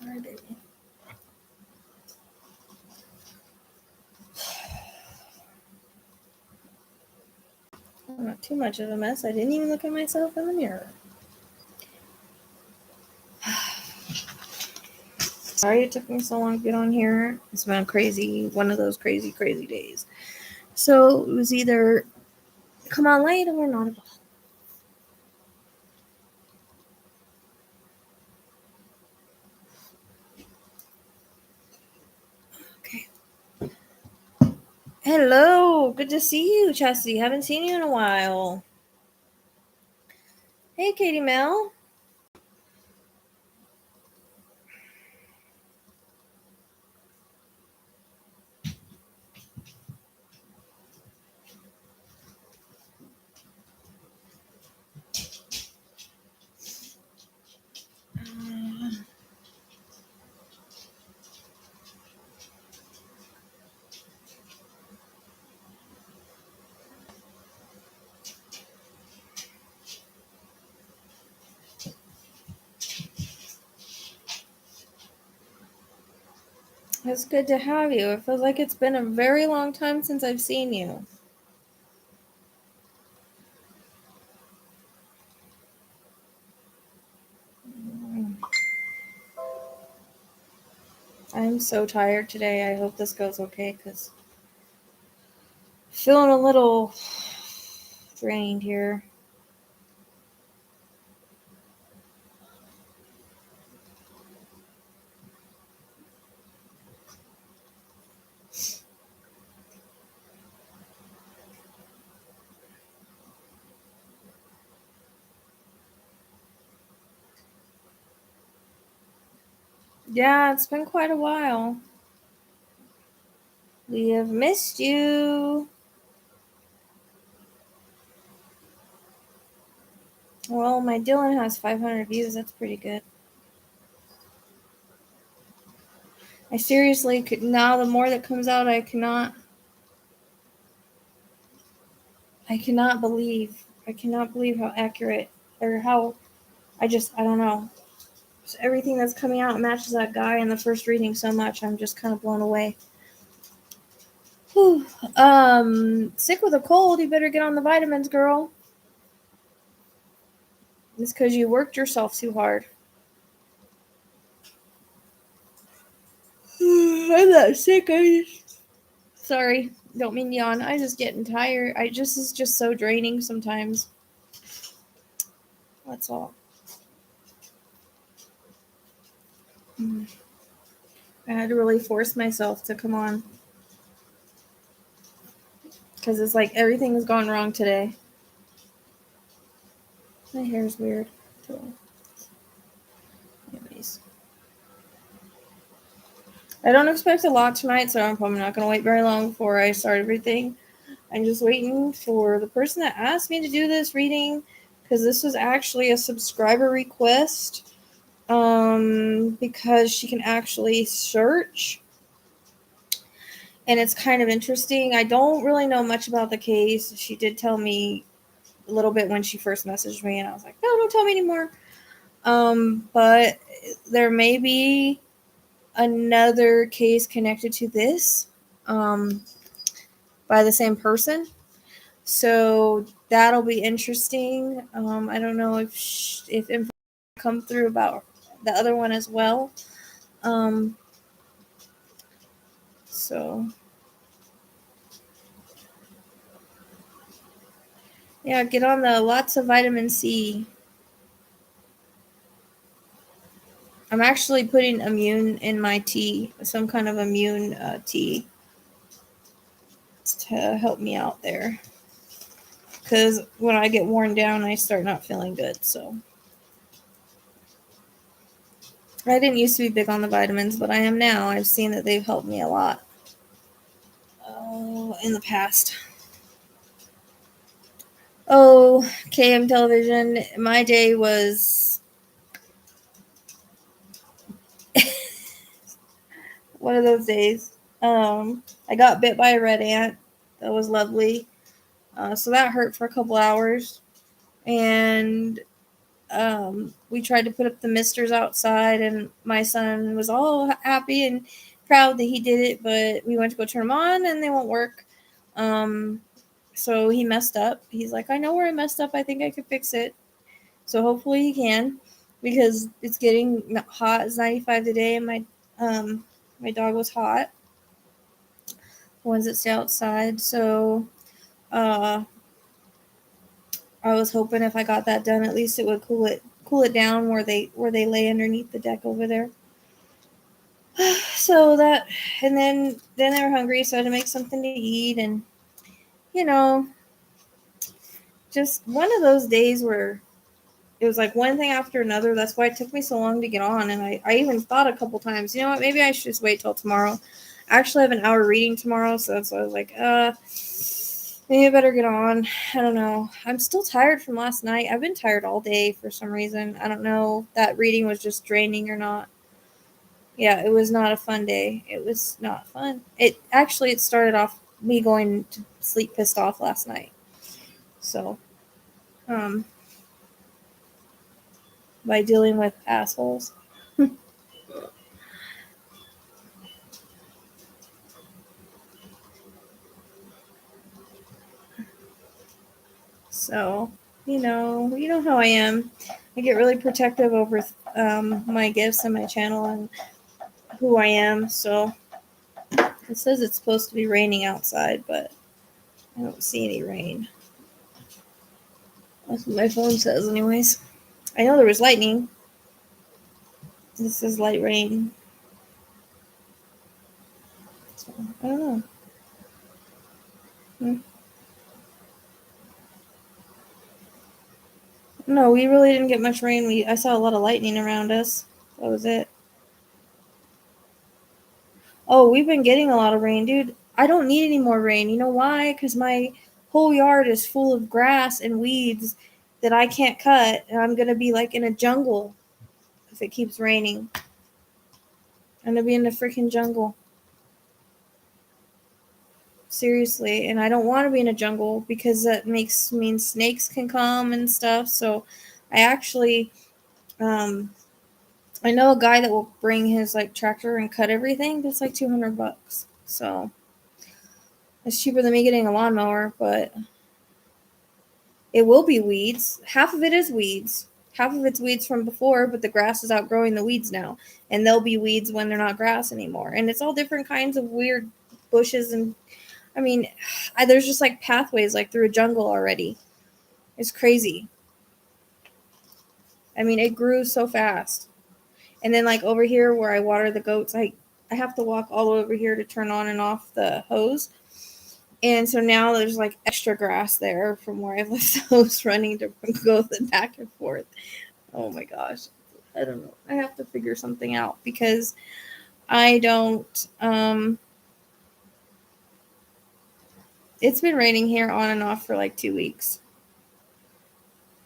Sorry, baby. I'm not too much of a mess. I didn't even look at myself in the mirror. Sorry it took me so long to get on here. It's been one of those crazy days. So it was either come on late or not at all. Okay. Hello. Good to see you, Chastity. Haven't seen you in a while. Hey, Katie Mel. It's good to have you. It feels like it's been a very long time since I've seen you. I'm so tired today. I hope this goes okay because feeling a little drained here. Yeah, it's been quite a while. We have missed you. Well, my Dylan has 500 views. That's pretty good. I seriously could now. The more that comes out, I cannot believe. I cannot believe how accurate or how. I don't know. Just everything that's coming out matches that guy in the first reading so much. I'm just kind of blown away. Whew. Sick with a cold. You better get on the vitamins, girl. It's because you worked yourself too hard. I'm not sick. Sorry, don't mean yawn. I'm just getting tired. It's just so draining sometimes. That's all. I had to really force myself to come on. Because it's like everything has gone wrong today. My hair's weird. Anyways. I don't expect a lot tonight, so I'm probably not going to wait very long before I start everything. I'm just waiting for the person that asked me to do this reading, because this was actually a subscriber request, because she can actually search, and it's kind of interesting. I don't really know much about the case. She did tell me a little bit when she first messaged me, and I was like, no, don't tell me anymore. But there may be another case connected to this, by the same person. So that'll be interesting. I don't know if information come through about the other one as well. So yeah, get on the lots of vitamin C. I'm actually putting immune in my tea, some kind of immune tea to help me out there. Because when I get worn down, I start not feeling good. So I didn't used to be big on the vitamins, but I am now. I've seen that they've helped me a lot in the past. Oh, KM television. My day was one of those days. I got bit by a red ant. That was lovely. So that hurt for a couple hours. And we tried to put up the misters outside, and my son was all happy and proud that he did it, but we went to go turn them on and they won't work. So he messed up. He's like, I know where I messed up. I think I could fix it. So hopefully he can, because it's getting hot. It's 95 today, and my dog was hot. The ones that stay outside. So I was hoping if I got that done, at least it would cool it down where they lay underneath the deck over there. So that, and then they were hungry, so I had to make something to eat, and just one of those days where it was like one thing after another. That's why it took me so long to get on. And I even thought a couple times, you know what, maybe I should just wait till tomorrow. I actually have an hour reading tomorrow, so that's why I was like, maybe I better get on. I don't know. I'm still tired from last night. I've been tired all day for some reason. I don't know if that reading was just draining or not. Yeah, it was not a fun day. It was not fun. It started off me going to sleep pissed off last night. So, by dealing with assholes. So, you know how I am. I get really protective over my gifts and my channel and who I am. So, it says it's supposed to be raining outside, but I don't see any rain. That's what my phone says, anyways. I know there was lightning. This is light rain. So, I don't know. No, we really didn't get much rain. I saw a lot of lightning around us. That was it. Oh, we've been getting a lot of rain, dude. I don't need any more rain. You know why? Because my whole yard is full of grass and weeds that I can't cut, and I'm going to be like in a jungle if it keeps raining. I'm going to be in the freaking jungle. Seriously. And I don't want to be in a jungle because that means snakes can come and stuff. So I actually, I know a guy that will bring his like tractor and cut everything. That's like $200. So it's cheaper than me getting a lawnmower, but it will be weeds. Half of it is weeds. Half of it's weeds from before, but the grass is outgrowing the weeds now. And they'll be weeds when they're not grass anymore. And it's all different kinds of weird bushes. And I mean, there's just like pathways like through a jungle already. It's crazy. I mean, it grew so fast. And then like over here where I water the goats, I have to walk all over here to turn on and off the hose. And so now there's like extra grass there from where I've left the hose running to go back and forth. Oh my gosh. I don't know. I have to figure something out because I don't, it's been raining here on and off for like 2 weeks.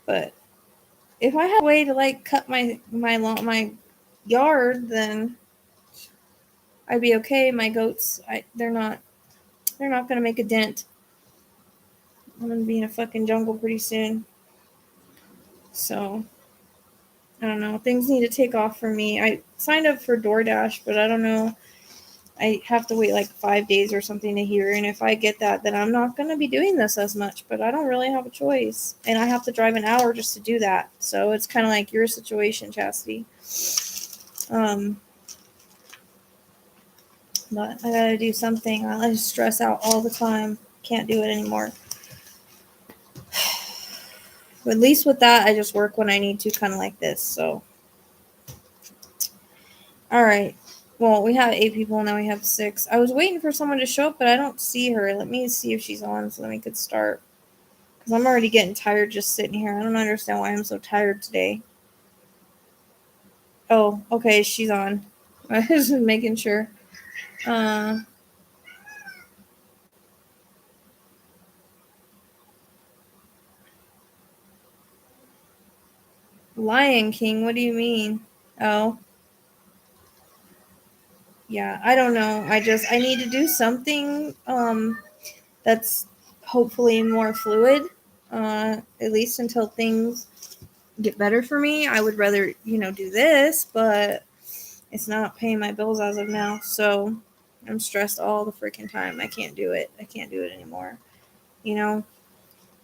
But if I had a way to like cut my yard, then I'd be okay. My goats, they're not going to make a dent. I'm going to be in a fucking jungle pretty soon. So, I don't know. Things need to take off for me. I signed up for DoorDash, but I don't know. I have to wait like 5 days or something to hear. And if I get that, then I'm not going to be doing this as much. But I don't really have a choice. And I have to drive an hour just to do that. So it's kind of like your situation, Chastity. But I got to do something. I just stress out all the time. Can't do it anymore. But at least with that, I just work when I need to, kind of like this. So, all right. Well, we have 8 people, now we have 6. I was waiting for someone to show up, but I don't see her. Let me see if she's on so then we could start. Because I'm already getting tired just sitting here. I don't understand why I'm so tired today. Oh, okay, she's on. I was just making sure. Lion King, what do you mean? Oh. Yeah, I don't know. I need to do something that's hopefully more fluid, at least until things get better for me. I would rather, do this, but it's not paying my bills as of now. So I'm stressed all the freaking time. I can't do it. I can't do it anymore.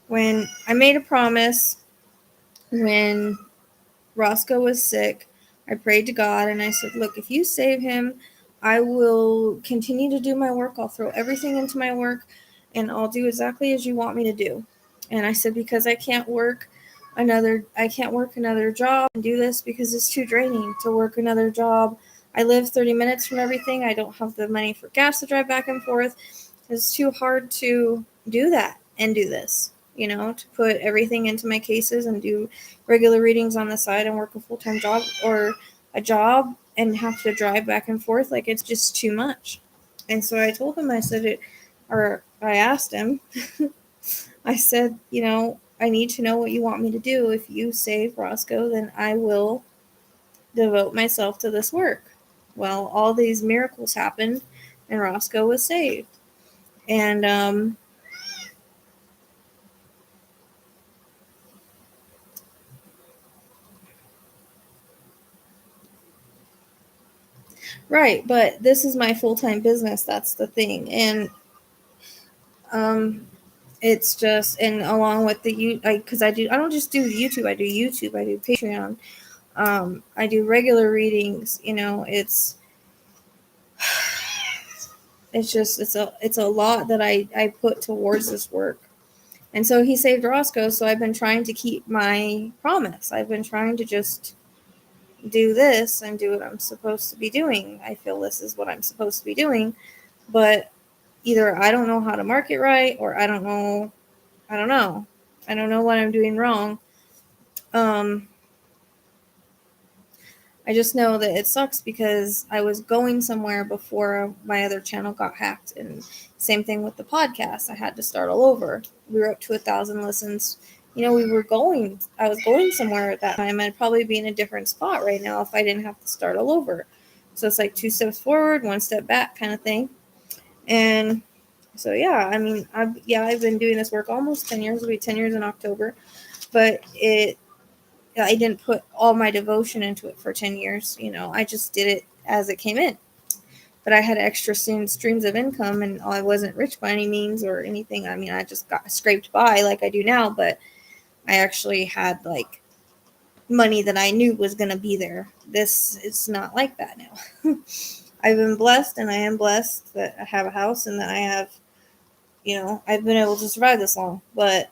When I made a promise, when Roscoe was sick, I prayed to God and I said, look, if you save him, I will continue to do my work. I'll throw everything into my work and I'll do exactly as you want me to do. And I said, because I can't work another job and do this because it's too draining to work another job. I live 30 minutes from everything. I don't have the money for gas to drive back and forth. It's too hard to do that and do this, to put everything into my cases and do regular readings on the side and work a full-time job or a job and have to drive back and forth. Like, it's just too much. And so I told him, I asked him, I said, I need to know what you want me to do. If you save Roscoe, then I will devote myself to this work. Well, all these miracles happened and Roscoe was saved. And, right, but this is my full-time business. That's the thing. And it's just, and along with because I don't just do YouTube. I do YouTube. I do Pateron. I do regular readings. It's a lot that I put towards this work. And so he saved Roscoe. So I've been trying to keep my promise. I've been trying to just do this and do what I'm supposed to be doing. I feel this is what I'm supposed to be doing, but either I don't know how to market right, or I don't know what I'm doing wrong. I just know that it sucks because I was going somewhere before my other channel got hacked, and same thing with the podcast. I had to start all over. We were up to 1,000 listens. I was going somewhere at that time. I'd probably be in a different spot right now if I didn't have to start all over. So it's like 2 steps forward, 1 step back kind of thing. And so, yeah, I've been doing this work almost 10 years. It'll be 10 years in October. But I didn't put all my devotion into it for 10 years. I just did it as it came in. But I had extra streams of income, and I wasn't rich by any means or anything. I just got scraped by like I do now, but I actually had like money that I knew was going to be there. This is not like that now. I've been blessed, and I am blessed that I have a house and that I have, I've been able to survive this long. But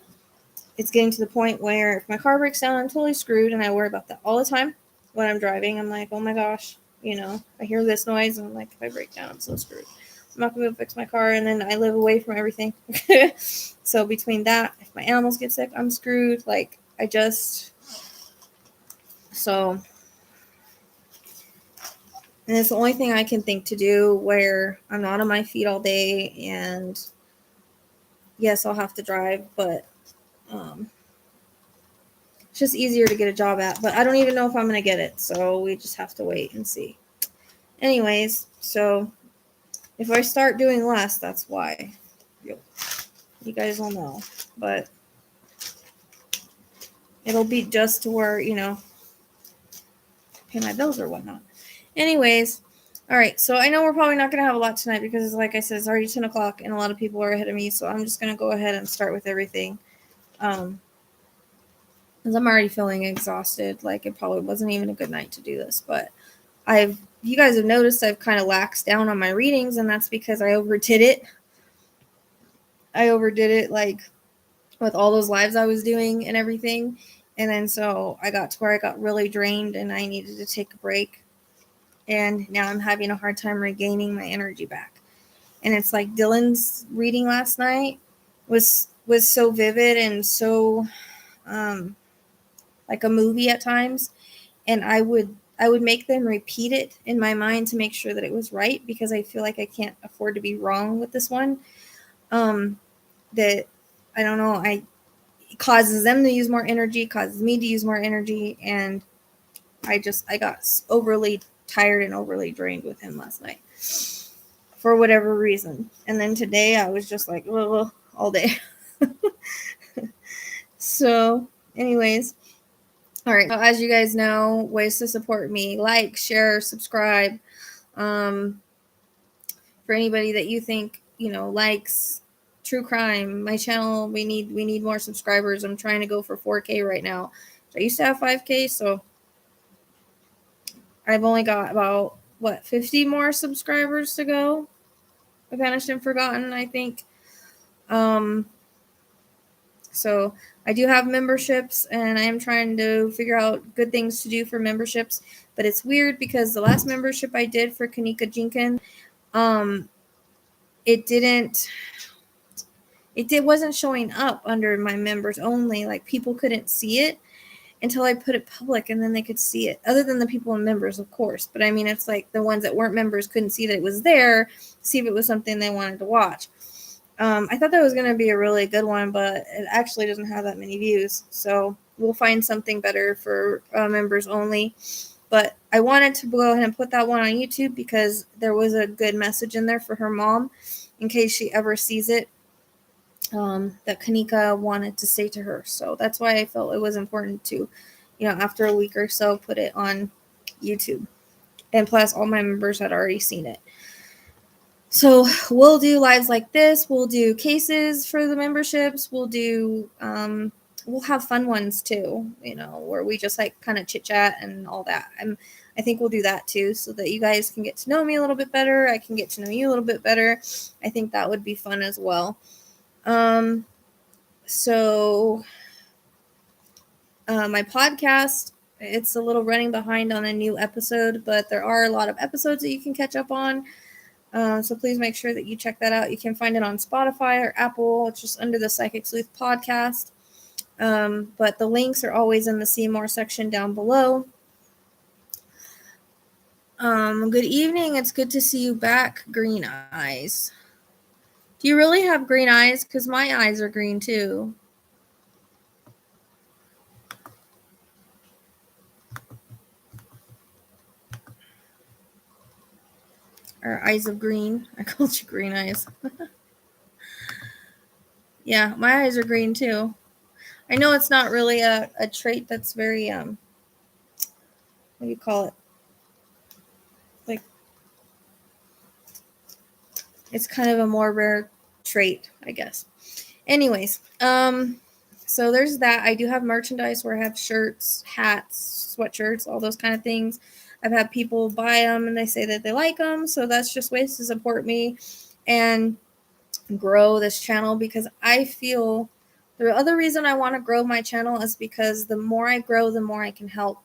it's getting to the point where if my car breaks down, I'm totally screwed, and I worry about that all the time when I'm driving. I'm like, oh my gosh, I hear this noise, and I'm like, if I break down, I'm so screwed. I'm not going to fix my car, and then I live away from everything. So between that, if my animals get sick, I'm screwed. Like, so, and it's the only thing I can think to do where I'm not on my feet all day, and yes, I'll have to drive, but it's just easier to get a job at, but I don't even know if I'm going to get it, so we just have to wait and see. Anyways, so if I start doing less, that's why. You guys will know, but it'll be just to where, pay my bills or whatnot. Anyways, all right, so I know we're probably not going to have a lot tonight because, like I said, it's already 10 o'clock and a lot of people are ahead of me, so I'm just going to go ahead and start with everything. Because I'm already feeling exhausted. Like, it probably wasn't even a good night to do this, but you guys have noticed I've kind of laxed down on my readings, and that's because I overdid it. Like, with all those lives I was doing and everything. And then so I got to where I got really drained and I needed to take a break. And now I'm having a hard time regaining my energy back. And it's like Dylan's reading last night was so vivid and so like a movie at times. And I would make them repeat it in my mind to make sure that it was right, because I feel like I can't afford to be wrong with this one. That, I don't know, it causes them to use more energy, causes me to use more energy, and I got overly tired and overly drained with him last night for whatever reason. And then today I was just like, ugh, all day. So anyways, All right. So as you guys know, ways to support me: like, share, subscribe. For anybody that you think, likes true crime, my channel, we need more subscribers. I'm trying to go for 4K right now. I used to have 5K, so I've only got about 50 more subscribers to go. Vanished and Forgotten, I think. So I do have memberships, and I am trying to figure out good things to do for memberships. But it's weird because the last membership I did for Kanika Jenkins, it wasn't showing up under my members only. Like, people couldn't see it until I put it public, and then they could see it. Other than the people and members, of course. But I mean, it's like the ones that weren't members couldn't see that it was there, see if it was something they wanted to watch. I thought that was going to be a really good one, but it actually doesn't have that many views. So we'll find something better for members only. But I wanted to go ahead and put that one on YouTube because there was a good message in there for her mom in case she ever sees it, that Kanika wanted to say to her. So that's why I felt it was important to, after a week or so, put it on YouTube. And plus, all my members had already seen it. So we'll do lives like this. We'll do cases for the memberships. We'll do, we'll have fun ones too, where we just like kind of chit chat and all that. I think we'll do that too, so that you guys can get to know me a little bit better. I can get to know you a little bit better. I think that would be fun as well. So my podcast, it's a little running behind on a new episode, but there are a lot of episodes that you can catch up on. So please make sure that you check that out. You can find it on Spotify or Apple. It's just under the Psychic Sleuth podcast. But the links are always in the See More section down below. Good evening. It's good to see you back, Green Eyes. Do you really have green eyes? Because my eyes are green too. Or eyes of green. I called you green eyes. Yeah, my eyes are green too. I know it's not really a trait that's very, what do you call it? Like, it's kind of a more rare trait, I guess. Anyways, so there's that. I do have merchandise where I have shirts, hats, sweatshirts, all those kind of things. I've had people buy them and they say that they like them. So that's just ways to support me and grow this channel, because I feel the other reason I want to grow my channel is because the more I grow, the more I can help.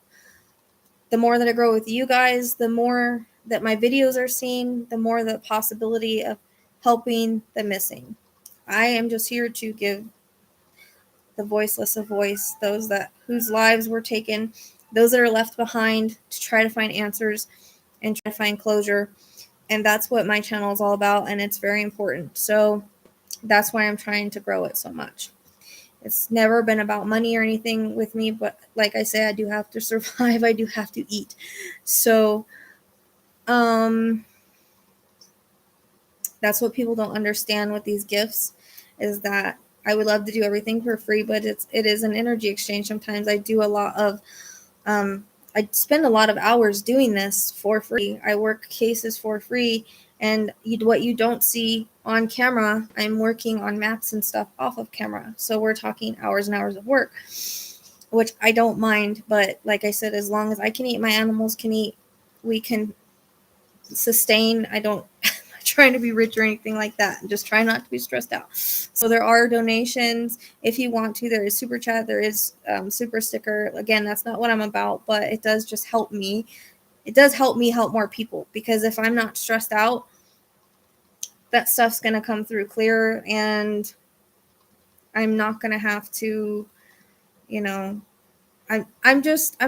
The more that I grow with you guys, the more that my videos are seen, the more the possibility of helping the missing. I am just here to give the voiceless a voice, those whose lives were taken, those that are left behind, to try to find answers and try to find closure. And that's what my channel is all about, and it's very important. So that's why I'm trying to grow it so much. It's never been about money or anything with me, but like I say, I do have to survive. I do have to eat. So that's what people don't understand with these gifts, is that I would love to do everything for free, but it is an energy exchange. Sometimes I do a lot of I spend a lot of hours doing this for free. I work cases for free, and what you don't see on camera, I'm working on maps and stuff off of camera. So we're talking hours and hours of work, which I don't mind. But like I said, as long as I can eat, my animals can eat, we can sustain. I'm not trying to be rich or anything like that. I'm just trying not to be stressed out. So there are donations if you want to. There is super chat. There is super sticker. Again, that's not what I'm about, but it does just help me. It does help me help more people, because if I'm not stressed out, that stuff's going to come through clearer, and I'm not going to have to, I'm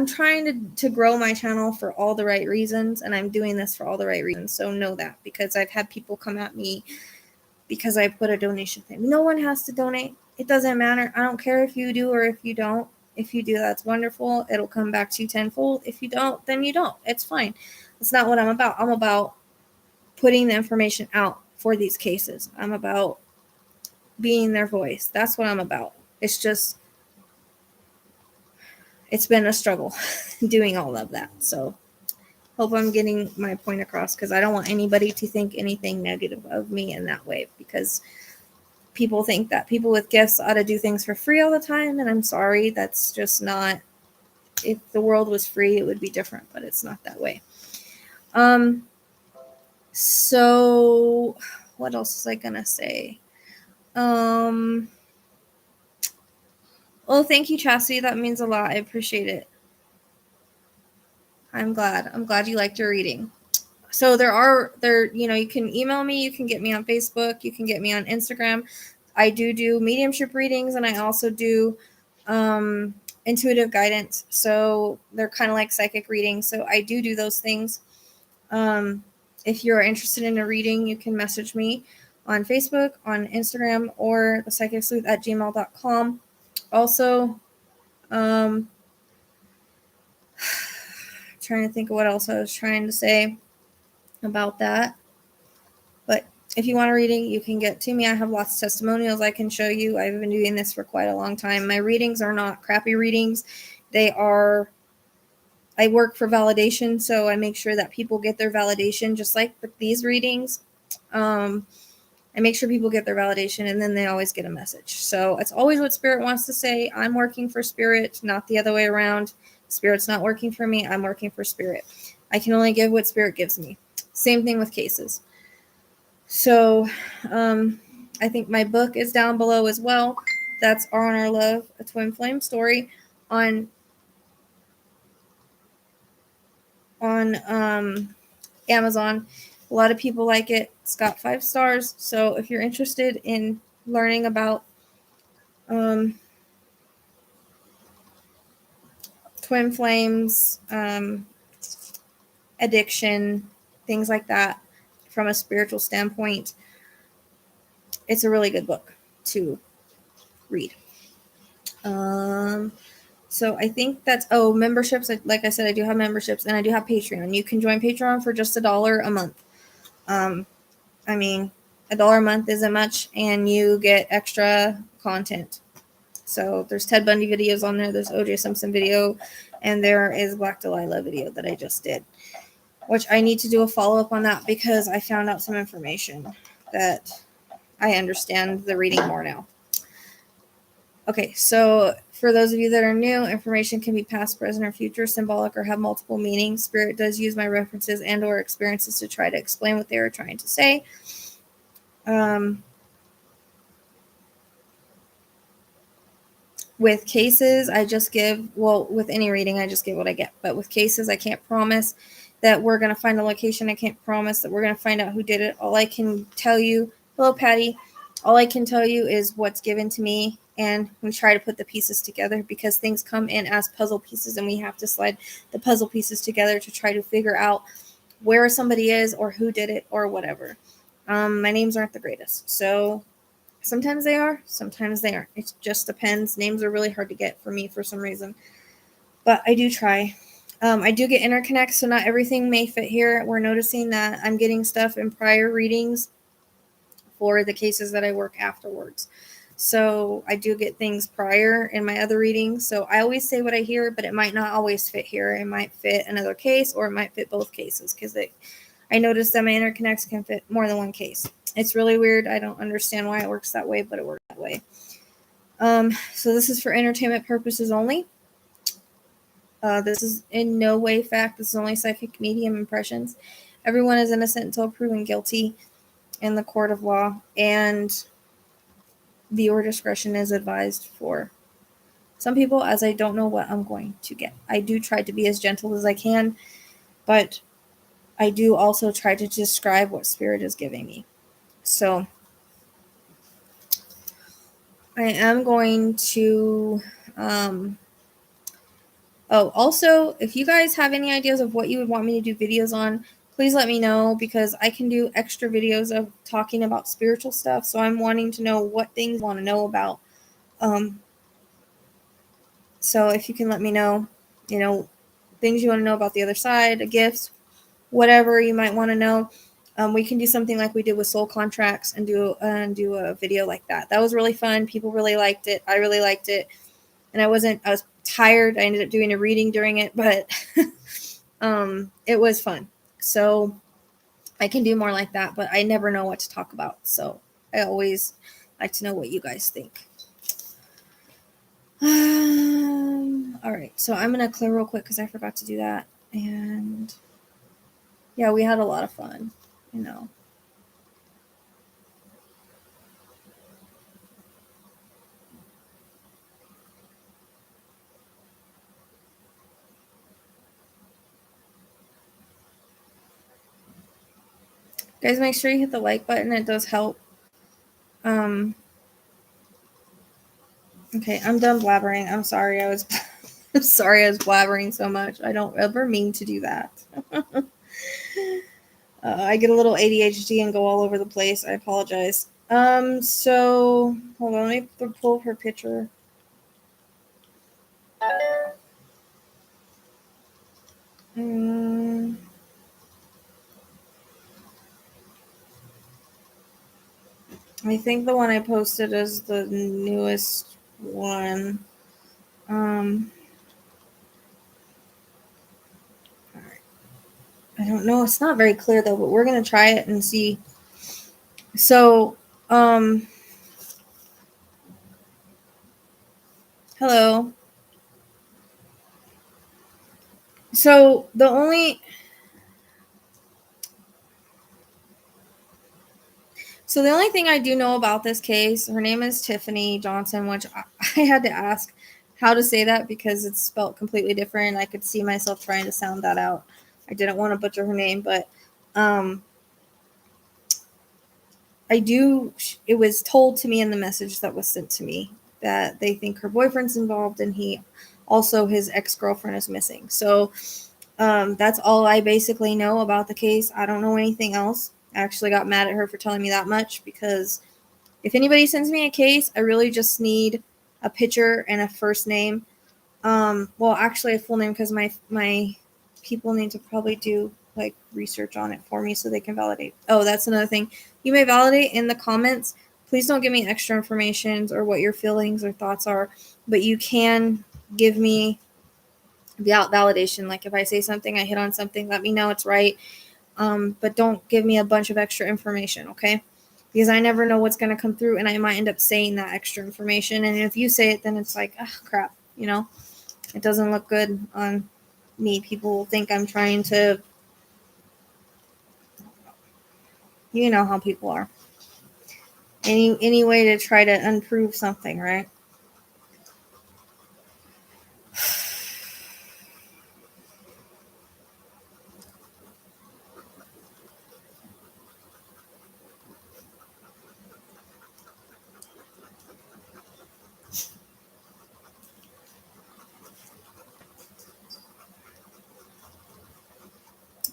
trying to grow my channel for all the right reasons, and I'm doing this for all the right reasons. So know that, because I've had people come at me because I put a donation thing. No one has to donate. It doesn't matter. I don't care if you do or if you don't. If you do, that's wonderful. It'll come back to you tenfold. If you don't, then you don't. It's fine. That's not what I'm about. I'm about putting the information out for these cases. I'm about being their voice. That's what I'm about. It's it's been a struggle doing all of that. So hope I'm getting my point across, because I don't want anybody to think anything negative of me in that way, because people think that people with gifts ought to do things for free all the time, and I'm sorry, that's just not. If the world was free, it would be different, but it's not that way. So what else was I gonna say? Well, thank you, Chastity. That means a lot. I appreciate it. I'm glad you liked your reading. So you can email me, you can get me on Facebook, you can get me on Instagram. I do mediumship readings, and I also do intuitive guidance. So they're kind of like psychic readings. So I do those things. If you're interested in a reading, you can message me on Facebook, on Instagram, or thepsychicsleuth@gmail.com. Also, trying to think of what else I was trying to say about that. But if you want a reading, you can get to me. I have lots of testimonials I can show you. I've been doing this for quite a long time. My readings are not crappy readings. I work for validation, so I make sure that people get their validation, just like with these readings. I make sure people get their validation, and then they always get a message. So it's always what Spirit wants to say. I'm working for Spirit, not the other way around. Spirit's not working for me. I'm working for Spirit. I can only give what Spirit gives me. Same thing with cases. So I think my book is down below as well. That's Honor Love, a Twin Flame story on Amazon. A lot of people like it. It's got 5 stars. So if you're interested in learning about twin flames, addiction, things like that from a spiritual standpoint, it's a really good book to read. So I think that's, memberships. Like I said, I do have memberships, and I do have Patreon. You can join Patreon for just $1 a month. I mean, $1 a month isn't much, and you get extra content. So there's Ted Bundy videos on there. There's O.J. Simpson video, and there is Black Delilah video that I just did, which I need to do a follow-up on that, because I found out some information that I understand the reading more now. Okay, so for those of you that are new, information can be past, present, or future, symbolic, or have multiple meanings. Spirit does use my references and or experiences to try to explain what they are trying to say. With cases, with any reading, I just give what I get. But with cases, I can't promise that we're going to find a location. I can't promise that we're going to find out who did it. All I can tell you, hello, Patty. All I can tell you is what's given to me, and we try to put the pieces together, because things come in as puzzle pieces, and we have to slide the puzzle pieces together to try to figure out where somebody is or who did it or whatever. My names aren't the greatest, so sometimes they are, sometimes they aren't. It just depends. Names are really hard to get for me for some reason, but I do try. I do get interconnects, so not everything may fit here. We're noticing that I'm getting stuff in prior readings for the cases that I work afterwards. So I do get things prior in my other readings. So I always say what I hear, but it might not always fit here. It might fit another case, or it might fit both cases, because I noticed that my interconnects can fit more than one case. It's really weird. I don't understand why it works that way, but it works that way. So this is for entertainment purposes only. This is in no way fact. This is only psychic medium impressions. Everyone is innocent until proven guilty in the court of law, and viewer discretion is advised for some people, as I don't know what I'm going to get. I do try to be as gentle as I can, but I do also try to describe what Spirit is giving me. So I am going to also, if you guys have any ideas of what you would want me to do videos on, please let me know, because I can do extra videos of talking about spiritual stuff. So I'm wanting to know what things you want to know about. So if you can let me know, things you want to know about the other side, gifts, whatever you might want to know. We can do something like we did with soul contracts and do a video like that. That was really fun. People really liked it. I really liked it. And I was tired. I ended up doing a reading during it, but it was fun. So I can do more like that, but I never know what to talk about. So I always like to know what you guys think. All right, so I'm going to clear real quick because I forgot to do that. And yeah, we had a lot of fun, you know. Guys, make sure you hit the like button. It does help. Okay, I'm done blabbering. I'm sorry I was I'm sorry I was blabbering so much. I don't ever mean to do that. I get a little ADHD and go all over the place. I apologize. So hold on, let me pull her picture. I think the one I posted is the newest one. Alright. I don't know. It's not very clear though, but we're gonna try it and see. So, hello. So the only thing I do know about this case, her name is Typhenie Johnson, which I had to ask how to say that because it's spelled completely different. I could see myself trying to sound that out. I didn't want to butcher her name, but it was told to me in the message that was sent to me that they think her boyfriend's involved and his ex-girlfriend is missing. So that's all I basically know about the case. I don't know anything else. I actually got mad at her for telling me that much because if anybody sends me a case, I really just need a picture and a first name. Well, actually a full name because my people need to probably do like research on it for me so they can validate. Oh, that's another thing. You may validate in the comments. Please don't give me extra information or what your feelings or thoughts are, but you can give me without validation. Like if I say something, I hit on something, let me know it's right. But don't give me a bunch of extra information, okay? Because I never know what's going to come through and I might end up saying that extra information. And if you say it, then it's like, oh, crap, you know? It doesn't look good on me. People will think I'm trying to, you know how people are. Any way to try to unprove something, right?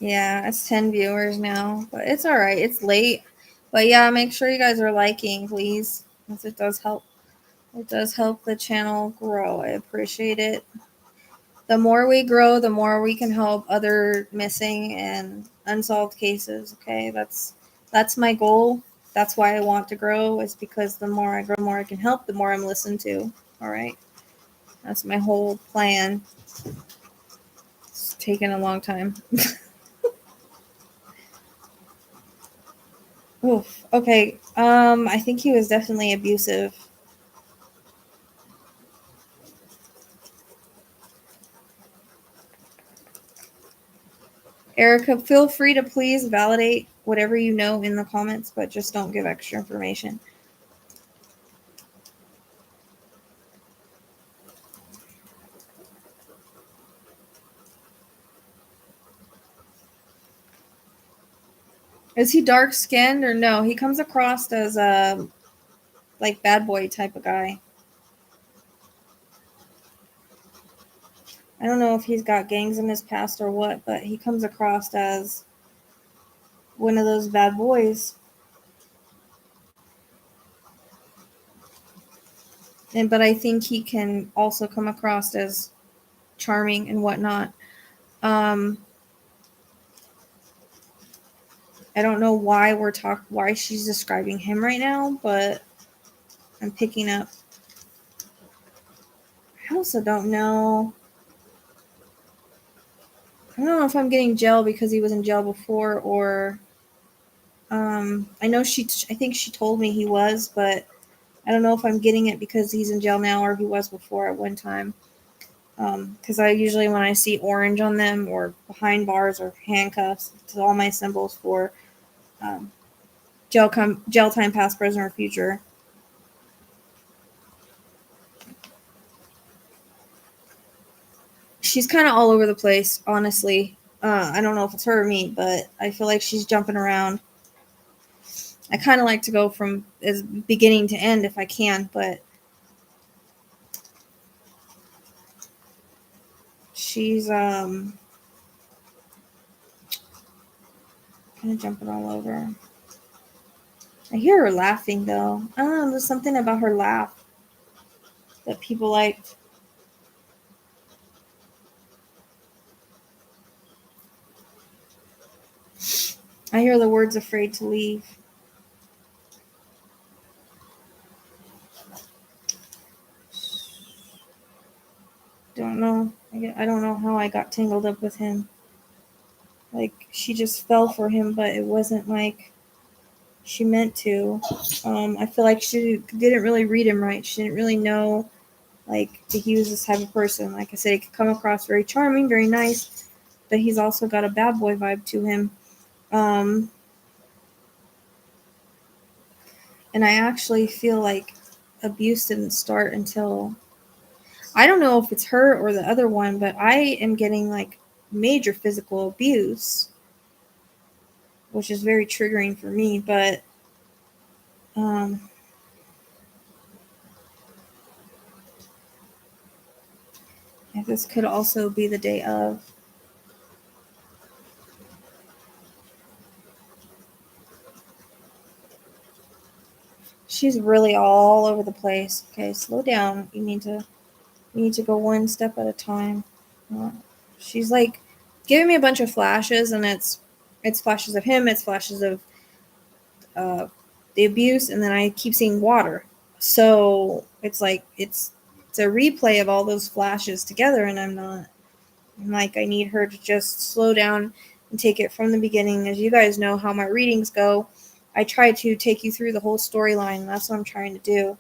Yeah, it's 10 viewers now, but it's all right. It's late. But yeah, make sure you guys are liking, please, because it does help. It does help the channel grow. I appreciate it. The more we grow, the more we can help other missing and unsolved cases, okay? That's my goal. That's why I want to grow, is because the more I grow, the more I can help, the more I'm listened to. All right? That's my whole plan. It's taken a long time. Oof. Okay. I think he was definitely abusive. Erica, feel free to please validate whatever you know in the comments, but just don't give extra information. Is he dark skinned or no? He comes across as a like bad boy type of guy. I don't know if he's got gangs in his past or what, but he comes across as one of those bad boys. But I think he can also come across as charming and whatnot. I don't know why she's describing him right now, but I'm picking up. I also don't know. I don't know if I'm getting jail because he was in jail before, or I know I think she told me he was, but I don't know if I'm getting it because he's in jail now or he was before at one time. Because I usually, when I see orange on them or behind bars or handcuffs, it's all my symbols for jail time, past, present, or future. She's kind of all over the place, honestly. I don't know if it's her or me, but I feel like she's jumping around. I kind of like to go from as beginning to end if I can, but she's kind of jumping all over. I hear her laughing though. I don't know, there's something about her laugh that people liked. I hear the words afraid to leave. Don't know. I don't know how I got tangled up with him. Like, she just fell for him, but it wasn't like she meant to. I feel like she didn't really read him right. She didn't really know, like, that he was this type of person. Like I said, he could come across very charming, very nice, but he's also got a bad boy vibe to him. And I actually feel like abuse didn't start until, I don't know if it's her or the other one, but I am getting like major physical abuse, which is very triggering for me. But this could also be the day of. She's really all over the place. Okay, slow down. You need to go one step at a time. She's like giving me a bunch of flashes, and it's flashes of him, it's flashes of the abuse, and then I keep seeing water. So it's like it's a replay of all those flashes together, and I'm like, I need her to just slow down and take it from the beginning. As you guys know how my readings go, I try to take you through the whole storyline, and that's what I'm trying to do.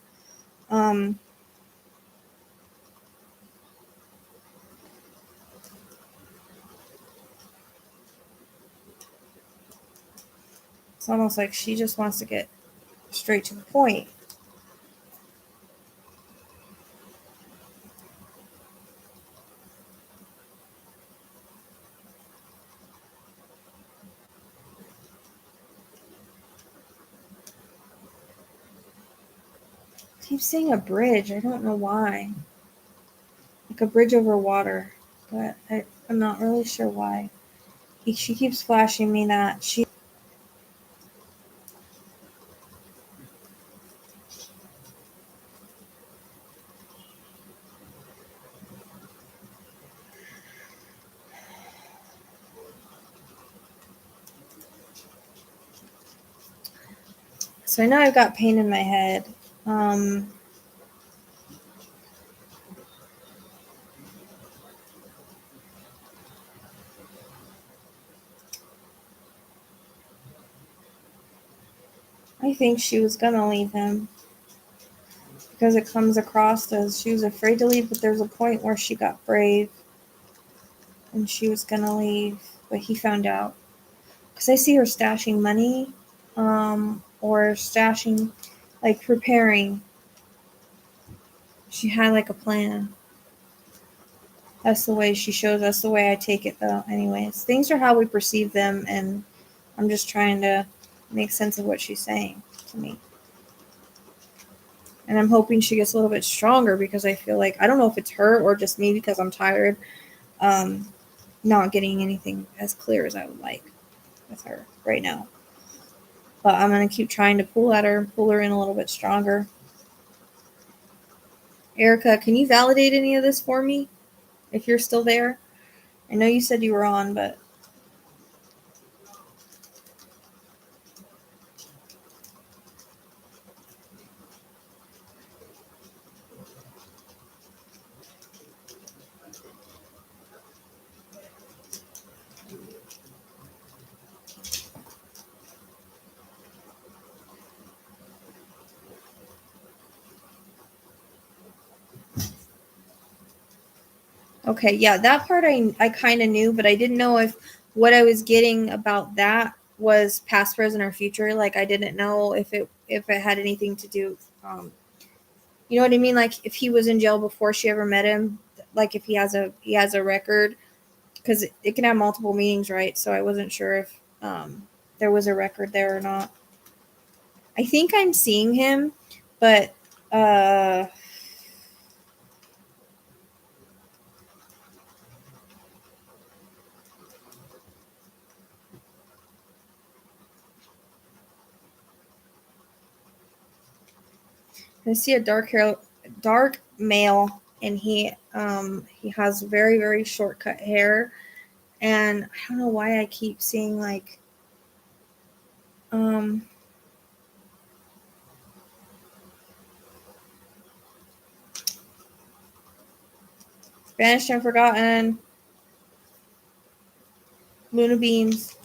It's almost like she just wants to get straight to the point. I keep seeing a bridge. I don't know why. Like a bridge over water. But I'm not really sure why. She keeps flashing me that she. So I know I've got pain in my head. I think she was gonna leave him because it comes across as she was afraid to leave, but there's a point where she got brave and she was gonna leave, but he found out. Because I see her stashing money, or stashing, like preparing. She had like a plan. That's the way she shows. That's the way I take it, though. Anyways, things are how we perceive them, and I'm just trying to make sense of what she's saying to me. And I'm hoping she gets a little bit stronger because I feel like, I don't know if it's her or just me because I'm tired, not getting anything as clear as I would like with her right now. But I'm going to keep trying to pull at her, pull her in a little bit stronger. Erica, can you validate any of this for me if you're still there? I know you said you were on, but Okay, yeah, that part I kind of knew, but I didn't know if what I was getting about that was past, present, or future. Like I didn't know if it had anything to do. You know what I mean? Like if he was in jail before she ever met him, like if he has a record, because it can have multiple meanings, right? So I wasn't sure if there was a record there or not. I think I'm seeing him, but I see a dark male, and he has very very short cut hair, and I don't know why I keep seeing like um Vanished and Forgotten, Luna Beans.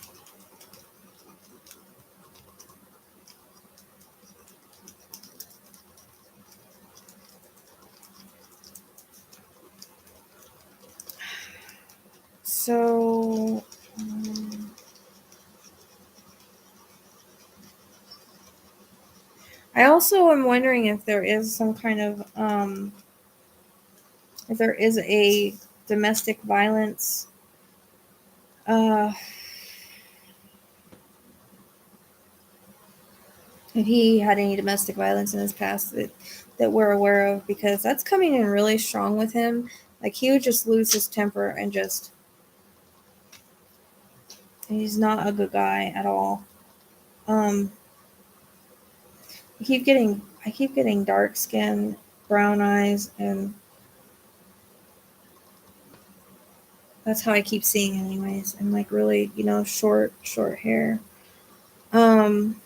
So I also am wondering if there is some kind of if there is a domestic violence uh if he had any domestic violence in his past that we're aware of, because that's coming in really strong with him. Like he would just lose his temper and just he's not a good guy at all. Um I keep getting dark skin, brown eyes, and that's how I keep seeing anyways. And like really, short hair. Um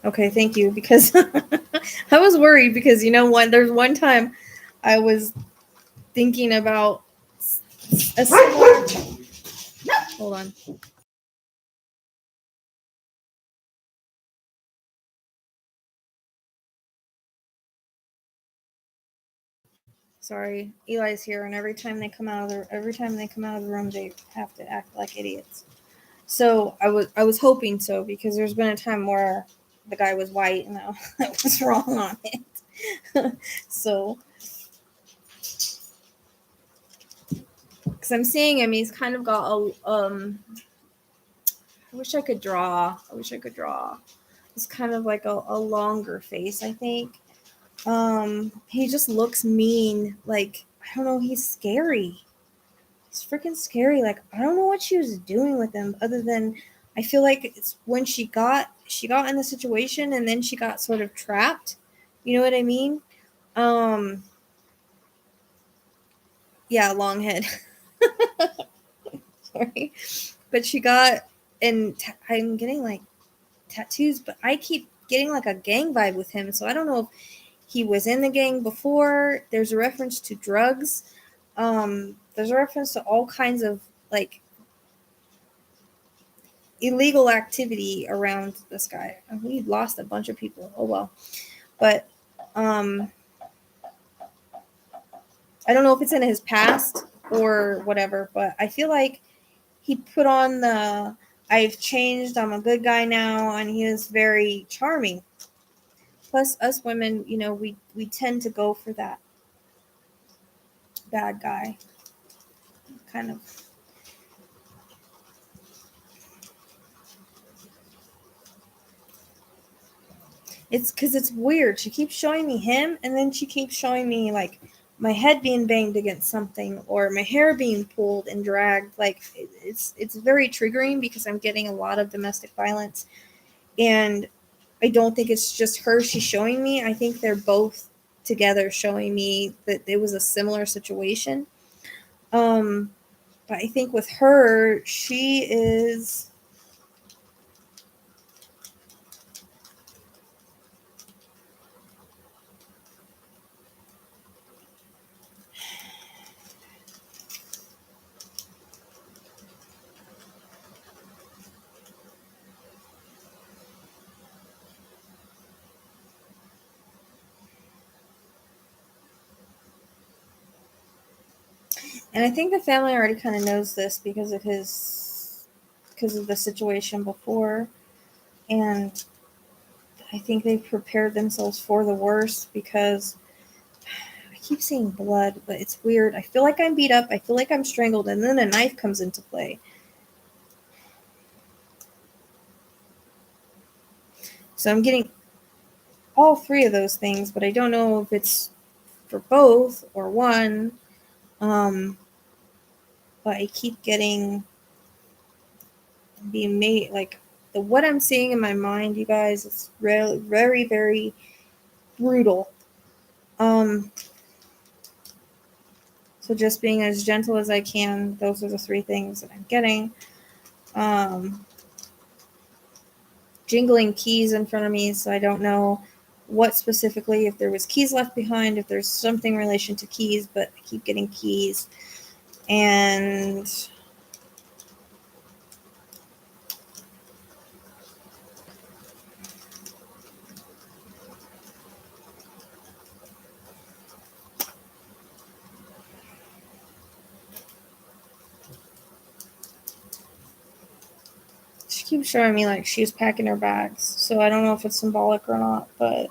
okay, thank you, because I was worried because there's one time I was thinking about a similar hold on. Sorry, Eli's here, and every time they come out of the room, they have to act like idiots. So I was hoping so, because there's been a time where the guy was white and I was wrong on it. So because I'm seeing him, he's kind of got a. I wish I could draw. It's kind of like a longer face, I think. He just looks mean. Like I don't know, he's scary. It's freaking scary. Like I don't know what she was doing with him, other than I feel like it's when she got in the situation and then she got sort of trapped. You know what I mean? Um, yeah, long head. Sorry, but she got I'm getting like tattoos, but I keep getting like a gang vibe with him. So I don't know if he was in the gang before. There's a reference to drugs. There's a reference to all kinds of like illegal activity around this guy. We lost a bunch of people. Oh well. But um I don't know if it's in his past or whatever, but I feel like he put on the I've changed, I'm a good guy now, and he is very charming. Plus us women, we tend to go for that bad guy kind of. It's because it's weird. She keeps showing me him, and then she keeps showing me like my head being banged against something or my hair being pulled and dragged. Like it's very triggering because I'm getting a lot of domestic violence, and I don't think it's just her she's showing me. I think they're both together showing me that it was a similar situation. Um, but I think with her, she is. And I think the family already kind of knows this because of the situation before. And I think they've prepared themselves for the worst because I keep seeing blood, but it's weird. I feel like I'm beat up. I feel like I'm strangled. And then a knife comes into play. So I'm getting all three of those things, but I don't know if it's for both or one. But I keep getting being made like what I'm seeing in my mind, you guys. It's really very, very brutal. So just being as gentle as I can. Those are the three things that I'm getting. Jingling keys in front of me, so I don't know what specifically, if there was keys left behind, if there's something in relation to keys, but I keep getting keys. And she keeps showing me like she's packing her bags, so I don't know if it's symbolic or not, but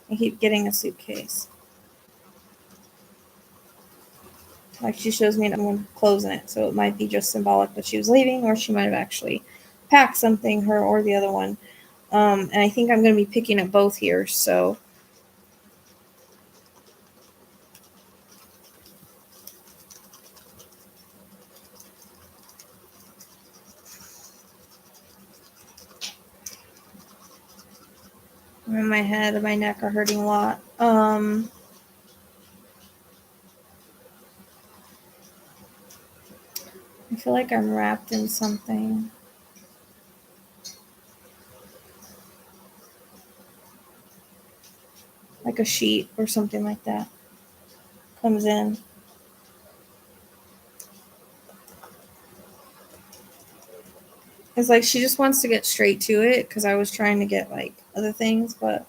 I keep getting a suitcase. Like she shows me someone clothes in it, so it might be just symbolic that she was leaving, or she might have actually packed something, her or the other one. And I think I'm going to be picking up both here, so my head and my neck are hurting a lot. I feel like I'm wrapped in something. Like a sheet or something like that comes in. It's like she just wants to get straight to it because I was trying to get like other things, but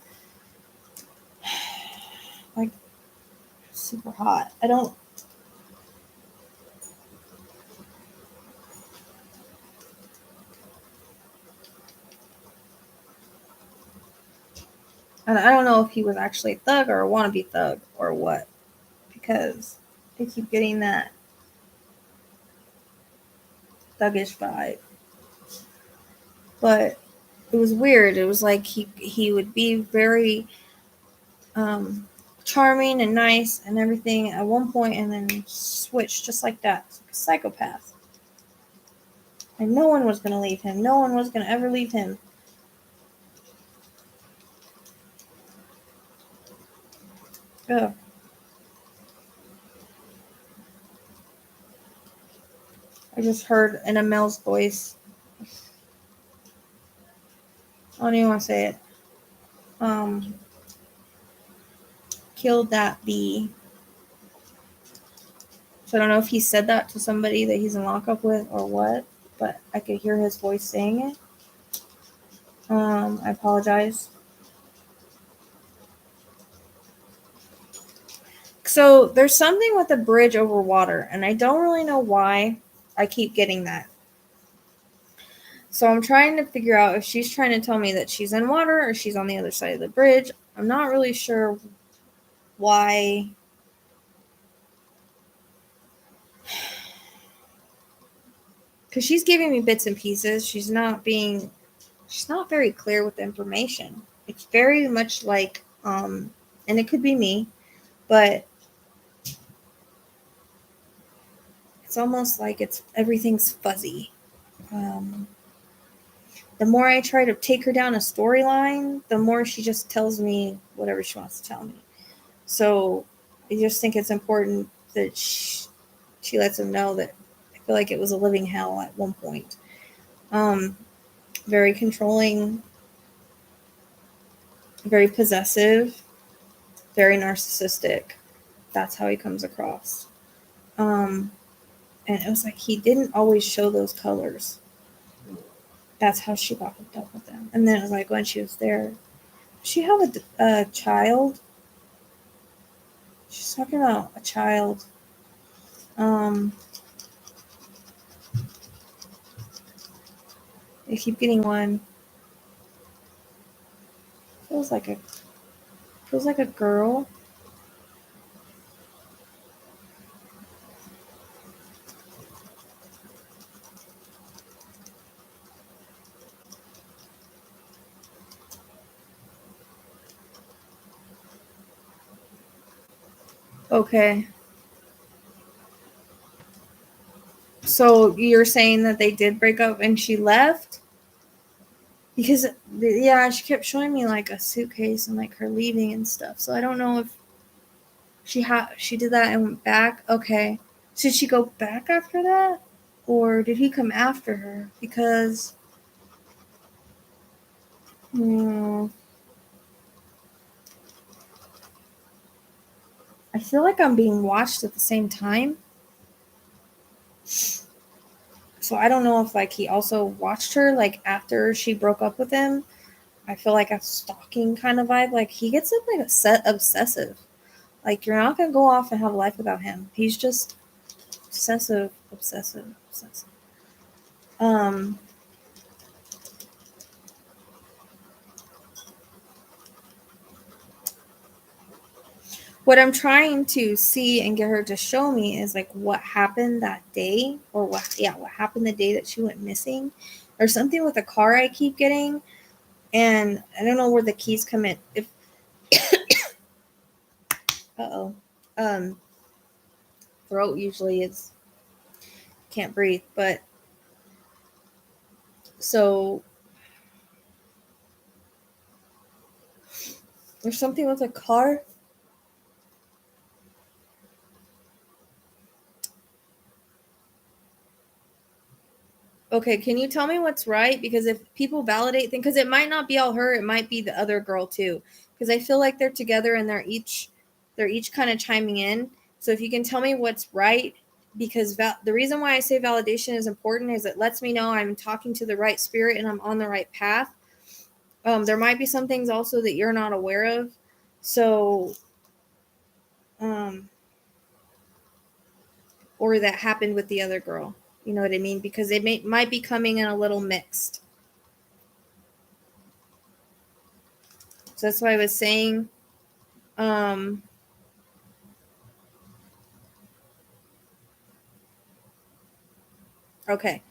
like super hot. I don't know if he was actually a thug or a wannabe thug or what, because I keep getting that thuggish vibe. But it was weird. It was like he would be very charming and nice and everything at one point, and then switch just like that. It's like a psychopath. And no one was gonna leave him. No one was gonna ever leave him. Ugh. I just heard in a male's voice. I don't even want to say it. Killed that bee. So I don't know if he said that to somebody that he's in lockup with or what, but I could hear his voice saying it. I apologize. So there's something with a bridge over water, and I don't really know why I keep getting that. So I'm trying to figure out if she's trying to tell me that she's in water or she's on the other side of the bridge. I'm not really sure why. Because she's giving me bits and pieces. She's not very clear with the information. It's very much like, and it could be me, but it's almost like everything's fuzzy. The more I try to take her down a storyline, the more she just tells me whatever she wants to tell me. So I just think it's important that she lets him know that I feel like it was a living hell at one point. Very controlling, very possessive, very narcissistic. That's how he comes across. And it was like he didn't always show those colors. That's how she got hooked up with him. And then it was like when she was there, does she have a child? She's talking about a child. I keep getting one. Feels like a girl. Okay. So you're saying that they did break up and she left? Because yeah, she kept showing me like a suitcase and like her leaving and stuff. So I don't know if she did that and went back. Okay. Did she go back after that? Or did he come after her? Because I feel like I'm being watched at the same time. So I don't know if like he also watched her like after she broke up with him. I feel like a stalking kind of vibe. Like he gets like obsessive. Like you're not gonna go off and have a life without him. He's just obsessive. Um, what I'm trying to see and get her to show me is like what happened that day, or what happened the day that she went missing, or something with the car I keep getting, and I don't know where the keys come in. If um, throat usually is can't breathe, but so there's something with a car. Okay, can you tell me what's right? Because if people validate things, because it might not be all her, it might be the other girl too. Because I feel like they're together and they're each kind of chiming in. So if you can tell me what's right, because the reason why I say validation is important is it lets me know I'm talking to the right spirit and I'm on the right path. There might be some things also that you're not aware of. So, um, or that happened with the other girl. You know what I mean? Because it might be coming in a little mixed. So that's why I was saying. Um, okay.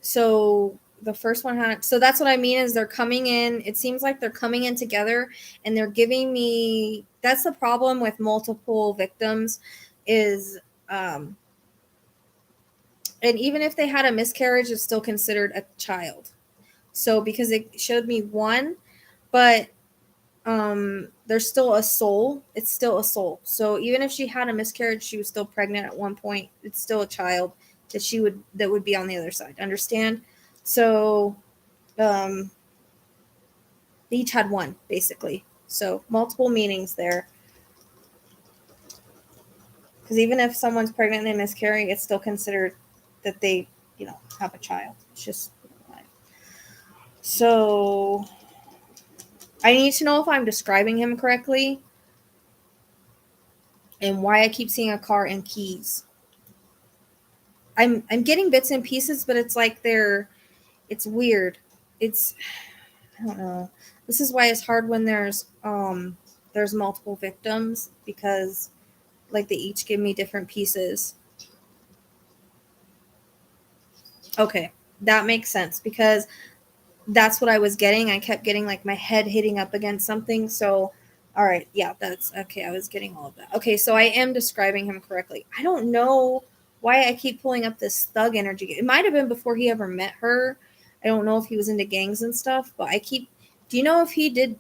So the first one had, so that's what I mean is they're coming in. It seems like they're coming in together and they're giving me, that's the problem with multiple victims is, um, and even if they had a miscarriage, it's still considered a child. So because it showed me one, but there's still a soul. It's still a soul. So even if she had a miscarriage, she was still pregnant at one point. It's still a child that would be on the other side. Understand? So they each had one basically. So multiple meanings there. Because even if someone's pregnant and they miscarry, it's still considered that they, have a child. It's just so. I need to know if I'm describing him correctly and why I keep seeing a car and keys. I'm getting bits and pieces, but it's like it's weird. It's I don't know. This is why it's hard when there's multiple victims because like they each give me different pieces. Okay, that makes sense because that's what I was getting. I kept getting like my head hitting up against something. So, all right, yeah, that's okay. I was getting all of that. Okay, so I am describing him correctly. I don't know why I keep pulling up this thug energy. It might have been before he ever met her. I don't know if he was into gangs and stuff, but I keep. Do you know if he did?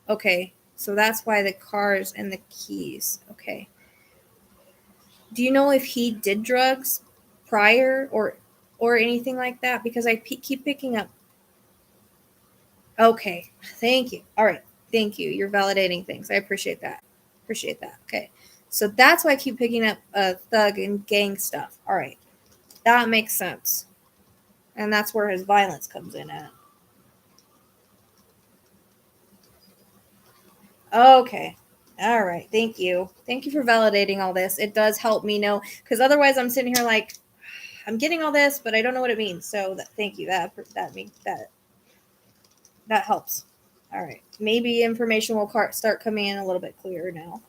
Okay, so that's why the cars and the keys. Okay. Do you know if he did drugs prior or anything like that? Because I keep picking up. Okay, thank you. All right, thank you. You're validating things. I appreciate that. Appreciate that. Okay, so that's why I keep picking up thug and gang stuff. All right, that makes sense, and that's where his violence comes in at. Okay, All right. Thank you. Thank you for validating all this. It does help me know, because otherwise I'm sitting here like, I'm getting all this, but I don't know what it means. So thank you. That helps. All right. Maybe information will start coming in a little bit clearer now.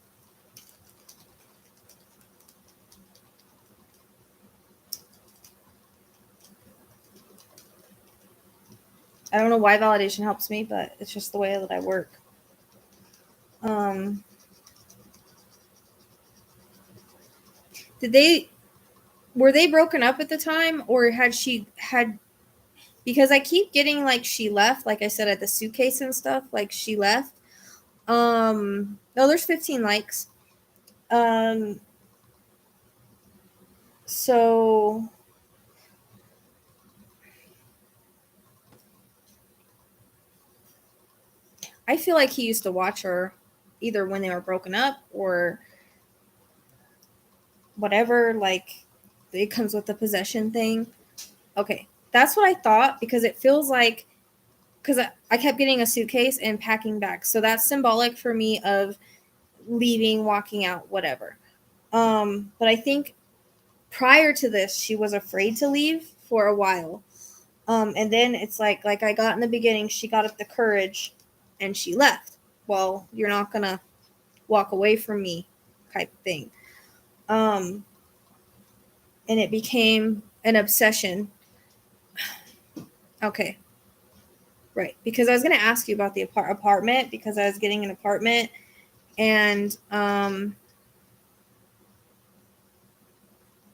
I don't know why validation helps me, but it's just the way that I work. Were they broken up at the time, or because I keep getting like she left, like I said at the suitcase and stuff, like she left. No, there's 15 likes. So I feel like he used to watch her either when they were broken up or whatever, like it comes with the possession thing. Okay, that's what I thought, because it feels like, because I kept getting a suitcase and packing bags, so that's symbolic for me of leaving, walking out, whatever. But I think prior to this, she was afraid to leave for a while. And then it's like I got in the beginning, she got up the courage and she left. Well, you're not gonna walk away from me, type thing. And it became an obsession. Okay, right. Because I was gonna ask you about the apartment, because I was getting an apartment, and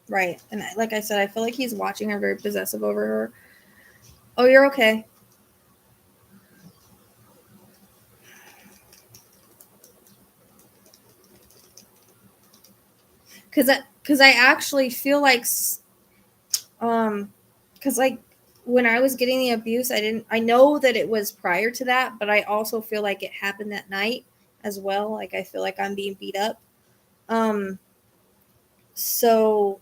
right. And like I said, I feel like he's watching her, very possessive over her. Oh, you're okay. Because I actually feel like, because like when I was getting the abuse, I know that it was prior to that, but I also feel like it happened that night as well. Like I feel like I'm being beat up. So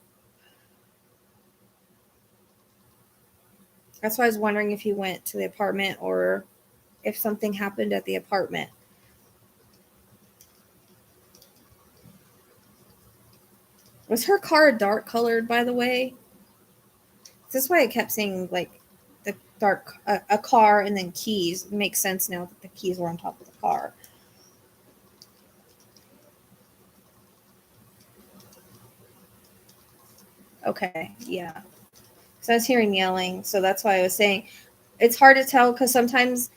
that's why I was wondering if he went to the apartment or if something happened at the apartment. Was her car dark colored, by the way? That's why I kept saying like the dark a car and then keys. It makes sense now that the keys were on top of the car. Okay, yeah. So I was hearing yelling, so that's why I was saying it's hard to tell, because sometimes,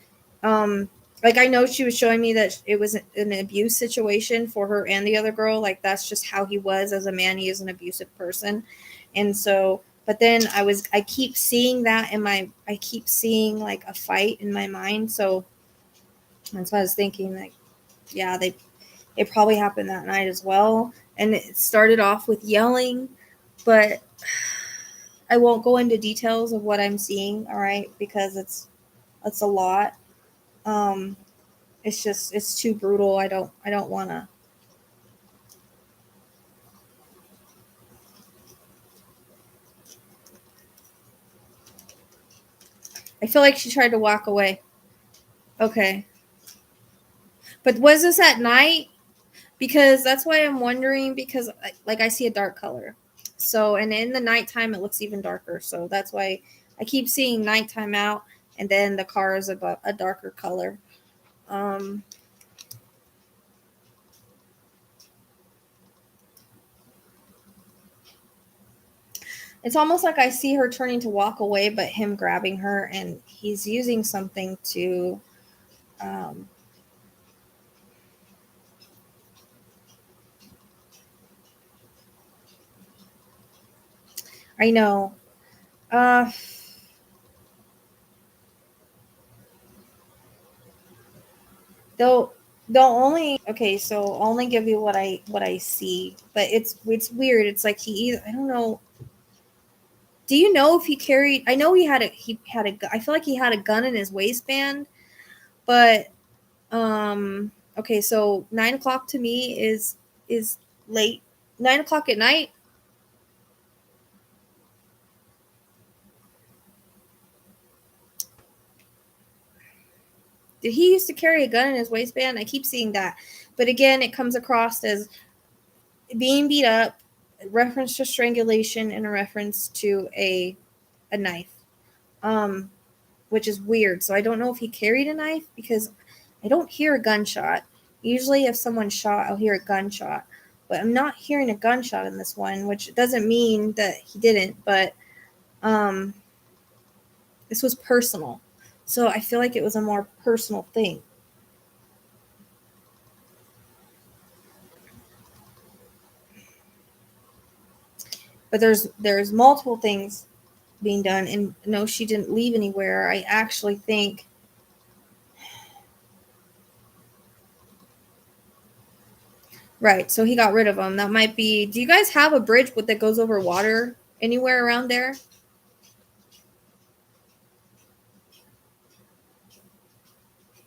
like I know she was showing me that it was an abuse situation for her and the other girl. Like that's just how he was as a man. He is an abusive person, and so. But then I keep seeing that I keep seeing like a fight in my mind. So that's why I was thinking, like, yeah, it probably happened that night as well. And it started off with yelling, but I won't go into details of what I'm seeing, all right, because it's a lot. Um, it's too brutal. I don't want to. I feel like she tried to walk away. Okay, but was this at night? Because that's why I'm wondering. Because like I see a dark color, so and in the nighttime it looks even darker. So that's why I keep seeing nighttime out, and then the car is a darker color. Um, It's almost like I see her turning to walk away, but him grabbing her, and he's using something to. Um, I know. Uh, they'll they'll only okay. So I'll only give you what I see, but it's weird. It's like he either, I don't know. Do you know if he carried? I know he had a. I feel like he had a gun in his waistband, but okay. So 9 o'clock to me is late. 9 o'clock at night. Did he used to carry a gun in his waistband? I keep seeing that. But again, it comes across as being beat up, a reference to strangulation, and a reference to a knife, which is weird. So I don't know if he carried a knife, because I don't hear a gunshot. Usually if someone's shot, I'll hear a gunshot. But I'm not hearing a gunshot in this one, which doesn't mean that he didn't, but this was personal. So I feel like it was a more personal thing. But there's multiple things being done, and no, she didn't leave anywhere. I actually think right, so he got rid of them. That might be. Do you guys have a bridge that goes over water anywhere around there?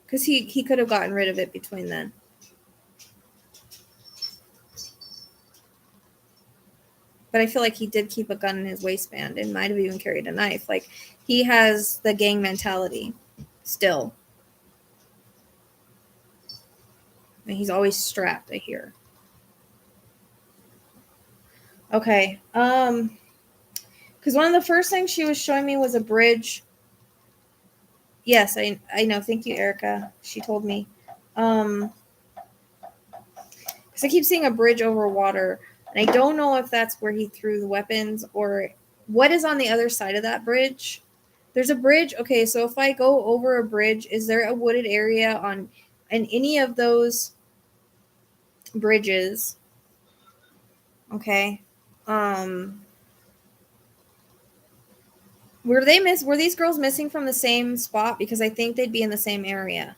Because he could have gotten rid of it between then. But I feel like he did keep a gun in his waistband and might have even carried a knife. Like, he has the gang mentality still. And he's always strapped, I hear. Okay. Because one of the first things she was showing me was a bridge. Yes, I know. Thank you, Erica. She told me. Because I keep seeing a bridge over water, and I don't know if that's where he threw the weapons or what is on the other side of that bridge. There's a bridge. Okay, so if I go over a bridge, is there a wooded area on any of those bridges? Okay. Were these girls missing from the same spot? Because I think they'd be in the same area.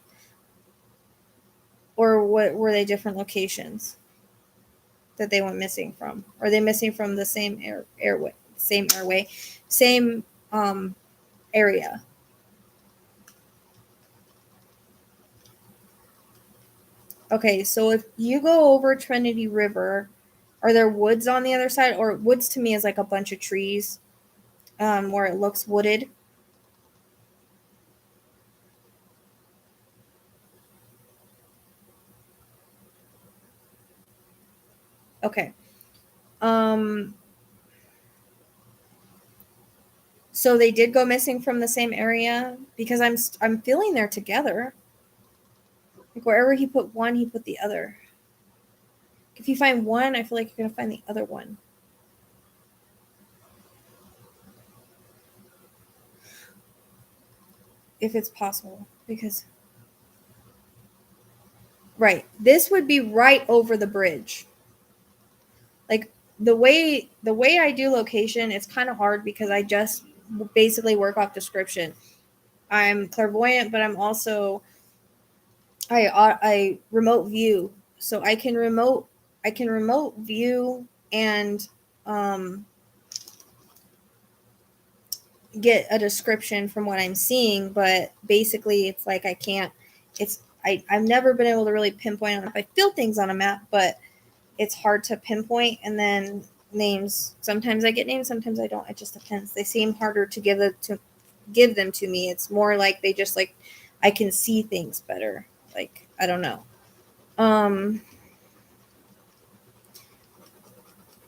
Or what were they different locations that they went missing from? Are they missing from the same airway, same area? Okay, so if you go over Trinity River, are there woods on the other side? Or woods to me is like a bunch of trees, where it looks wooded. Okay. So they did go missing from the same area, because I'm feeling they're together. Like, wherever he put one, he put the other. If you find one, I feel like you're gonna find the other one. If it's possible, because right, this would be right over the bridge. Like, the way I do location, it's kind of hard because I just basically work off description. I'm clairvoyant, but I'm also I remote view, so I can remote view and get a description from what I'm seeing, but basically it's like I can't. I've never been able to really pinpoint if I feel things on a map, but it's hard to pinpoint. And then names, sometimes I get names, sometimes I don't. It just depends. They seem harder to give them to me. It's more like they just like I can see things better. Like, I don't know.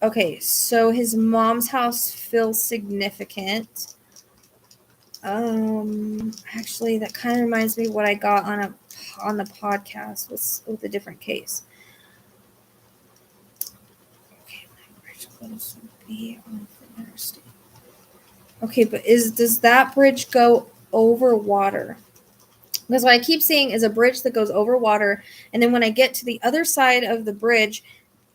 Okay, so his mom's house feels significant. Actually, that kind of reminds me of what I got on the podcast with a different case. Okay, my bridge close would be on the interstate. Okay, but does that bridge go over water? Because what I keep seeing is a bridge that goes over water, and then when I get to the other side of the bridge,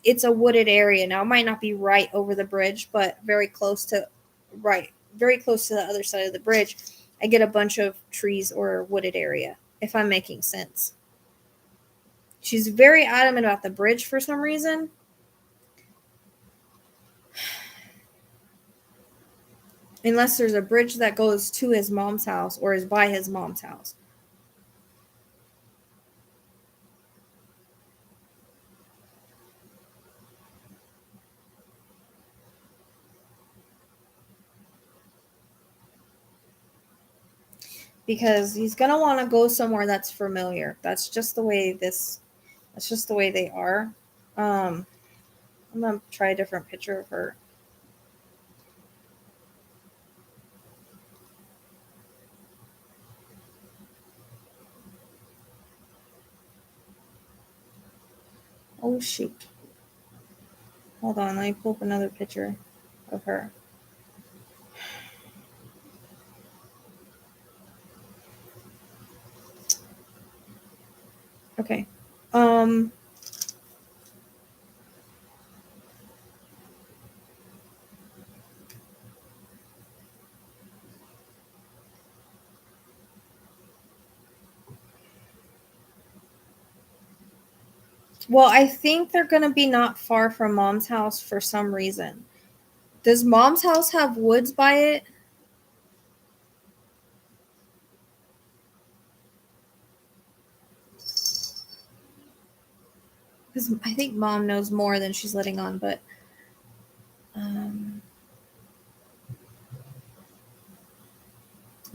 it's a wooded area. Now, it might not be right over the bridge, but very close to the other side of the bridge. I get a bunch of trees or wooded area, if I'm making sense. She's very adamant about the bridge for some reason. Unless there's a bridge that goes to his mom's house or is by his mom's house. Because he's going to want to go somewhere that's familiar. That's just the way this That's just the way they are. I'm going to try a different picture of her. Oh, shoot. Hold on. Let me pull up another picture of her. Okay. Well, I think they're going to be not far from Mom's house for some reason. Does Mom's house have woods by it? Because I think Mom knows more than she's letting on, but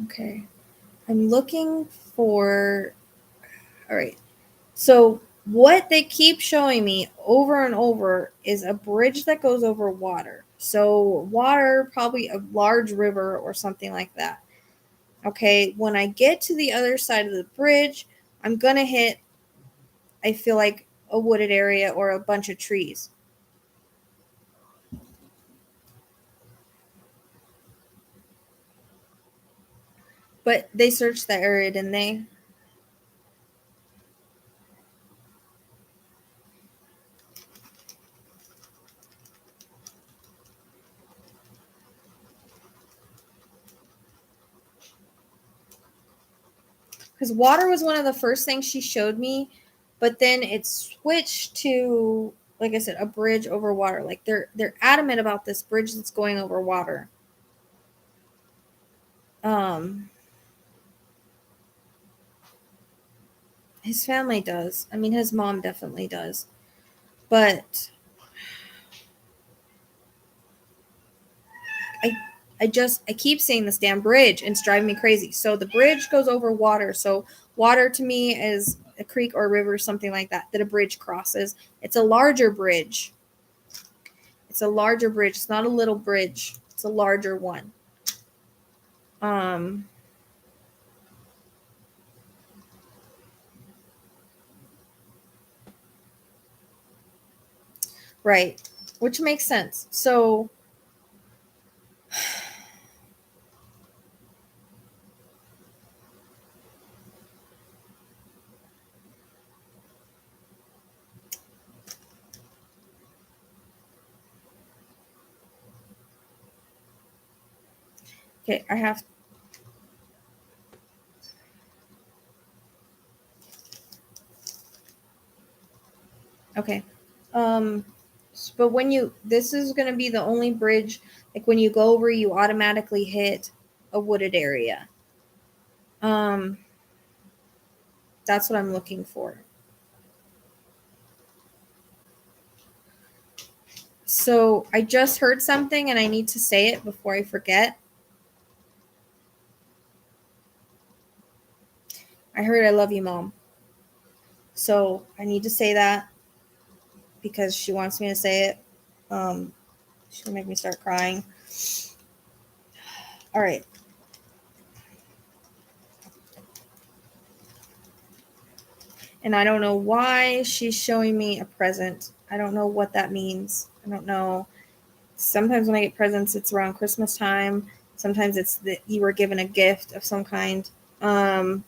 okay. I'm looking for. All right. So what they keep showing me over and over is a bridge that goes over water. So water, probably a large river or something like that. Okay. When I get to the other side of the bridge, I'm going to hit, I feel like, a wooded area or a bunch of trees. But they searched that area, didn't they? Because water was one of the first things she showed me, but then it switched to, like I said, a bridge over water. Like they're adamant about this bridge that's going over water. His family does. I mean, his mom definitely does. But I I keep seeing this damn bridge and it's driving me crazy. So the bridge goes over water. So water to me is a creek or a river, something like that a bridge crosses. It's a larger bridge. It's a larger bridge. It's not a little bridge. It's a larger one. Um right. Which makes sense. So okay, I have okay. Um but when you this is going to be the only bridge, like when you go over you automatically hit a wooded area. Um that's what I'm looking for. So I just heard something and I need to say it before I forget. I heard I love you, Mom. So I need to say that because she wants me to say it. She's gonna make me start crying. All right. And I don't know why she's showing me a present. I don't know what that means. I don't know. Sometimes when I get presents, it's around Christmas time. Sometimes it's that you were given a gift of some kind. I'm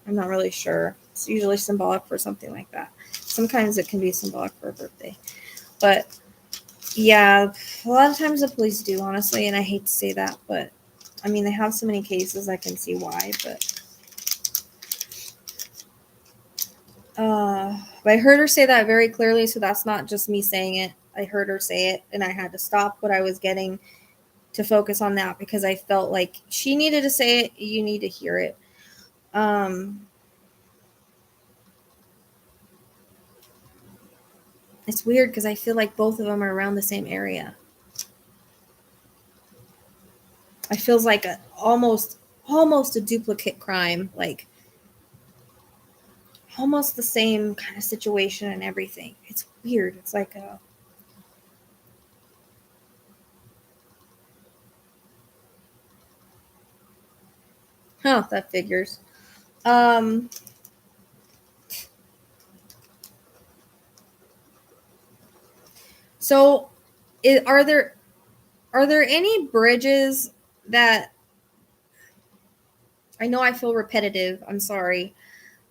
not really sure. It's usually symbolic for something like that. Sometimes it can be symbolic for a birthday. But yeah, a lot of times the police do, honestly, and I hate to say that, but I mean, they have so many cases, I can see why, but I heard her say that very clearly, so that's not just me saying it. I heard her say it, and I had to stop what I was getting to focus on that because I felt like she needed to say it. You need to hear it. It's weird because I feel like both of them are around the same area. It feels like almost a duplicate crime, like almost the same kind of situation and everything. It's weird. It's like a... Huh, that figures. So, are there any bridges that... I know I feel repetitive. I'm sorry.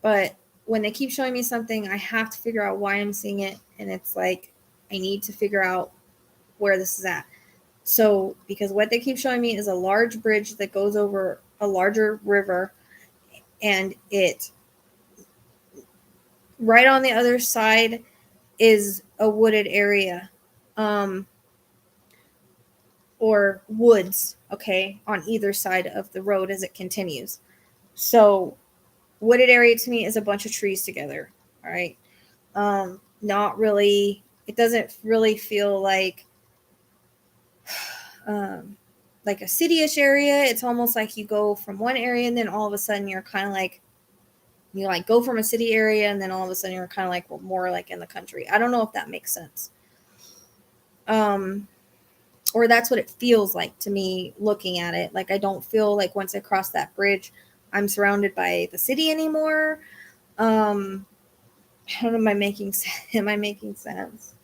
But when they keep showing me something, I have to figure out why I'm seeing it. And it's like, I need to figure out where this is at. So, because what they keep showing me is a large bridge that goes over a larger river. And it... right on the other side is a wooded area. Or woods, okay, on either side of the road as it continues. So, wooded area to me is a bunch of trees together, all right? Not really, it doesn't really feel like a city-ish area. It's almost like you go from one area and then all of a sudden you're kind of like, you like go from a city area and then all of a sudden you're kind of like more like in the country. I don't know if that makes sense. Or that's what it feels like to me looking at it. Like, I don't feel like once I cross that bridge, I'm surrounded by the city anymore. I don't know, am I making sense?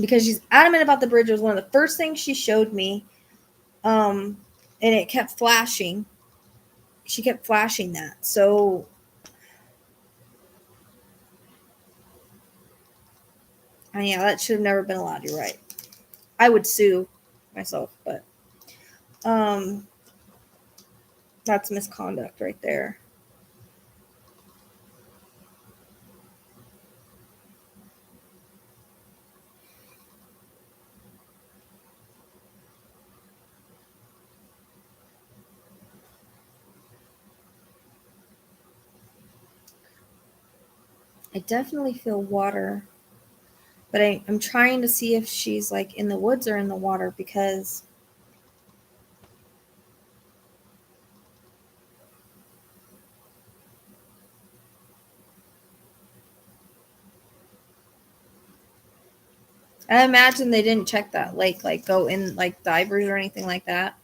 Because she's adamant about the bridge. It was one of the first things she showed me. And it kept flashing. She kept flashing that. So, yeah, that should have never been allowed. You're right. I would sue myself, but that's misconduct right there. I definitely feel water, but I'm trying to see if she's like in the woods or in the water, because I imagine they didn't check that lake, like go in like divers or anything like that.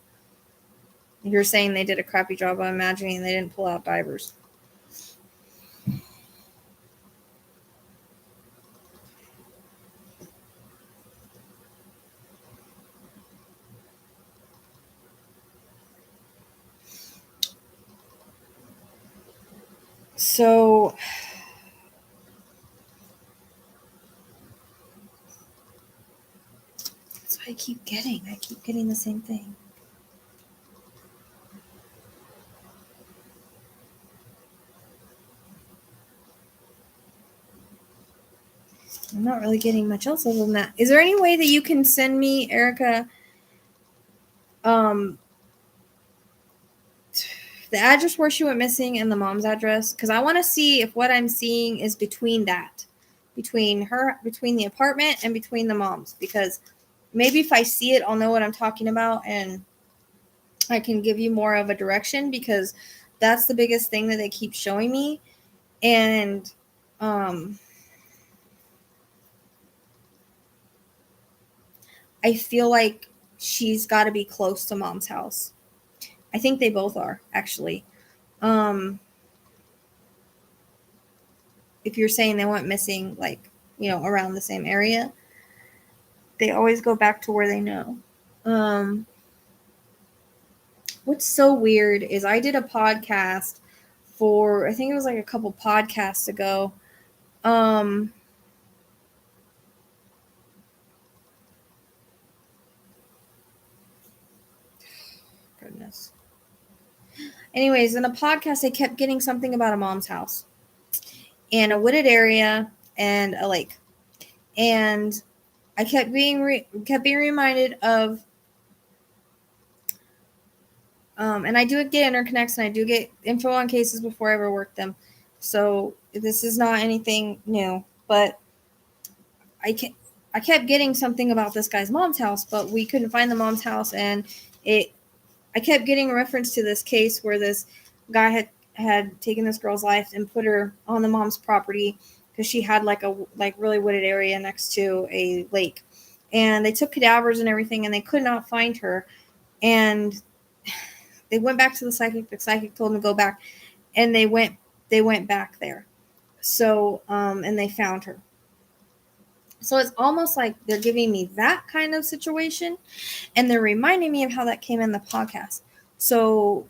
You're saying they did a crappy job. I'm imagining they didn't pull out divers. So, that's what I keep getting. I keep getting the same thing. I'm not really getting much else other than that. Is there any way that you can send me, Erica, the address where she went missing and the mom's address? Because I want to see if what I'm seeing is between that, between the apartment and between the mom's. Because maybe if I see it, I'll know what I'm talking about and I can give you more of a direction, because that's the biggest thing that they keep showing me. And I feel like she's got to be close to mom's house. I think they both are, actually. If you're saying they went missing, like, around the same area, they always go back to where they know. What's so weird is I did a podcast for, I think it was like a couple podcasts ago. Goodness. Anyways, in a podcast, I kept getting something about a mom's house and a wooded area and a lake. And I kept being reminded of, and I do get interconnects and I do get info on cases before I ever work them. So this is not anything new, but I kept getting something about this guy's mom's house, but we couldn't find the mom's house. And I kept getting a reference to this case where this Guy had taken this girl's life and put her on the mom's property because she had like a really wooded area next to a lake, and they took cadavers and everything, and they could not find her, and they went back to the psychic. The psychic told them to go back, and they went back there. So and they found her. So it's almost like they're giving me that kind of situation, and they're reminding me of how that came in the podcast. So,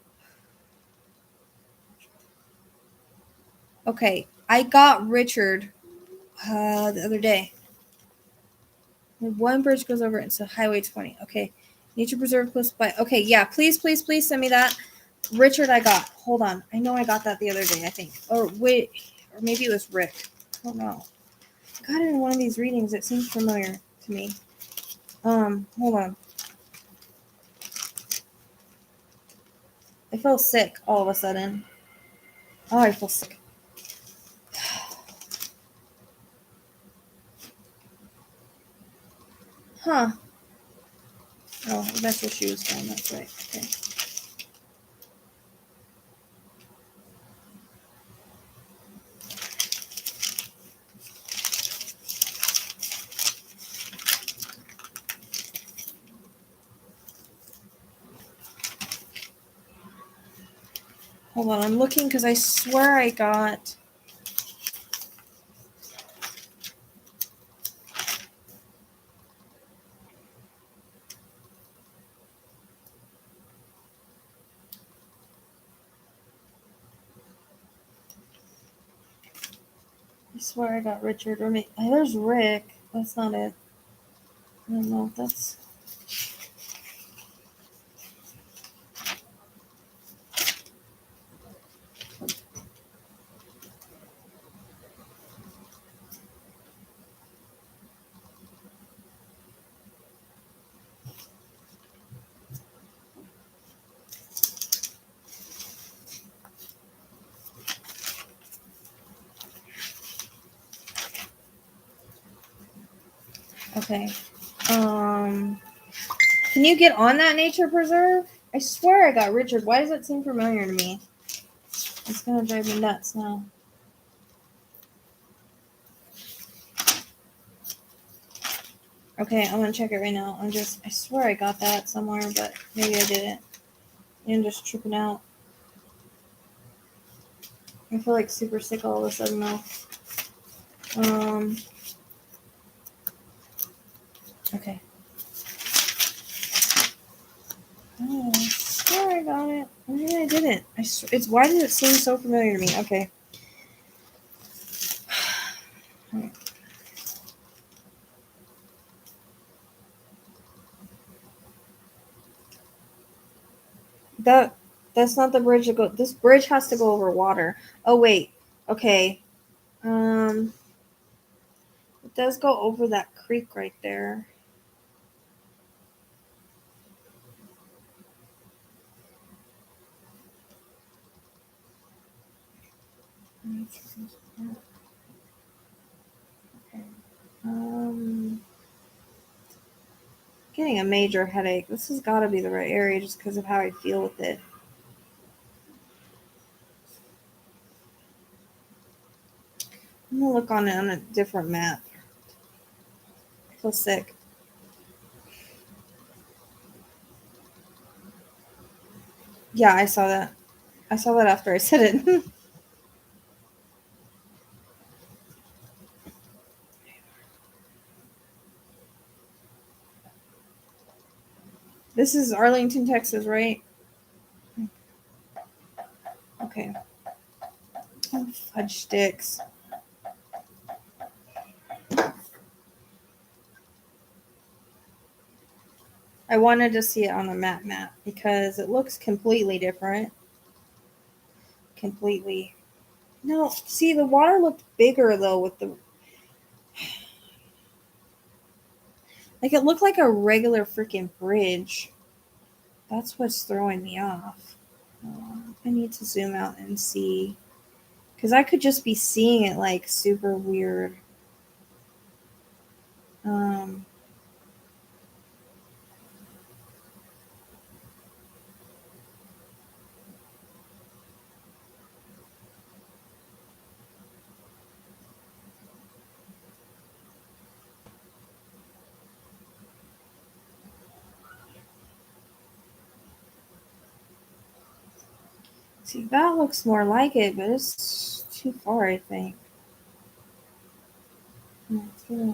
okay, I got Richard the other day. One bridge goes over into Highway 20. Okay, nature preserve close by. Okay, yeah, please send me that. Richard, I got. Hold on, I know I got that the other day. I think. Or wait, or maybe it was Rick. I don't know. I got it in one of these readings. It seems familiar to me. Hold on. I feel sick all of a sudden. Oh, I feel sick. Huh. Oh, that's what she was doing. That's right. Okay. Hold on, I'm looking because I swear I got. I swear I got Richard or me. There's Rick. That's not it. I don't know if that's. Okay. Can you get on that nature preserve? I swear I got Richard. Why does it seem familiar to me? It's gonna drive me nuts now. Okay, I'm gonna check it right now. I swear I got that somewhere, but maybe I didn't. I'm just tripping out. I feel like super sick all of a sudden though. Okay. Oh, I swear I got it. Maybe I didn't. It's why does it seem so familiar to me? Okay. That's not the bridge to go. This bridge has to go over water. Oh wait. Okay. It does go over that creek right there. Okay. Getting a major headache. This has got to be the right area just because of how I feel with it. I'm gonna look on it on a different map. I feel sick. Yeah, I saw that. I saw that after I said it. This is Arlington, Texas, right? Okay. Oh, fudge sticks. I wanted to see it on the map because it looks completely different. Completely. No, see, the water looked bigger though with the. Like it looked like a regular freaking bridge. That's what's throwing me off. I need to zoom out and see. Because I could just be seeing it like super weird. Um, See, that looks more like it, but it's too far, I think. Yeah.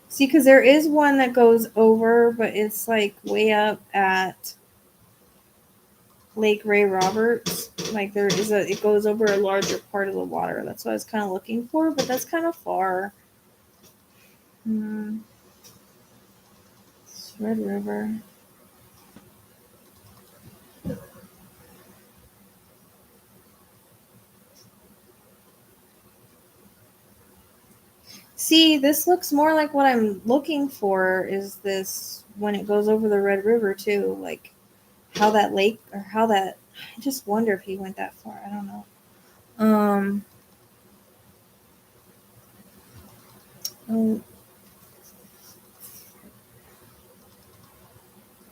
See, because there is one that goes over, but it's like way up at Lake Ray Roberts. Like it goes over a larger part of the water. That's what I was kind of looking for, but that's kind of far. It's Red River. See, this looks more like what I'm looking for is this when it goes over the Red River too, like how that lake or how that I just wonder if he went that far. I don't know. Oh,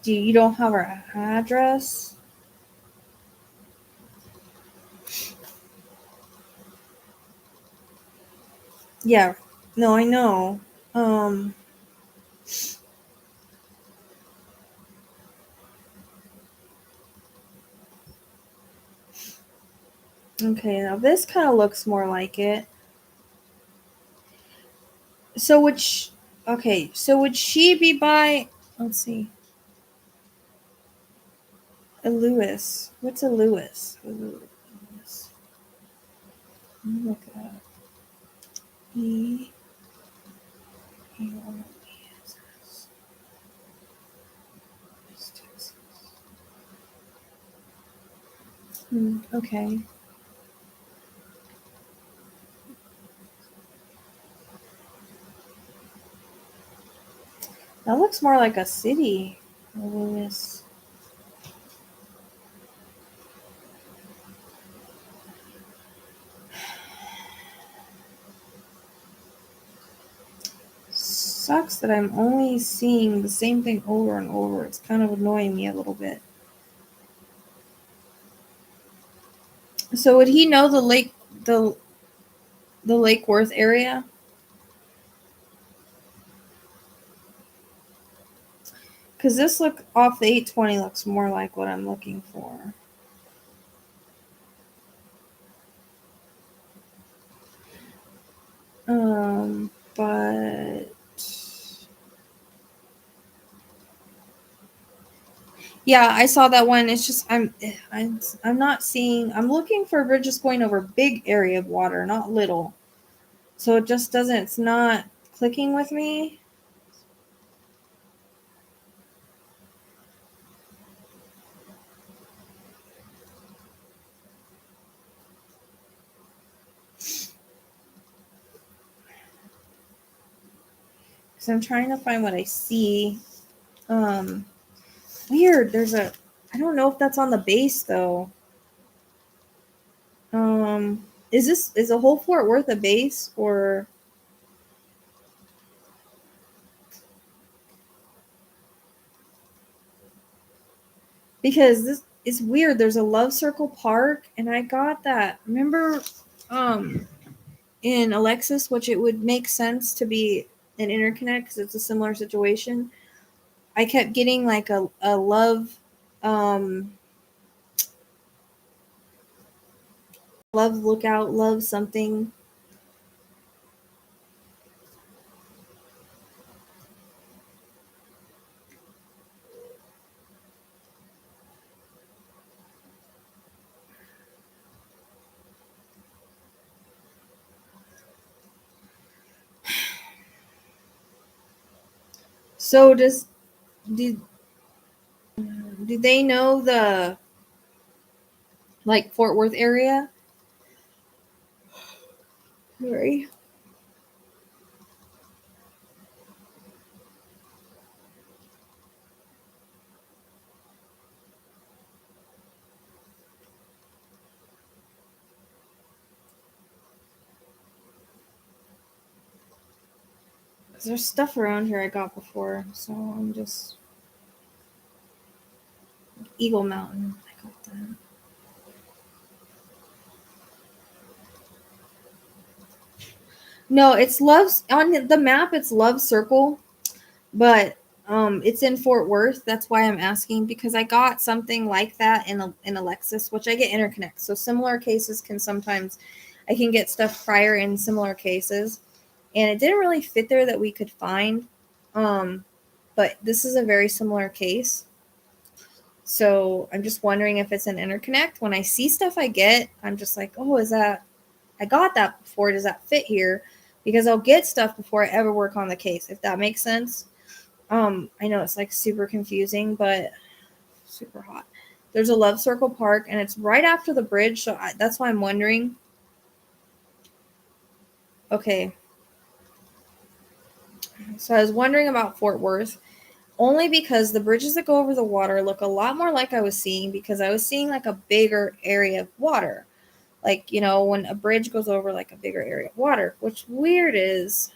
you don't have our address? Yeah. No, I know. Okay, now this kind of looks more like it. So would she be by, let's see, a Lewis? What's a Lewis? Lewis. Let me look it up. E. Okay. That looks more like a city. Lewis. Sucks that I'm only seeing the same thing over and over. It's kind of annoying me a little bit. So would he know the Lake Worth area? Because this look off the 820 looks more like what I'm looking for. But yeah, I saw that one. It's just I'm not seeing. I'm looking for bridges going over big area of water, not little. So it just doesn't. It's not clicking with me. Because I'm trying to find what I see. Weird. There's a. I don't know if that's on the base though. Is a whole Fort Worth a base or? Because this is weird. There's a Love Circle Park, and I got that. Remember, in Alexis, which it would make sense to be an interconnect because it's a similar situation. I kept getting like a love, love lookout, love something. So do do they know the like Fort Worth area? Sorry. There's stuff around here I got before, so I'm just Eagle Mountain. I got that. No, it's Love's on the map. It's Love Circle, but it's in Fort Worth. That's why I'm asking, because I got something like that in Alexis, which I get interconnect. So similar cases can sometimes I can get stuff prior in similar cases, and it didn't really fit there that we could find. But this is a very similar case. So I'm just wondering if it's an interconnect. When I see stuff I get, I'm just like, oh, is that I got that before? Does that fit here? Because I'll get stuff before I ever work on the case, if that makes sense. I know it's like super confusing, but super hot. There's a Love Circle Park, and it's right after the bridge, so that's why I'm wondering. Okay. So I was wondering about Fort Worth, only because the bridges that go over the water look a lot more like I was seeing, because I was seeing like a bigger area of water. Like, you know, when a bridge goes over like a bigger area of water, which weird is.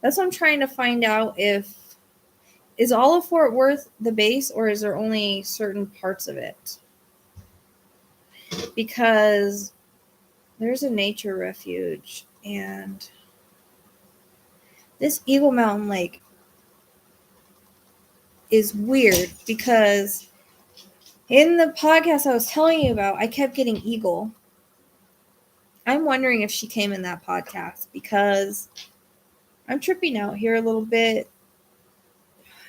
That's what I'm trying to find out, if is all of Fort Worth the base, or is there only certain parts of it? Because there's a nature refuge, and this Eagle Mountain Lake is weird, because in the podcast I was telling you about, I kept getting Eagle. I'm wondering if she came in that podcast, because I'm tripping out here a little bit.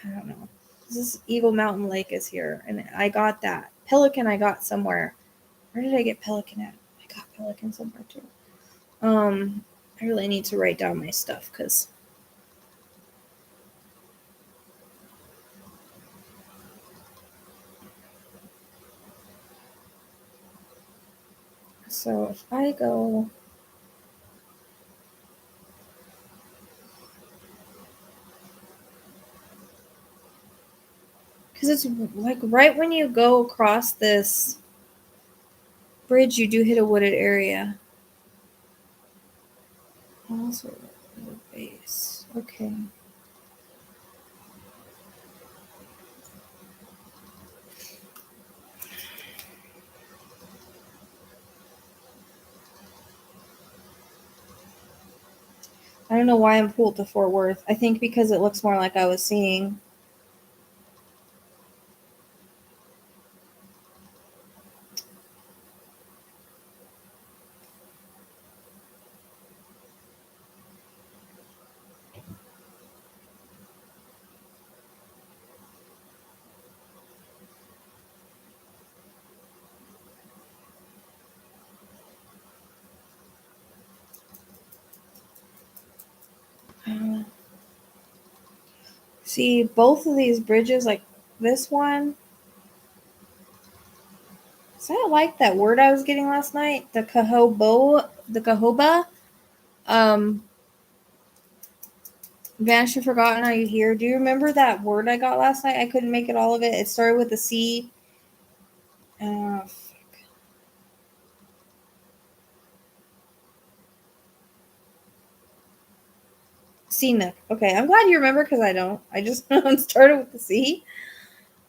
I don't know. This Eagle Mountain Lake is here, and I got that. Pelican I got somewhere. Where did I get Pelican at? I got Pelican somewhere too. I really need to write down my stuff, because so if I go, because it's like right when you go across this bridge, you do hit a wooded area. Also, the base. Okay. I don't know why I'm pulled to Fort Worth. I think because it looks more like I was seeing. See, both of these bridges, like this one. Is that like that word I was getting last night? The Cahoba. Um, Vanished and Forgotten, Are You Here? Do you remember that word I got last night? I couldn't make it all of it. It started with a C. Scenic. Okay, I'm glad you remember, because I don't. I just started with the C.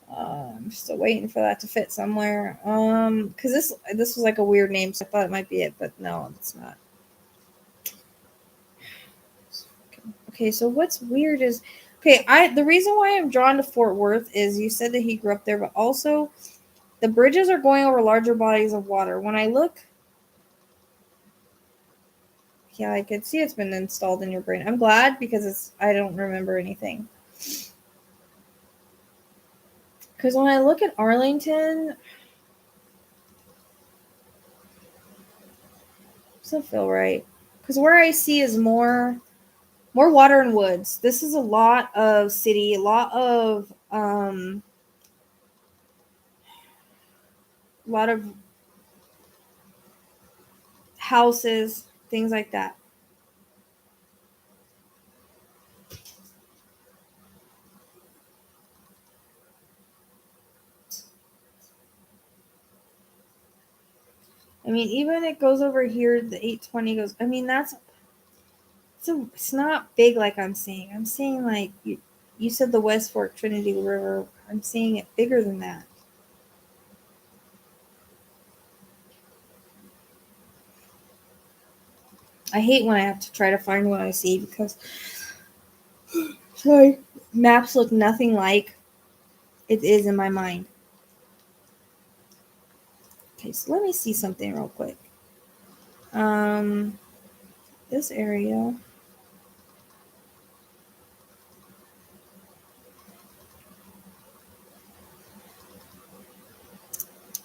I'm still waiting for that to fit somewhere. Because this was like a weird name, so I thought it might be it, but no, it's not. Okay, so what's weird is, okay, the reason why I'm drawn to Fort Worth is you said that he grew up there, but also the bridges are going over larger bodies of water. When I look, yeah, I could see it's been installed in your brain. I'm glad, because I don't remember anything. Because when I look at Arlington, doesn't feel right. Because where I see is more water and woods. This is a lot of city, a lot of houses, things like that. I mean, even it goes over here, the 820 goes, I mean, it's not big like I'm seeing. I'm seeing like, you said the West Fork Trinity River. I'm seeing it bigger than that. I hate when I have to try to find what I see because sorry, maps look nothing like it is in my mind. Okay, so let me see something real quick. This area.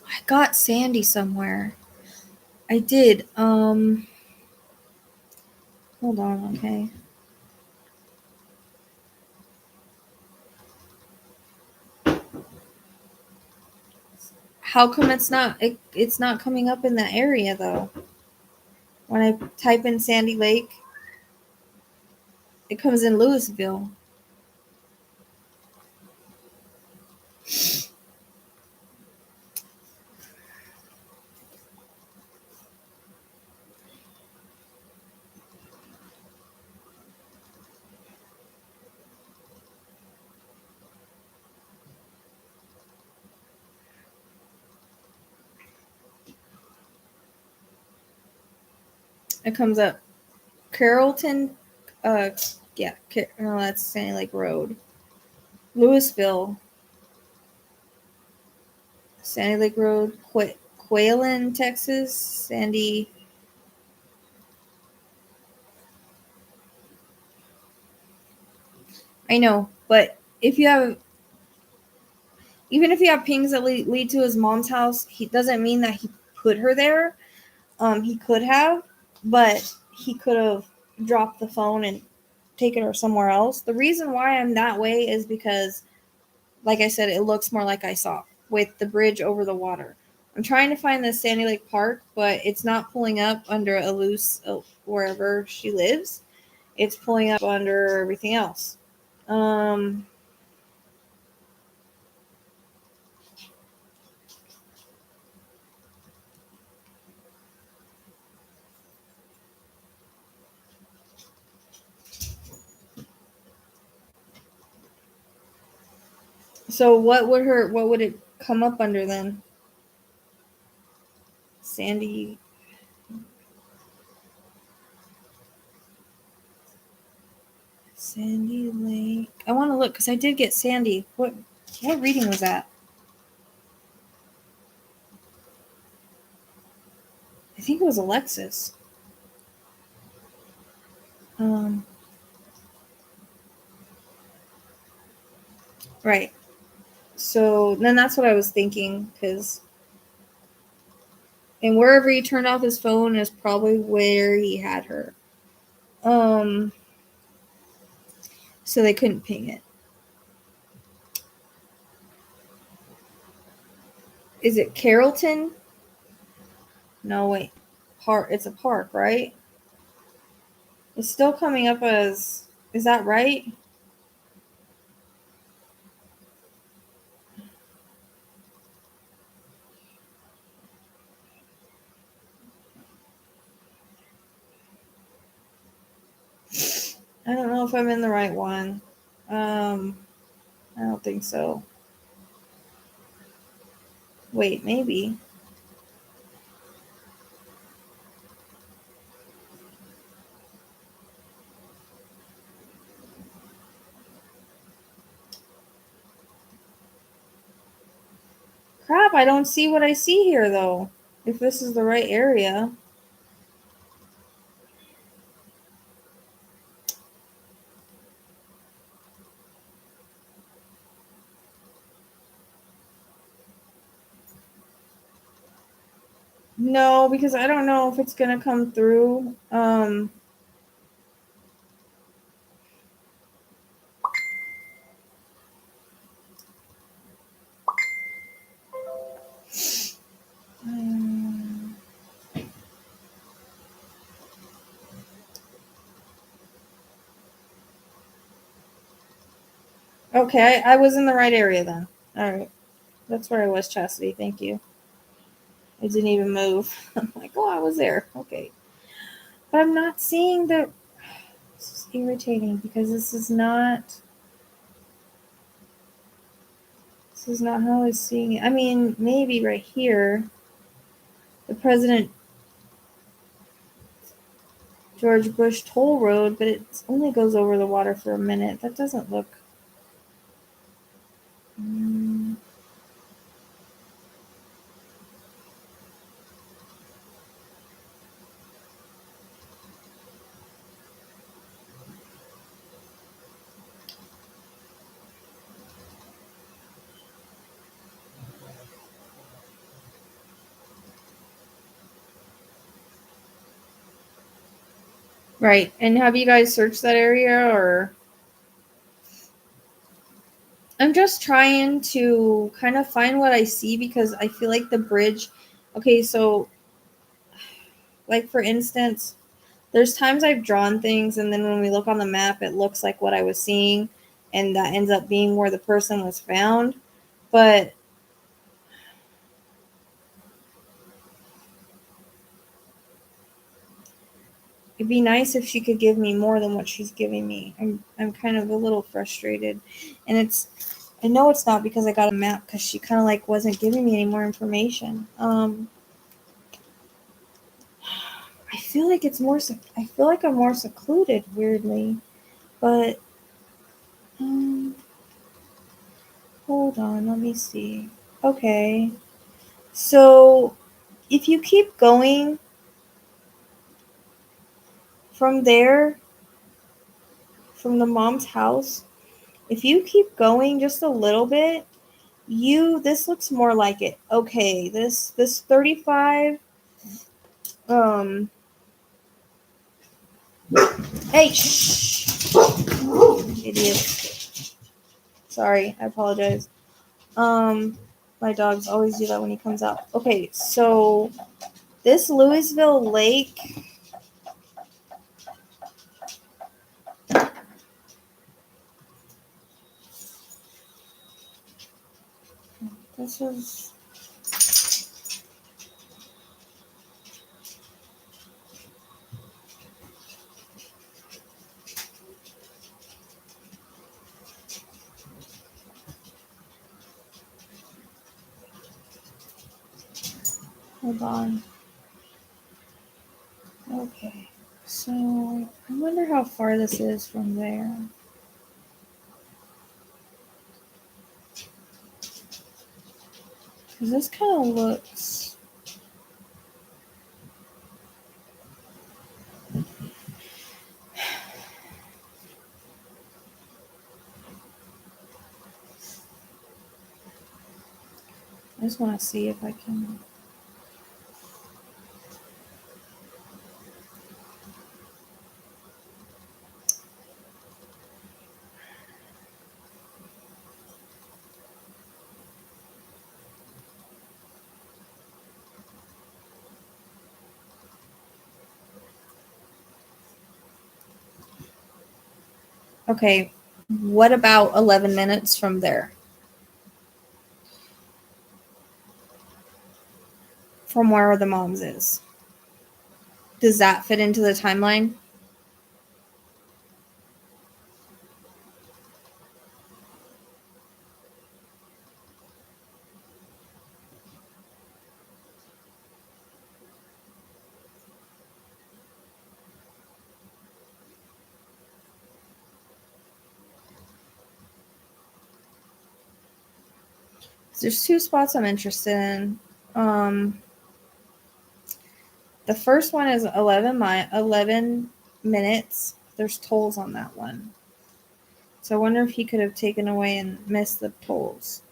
I got Sandy somewhere. I did. Hold on, okay. How come it's not coming up in that area though? When I type in Sandy Lake, it comes in Louisville. It comes up Carrollton, yeah, no, that's Sandy Lake Road. Louisville, Sandy Lake Road, Quaylen, Texas, Sandy. I know, but if you have, even if you have pings that lead to his mom's house, he doesn't mean that he put her there. He could have, but he could have dropped the phone and taken her somewhere else. The reason why I'm that way is because, like I said, it looks more like I saw with the bridge over the water. I'm trying to find the Sandy Lake Park, but it's not pulling up under a loose wherever she lives. It's pulling up under everything else. So what would it come up under then? Sandy Lake. I want to look because I did get Sandy. What reading was that? I think it was Alexis. Right. So then that's what I was thinking, because and wherever he turned off his phone is probably where he had her. So they couldn't ping it. Is it Carrollton? No, wait. It's a park, right? It's still coming up as, is that right? I don't know if I'm in the right one. I don't think so. Wait, maybe. Crap, I don't see what I see here, though. If this is the right area. No, because I don't know if it's going to come through. Okay, I was in the right area then. All right. That's where I was, Chastity. Thank you. I didn't even move. I'm like, oh, I was there. Okay. But I'm not seeing the... This is irritating because this is not how I was seeing it. I mean, maybe right here. The president... George Bush Toll Road, but it only goes over the water for a minute. That doesn't look... Right. And have you guys searched that area, or... I'm just trying to kind of find what I see, because I feel like the bridge... Okay, so, like, for instance, there's times I've drawn things, and then when we look on the map, it looks like what I was seeing, and that ends up being where the person was found. But it'd be nice if she could give me more than what she's giving me. I'm kind of a little frustrated. And I know it's not because I got a map, because she kind of like wasn't giving me any more information. I feel like I feel like I'm more secluded, weirdly. But hold on, let me see. Okay. So if you keep going from there, from the mom's house, if you keep going just a little bit, this looks more like it. Okay, this 35. Hey, shh, idiot. Sorry, I apologize. My dogs always do that when he comes out. Okay, so this Louisville Lake. This is... Hold on. Okay, so I wonder how far this is from there. Because this kind of looks... I just want to see if I can... Okay, what about 11 minutes from there? From where the mom's is. Does that fit into the timeline? There's two spots I'm interested in. The first one is 11 minutes. There's tolls on that one. So I wonder if he could have taken away and missed the tolls.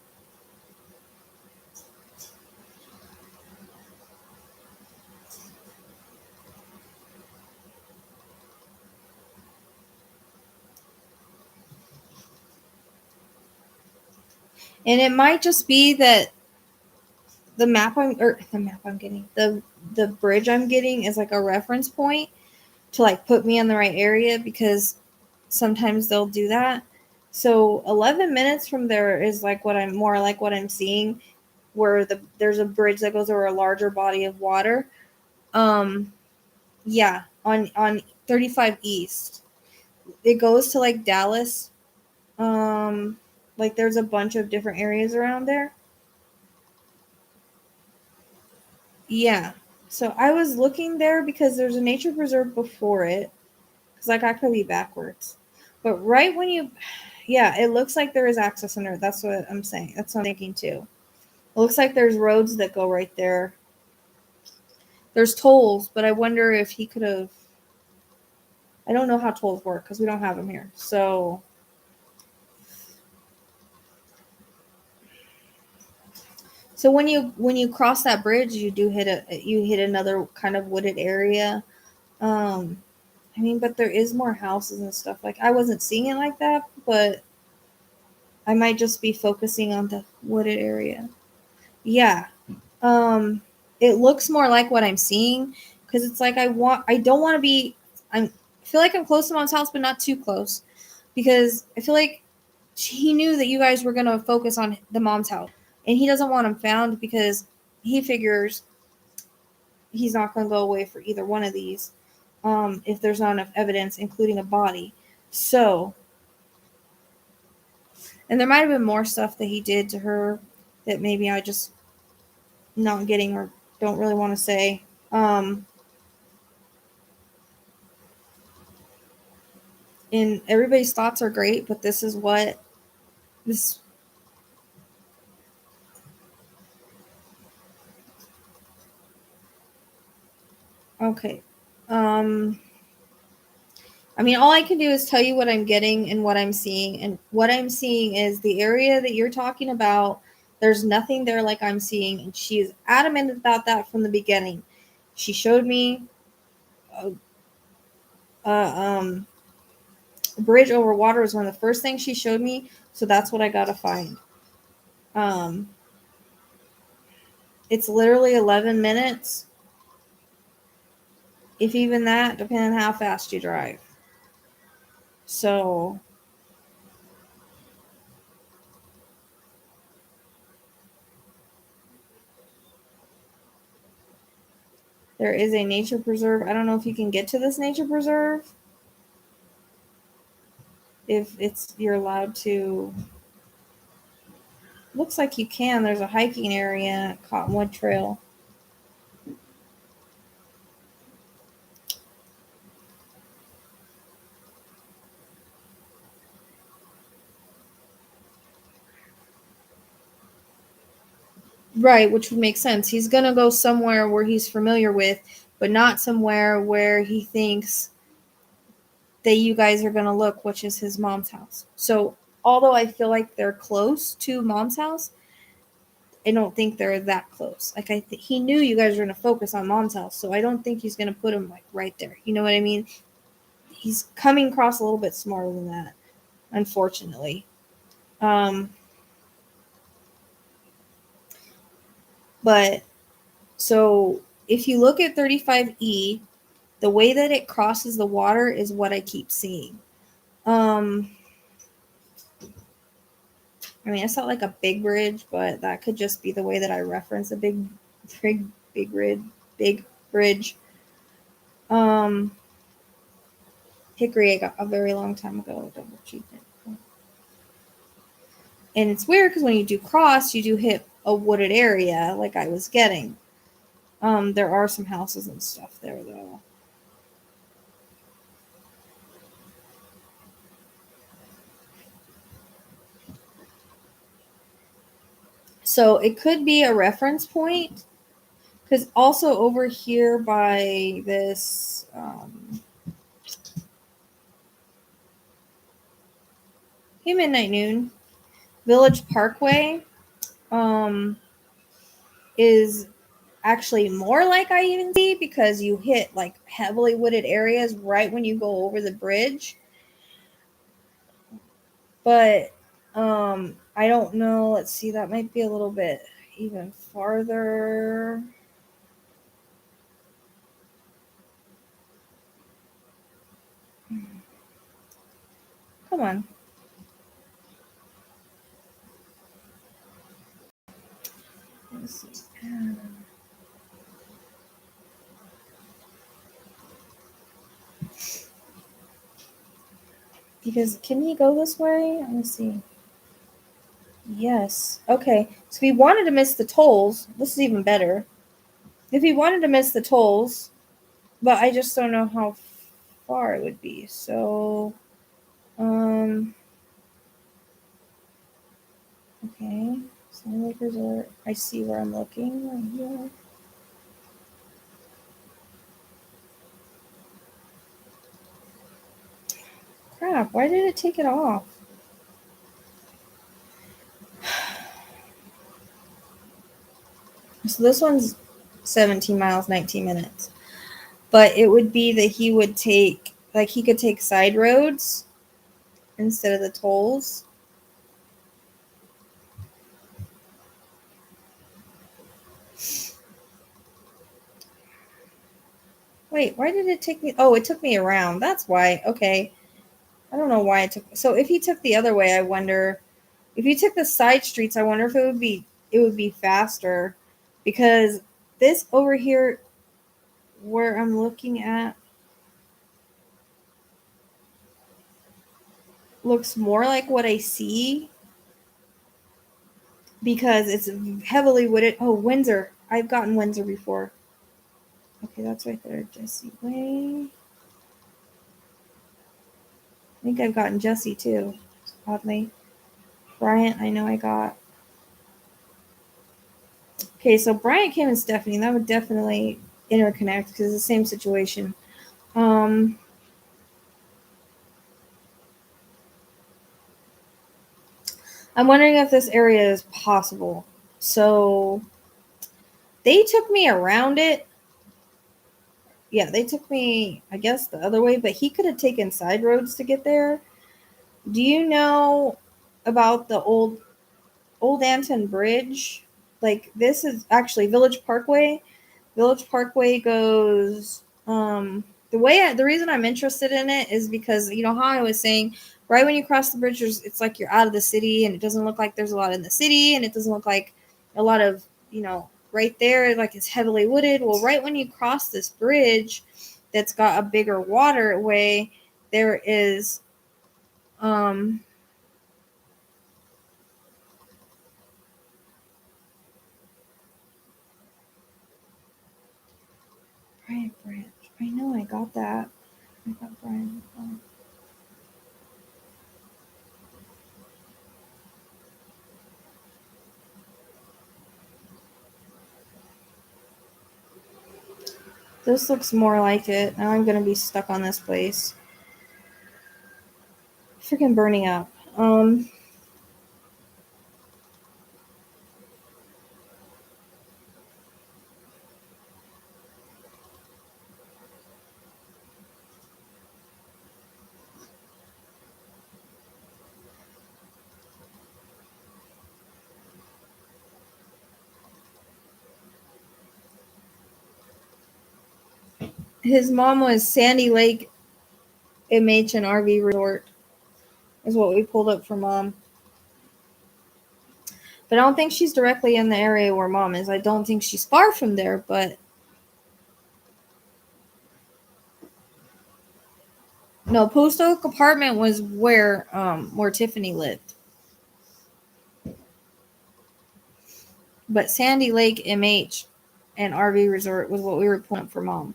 And it might just be that the bridge I'm getting is like a reference point to like put me in the right area, because sometimes they'll do that. So 11 minutes from there is like what I'm seeing, where there's a bridge that goes over a larger body of water. Yeah, on 35 East. It goes to like Dallas. Like there's a bunch of different areas around there. Yeah. So I was looking there because there's a nature preserve before it. Because like I could be backwards. But right when you, yeah, it looks like there is access in there. That's what I'm saying. That's what I'm thinking too. It looks like there's roads that go right there. There's tolls, but I wonder if he could have. I don't know how tolls work because we don't have them here. So when you cross that bridge, you do hit another kind of wooded area. I mean, but there is more houses and stuff. Like I wasn't seeing it like that, but I might just be focusing on the wooded area. Yeah. It looks more like what I'm seeing because it's like I don't want to be. I feel like I'm close to mom's house, but not too close because I feel like he knew that you guys were gonna focus on the mom's house, and he doesn't want him found because he figures he's not gonna go away for either one of these if there's not enough evidence, including a body. So, and there might have been more stuff that he did to her that maybe I just not getting or don't really want to say. And everybody's thoughts are great, but this is what this. Okay. I mean, all I can do is tell you what I'm getting and what I'm seeing. And what I'm seeing is the area that you're talking about. There's nothing there like I'm seeing. And she is adamant about that from the beginning. She showed me a, a bridge over water was one of the first things she showed me. So that's what I got to find. It's literally 11 minutes. If even that, depending on how fast you drive. So there is a nature preserve. I don't know if you can get to this nature preserve. If you're allowed to. Looks like you can. There's a hiking area, Cottonwood Trail. Right, which would make sense. He's going to go somewhere where he's familiar with, but not somewhere where he thinks that you guys are going to look, which is his mom's house. So, although I feel like they're close to mom's house, I don't think they're that close. Like he knew you guys were going to focus on mom's house, so I don't think he's going to put him like right there. You know what I mean? He's coming across a little bit smarter than that, unfortunately. But so if you look at 35E, the way that it crosses the water is what I keep seeing. I mean, it's not like a big bridge, but that could just be the way that I reference a big bridge. Hickory, I got a very long time ago. Double check it. And it's weird because when you do cross, you do hit a wooded area like I was getting. There are some houses and stuff there, though. So it could be a reference point. Because also over here by this Midnight Noon Village Parkway is actually more like I even see because you hit like heavily wooded areas right when you go over the bridge. But I don't know. Let's see, that might be a little bit even farther. Come on. Let's see. Because can he go this way? Let me see. Yes. Okay. So if he wanted to miss the tolls, this is even better. if he wanted to miss the tolls, but I just don't know how far it would be. So, okay. Sleuth Resort. I see where I'm looking right here. Crap, why did it take it off? So this one's 17 miles, 19 minutes. But it would be that he would take, like, he could take side roads instead of the tolls. Wait, why did it take me? Oh, it took me around. That's why. Okay. I don't know why it took. So if he took the other way, I wonder if he took the side streets, I wonder if it would be faster, because this over here where I'm looking at looks more like what I see, because it's heavily wooded. Oh, Windsor. I've gotten Windsor before. Okay, that's right there. Jesse Way. I think I've gotten Jesse too, oddly. Bryant, I know I got. Okay, so Bryant came in Stephanie. That would definitely interconnect because it's the same situation. I'm wondering if this area is possible. So they took me around it. Yeah, they took me, I guess, the other way, but he could have taken side roads to get there. Do you know about the old Anton Bridge? Like, this is actually Village Parkway. Village Parkway goes the reason I'm interested in it is because, you know how I was saying, right when you cross the bridge, it's like you're out of the city, and it doesn't look like there's a lot in the city, and it doesn't look like a lot of, right there, like it's heavily wooded. Well, right when you cross this bridge that's got a bigger waterway, there is Bryant Branch. I know I got that. I got Bryant. This looks more like it. Now I'm gonna be stuck on this place. Freaking burning up. His mom was Sandy Lake MH and RV Resort, is what we pulled up for mom. But I don't think she's directly in the area where mom is. I don't think she's far from there, but no, Post Oak apartment was where Typhenie lived. But Sandy Lake MH and RV Resort was what we were pulling up for mom.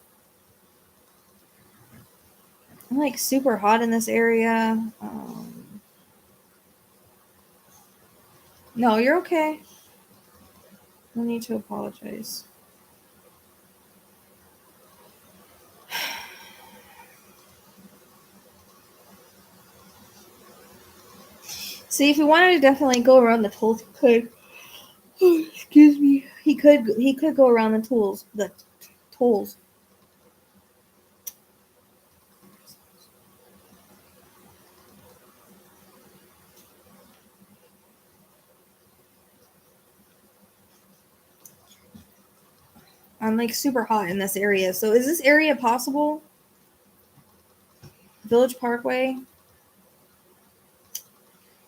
I'm like super hot in this area. No, you're okay. No need to apologize. See, if he wanted to definitely go around the tolls, he could. Oh, excuse me. He could go around the tolls. The tolls. I'm like super hot in this area. So is this area possible? Village Parkway.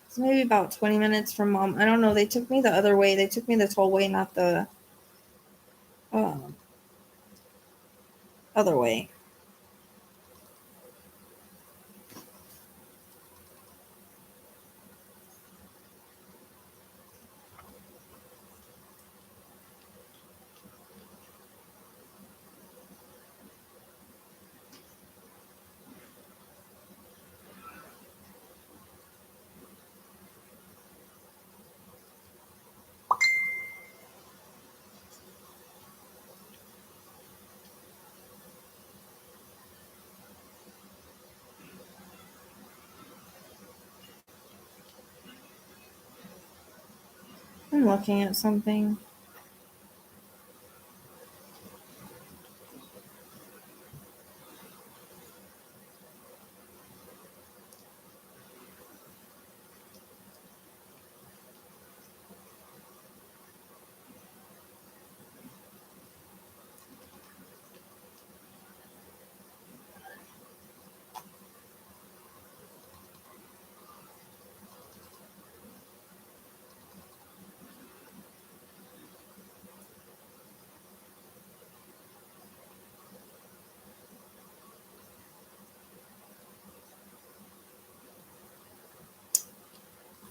It's maybe about 20 minutes from mom. I don't know. They took me the other way. They took me the tollway, not the other way. I'm looking at something.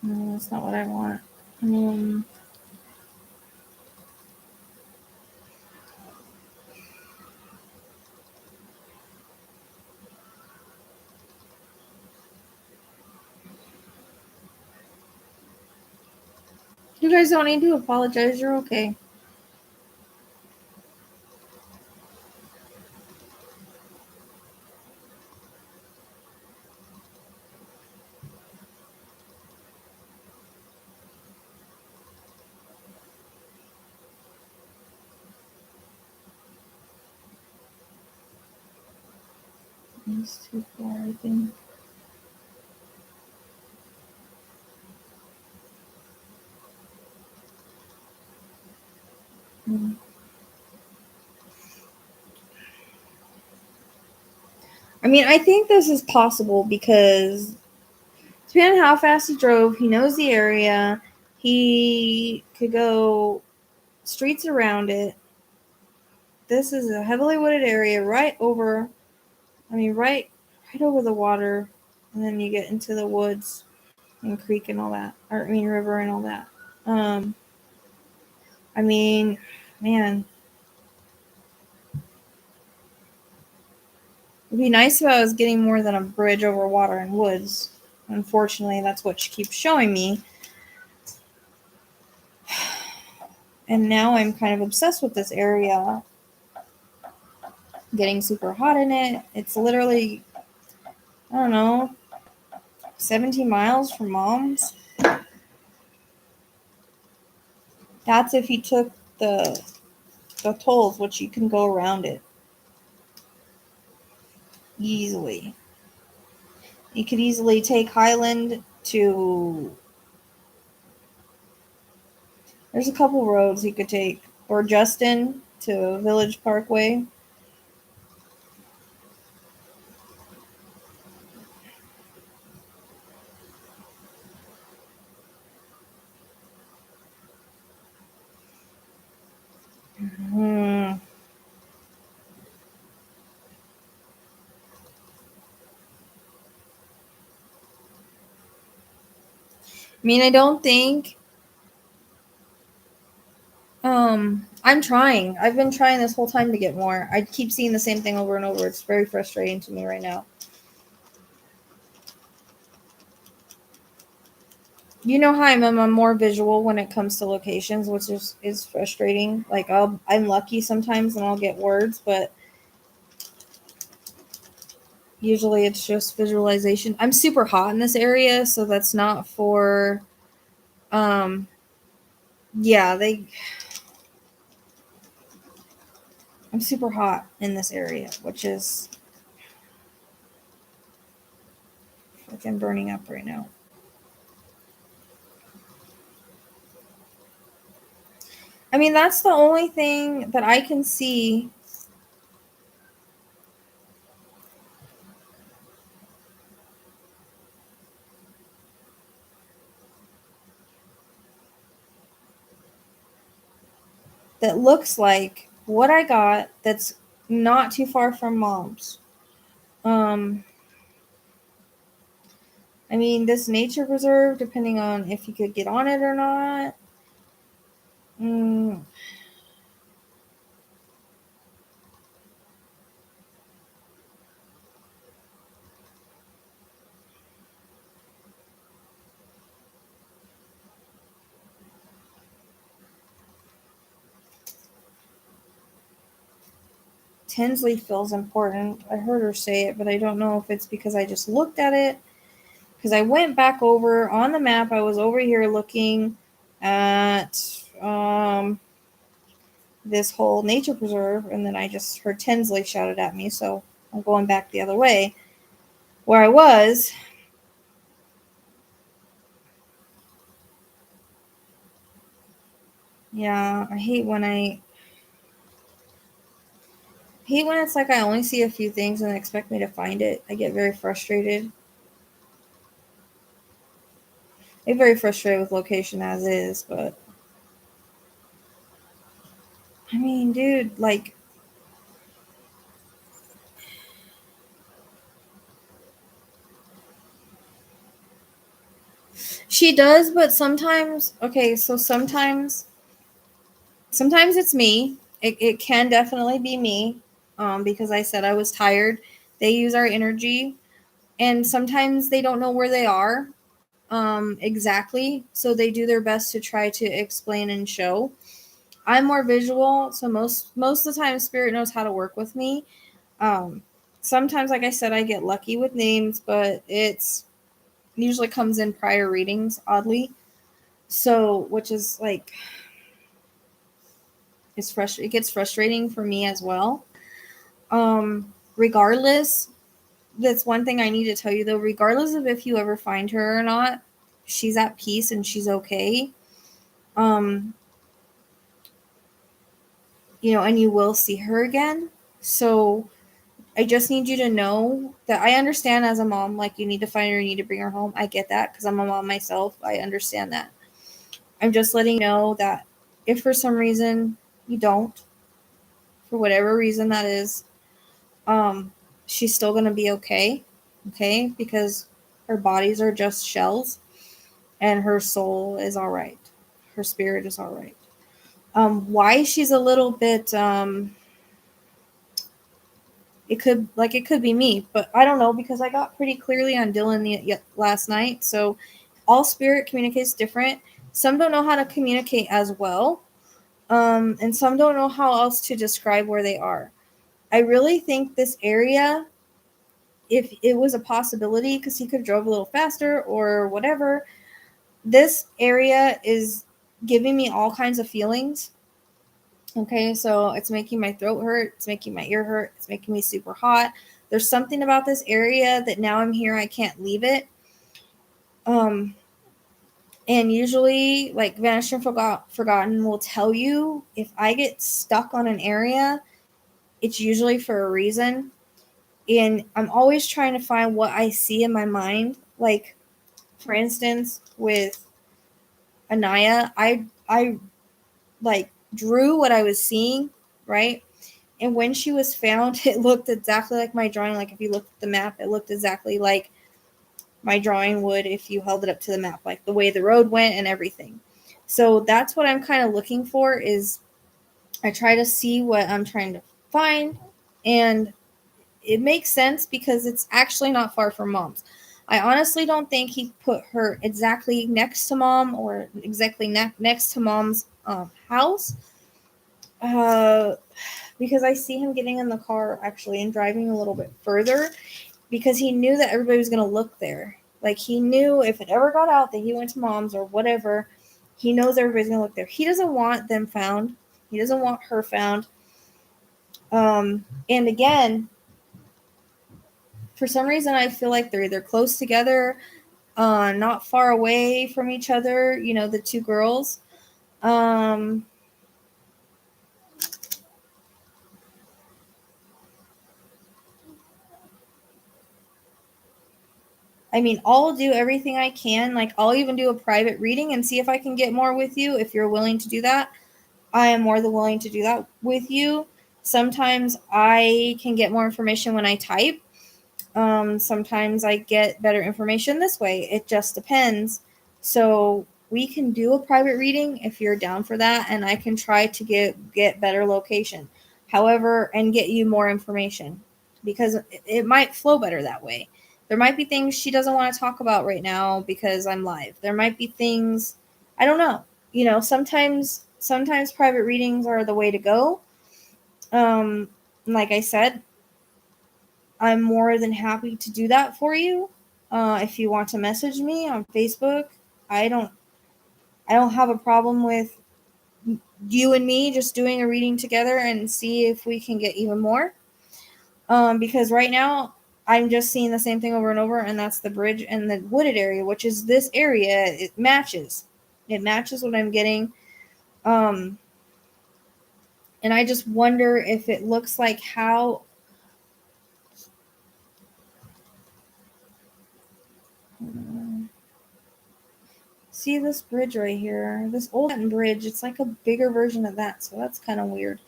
No, that's not what I want. You guys don't need to apologize. You're okay. It's too far, I think. I mean, I think this is possible because depending on how fast he drove, he knows the area. He could go streets around it. This is a heavily wooded area right over the water, and then you get into the woods and creek and all that. River and all that. Man. It'd be nice if I was getting more than a bridge over water and woods. Unfortunately, that's what she keeps showing me. And now I'm kind of obsessed with this area. Getting super hot in it. It's literally, 17 miles from Mom's. That's if you took the tolls, which you can go around it easily. You could easily take Highland to... There's a couple roads you could take. Or Justin to Village Parkway. I don't think... I'm trying. I've been trying this whole time to get more. I keep seeing the same thing over and over. It's very frustrating to me right now. You know how I'm more visual when it comes to locations, which is frustrating. Like I'm lucky sometimes and I'll get words, but usually it's just visualization. I'm super hot in this area, so that's not for I'm super hot in this area, which is freaking burning up right now. That's the only thing that I can see that looks like what I got that's not too far from Mom's. This nature preserve, depending on if you could get on it or not. Tinsley feels important. I heard her say it, but I don't know if it's because I just looked at it. Because I went back over on the map. I was over here looking at this whole nature preserve, and then I just heard Tinsley shouted at me, so I'm going back the other way where I was. Yeah, I hate when it's like I only see a few things and they expect me to find it. I get very frustrated. I get very frustrated with location as is, but I mean, dude, like, she does, but sometimes, okay, so sometimes it's me. It can definitely be me, because I said I was tired. They use our energy, and sometimes they don't know where they are, exactly. So they do their best to try to explain and show. I'm more visual, so most of the time, spirit knows how to work with me. Um, Sometimes, like I said, I get lucky with names, but it's usually comes in prior readings, oddly. So, which is like, it gets frustrating for me as well. Regardless, that's one thing I need to tell you though. Regardless of if you ever find her or not, she's at peace and she's okay. Um, and you will see her again. So I just need you to know that I understand as a mom, like you need to find her, you need to bring her home. I get that because I'm a mom myself. I understand that. I'm just letting you know that if for some reason you don't, for whatever reason that is, um, she's still gonna be okay. Okay, because her bodies are just shells, and her soul is all right. Her spirit is all right. Why she's a little bit it could be me, but I don't know because I got pretty clearly on Dylan last night. So all spirit communicates different. Some don't know how to communicate as well, and some don't know how else to describe where they are. I really think this area, if it was a possibility, because he could have drove a little faster or whatever, this area is giving me all kinds of feelings. Okay, so it's making my throat hurt, it's making my ear hurt, it's making me super hot. There's something about this area that now I'm here, I can't leave it. And usually, like Vanished and Forgotten will tell you if I get stuck on an area, it's usually for a reason. And I'm always trying to find what I see in my mind. Like, for instance, with Anaya, I like drew what I was seeing, right? And when she was found, it looked exactly like my drawing. Like if you looked at the map, it looked exactly like my drawing would if you held it up to the map, like the way the road went and everything. So that's what I'm kind of looking for is I try to see what I'm trying to find, and it makes sense because it's actually not far from mom's. I honestly don't think he put her exactly next to mom or exactly next to mom's house. Uh, because I see him getting in the car actually and driving a little bit further because he knew that everybody was going to look there. Like he knew if it ever got out that he went to mom's or whatever, he knows everybody's going to look there. He doesn't want them found. He doesn't want her found. And again, for some reason, I feel like they're either close together, not far away from each other. The two girls. I mean, I'll do everything I can. Like, I'll even do a private reading and see if I can get more with you if you're willing to do that. I am more than willing to do that with you. Sometimes I can get more information when I type. Sometimes I get better information this way. It just depends. So we can do a private reading if you're down for that, and I can try to get better location. However, and get you more information because it might flow better that way. There might be things she doesn't want to talk about right now because I'm live. There might be things I don't know. Sometimes private readings are the way to go. Like I said, I'm more than happy to do that for you. If you want to message me on Facebook, I don't. I don't have a problem with you and me just doing a reading together and see if we can get even more. Because right now I'm just seeing the same thing over and over, and that's the bridge and the wooded area, which is this area. It matches. It matches what I'm getting. And I just wonder if it looks like how. See this bridge right here? This old bridge, it's like a bigger version of that, so that's kind of weird.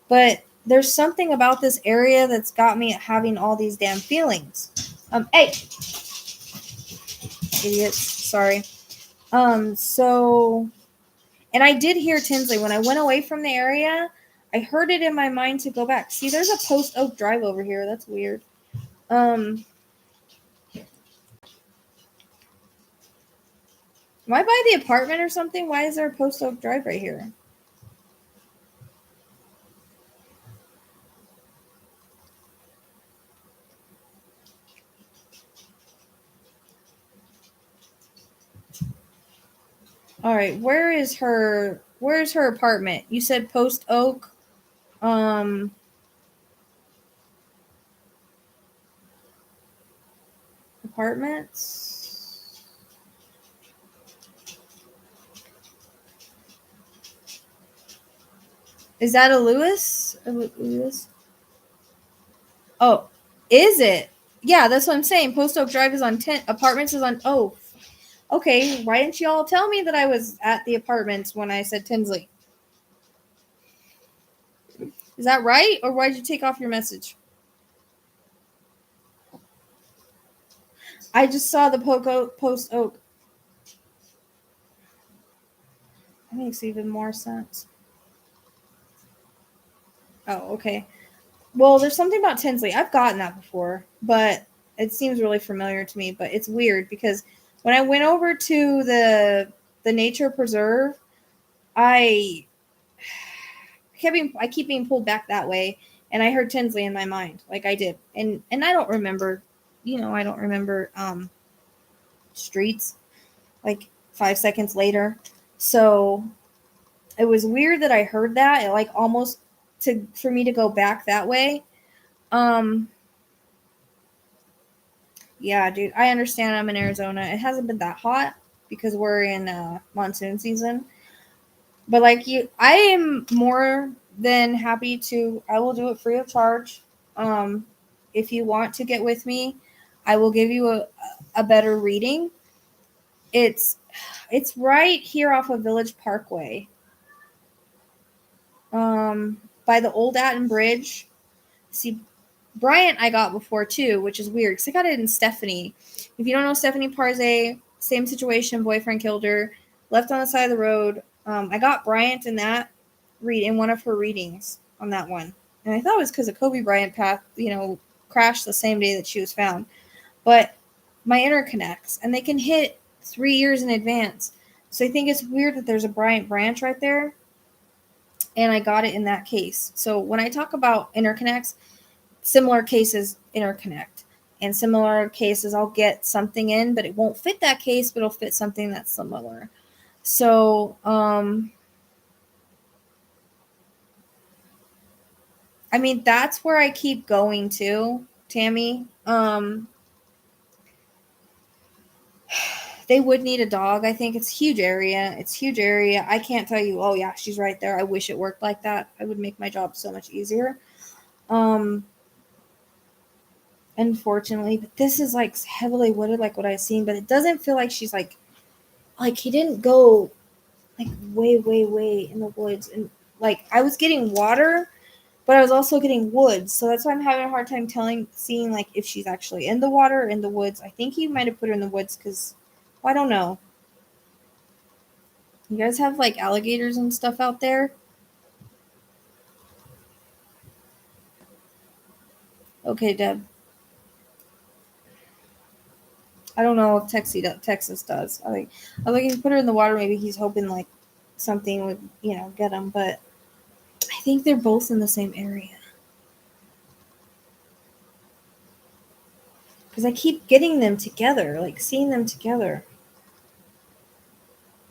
But there's something about this area that's got me having all these damn feelings. Hey! Idiots. Sorry. So... And I did hear Tinsley. When I went away from the area, I heard it in my mind to go back. See, there's a Post Oak Drive over here. That's weird. Am I by the apartment or something? Why is there a Post Oak Drive right here? All right, where's her apartment? You said Post Oak. Apartments. Is that a Lewis? Lewis? Oh, is it? Yeah, that's what I'm saying. Post Oak Drive is on 10. Apartments is on. Oh, okay. Why didn't you all tell me that I was at the apartments when I said Tinsley? Is that right? Or why did you take off your message? I just saw the Post Oak. That makes even more sense. Oh, okay. Well, there's something about Tinsley. I've gotten that before, but it seems really familiar to me. But it's weird because when I went over to the nature preserve, I keep being pulled back that way, and I heard Tinsley in my mind, like I did, and I don't remember, I don't remember streets like 5 seconds later, so it was weird that I heard that, it, like almost for me to go back that way. Yeah, dude, I understand. I'm in Arizona. It hasn't been that hot because we're in monsoon season. But like you, I am more than happy to. I will do it free of charge. If you want to get with me, I will give you a better reading. It's right here off of Village Parkway. By the old Atten Bridge. See, Bryant I got before too, which is weird because I got it in Typhenie. If you don't know Stephanie Parze, same situation, boyfriend killed her, left on the side of the road. I got Bryant in one of her readings on that one. And I thought it was because of Kobe Bryant crashed the same day that she was found. But my interconnects, and they can hit 3 years in advance. So I think it's weird that there's a Bryant branch right there. And I got it in that case. So when I talk about interconnects, similar cases interconnect. In similar cases, I'll get something in, but it won't fit that case, but it'll fit something that's similar. So, I mean, that's where I keep going to, Tammy. They would need a dog. I think it's huge area. I can't tell you, oh yeah, she's right there. I wish it worked like that. I would make my job so much easier. Unfortunately, but this is like heavily wooded, like what I've seen, but it doesn't feel like she's like he didn't go like way in the woods, and like I was getting water, but I was also getting woods, so that's why I'm having a hard time seeing like if she's actually in the water or in the woods. I think he might have put her in the woods because, well, I don't know. You guys have like alligators and stuff out there? Okay, Deb. I don't know if Texas does. I like if you put her in the water, maybe he's hoping like something would get him, but I think they're both in the same area. Because I keep getting them together, like seeing them together.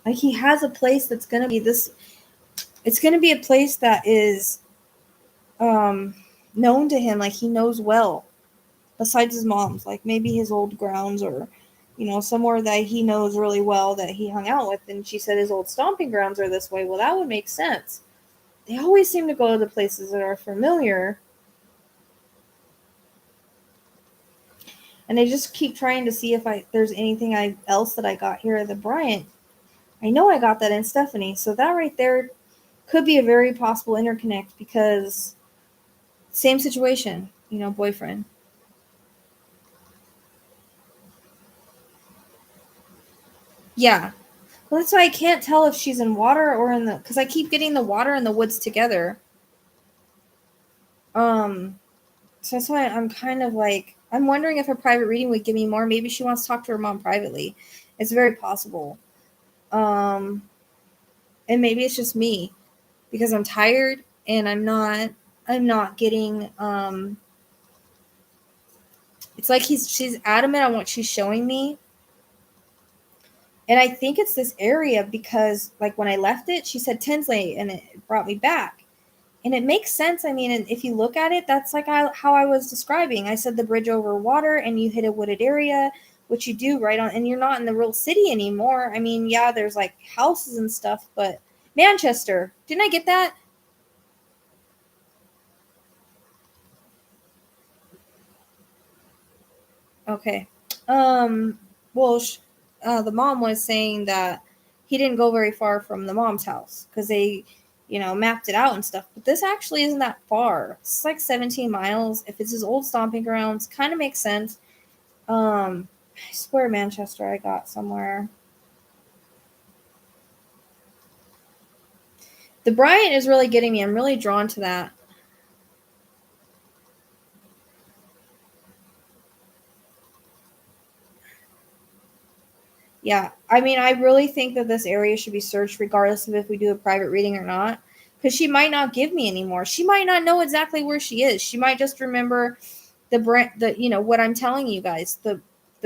Like, he has a place that's going to be this, it's going to be a place that is known to him, like he knows well, besides his mom's, like maybe his old grounds, or somewhere that he knows really well that he hung out with. And she said his old stomping grounds are this way. Well, that would make sense. They always seem to go to the places that are familiar, and they just keep trying to see if there's anything else that I got here at the Bryant. I know I got that in Typhenie, so that right there could be a very possible interconnect, because same situation, boyfriend. Yeah. Well, that's why I can't tell if she's in water or in the, because I keep getting the water and the woods together. So that's why I'm kind of like, I'm wondering if a private reading would give me more. Maybe she wants to talk to her mom privately. It's very possible. And maybe it's just me, because I'm tired and I'm not getting, it's like she's adamant on what she's showing me. And I think it's this area, because like when I left it, she said Tinsley and it brought me back. And it makes sense. I mean, if you look at it, that's like how I was describing. I said the bridge over water, and you hit a wooded area, which you do right on, and you're not in the real city anymore. I mean, yeah, there's like houses and stuff, but Manchester. Didn't I get that? Okay. Well, the mom was saying that he didn't go very far from the mom's house, because they, mapped it out and stuff. But this actually isn't that far. It's like 17 miles. If it's his old stomping grounds, kind of makes sense. I swear Manchester I got somewhere. The Bryant is really getting me. I'm really drawn to that. Yeah, I mean, I really think that this area should be searched regardless of if we do a private reading or not, because she might not give me anymore. She might not know exactly where she is. She might just remember what I'm telling you guys, the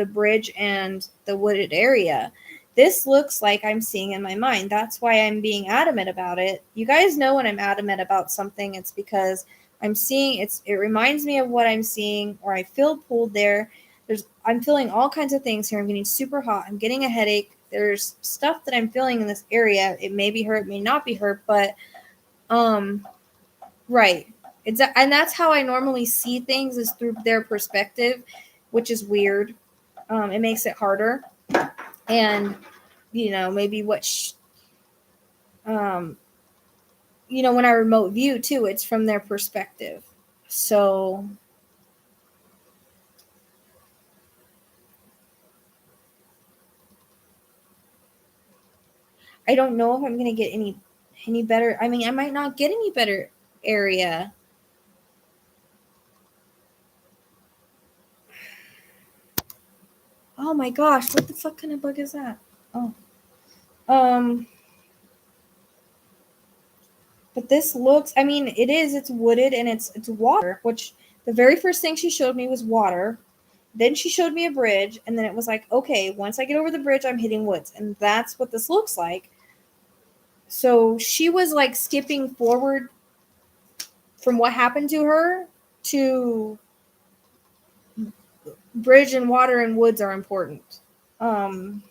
bridge and the wooded area. This looks like I'm seeing in my mind. That's why I'm being adamant about it. You guys know when I'm adamant about something, it's because I'm seeing it reminds me of what I'm seeing, or I feel pulled there. I'm feeling all kinds of things here. I'm getting super hot. I'm getting a headache. There's stuff that I'm feeling in this area. It may be her, it may not be her, but right. And that's how I normally see things, is through their perspective, which is weird. It makes it harder. And maybe um when I remote view too, it's from their perspective. So I don't know if I'm gonna get any better. I mean, I might not get any better area. Oh my gosh, what the fuck kind of bug is that? Oh. Um but this looks, I mean, it's wooded, and it's water, which the very first thing she showed me was water. Then she showed me a bridge, and then it was like, okay, once I get over the bridge, I'm hitting woods. And that's what this looks like. So she was like skipping forward from what happened to her to bridge and water and woods are important. Um,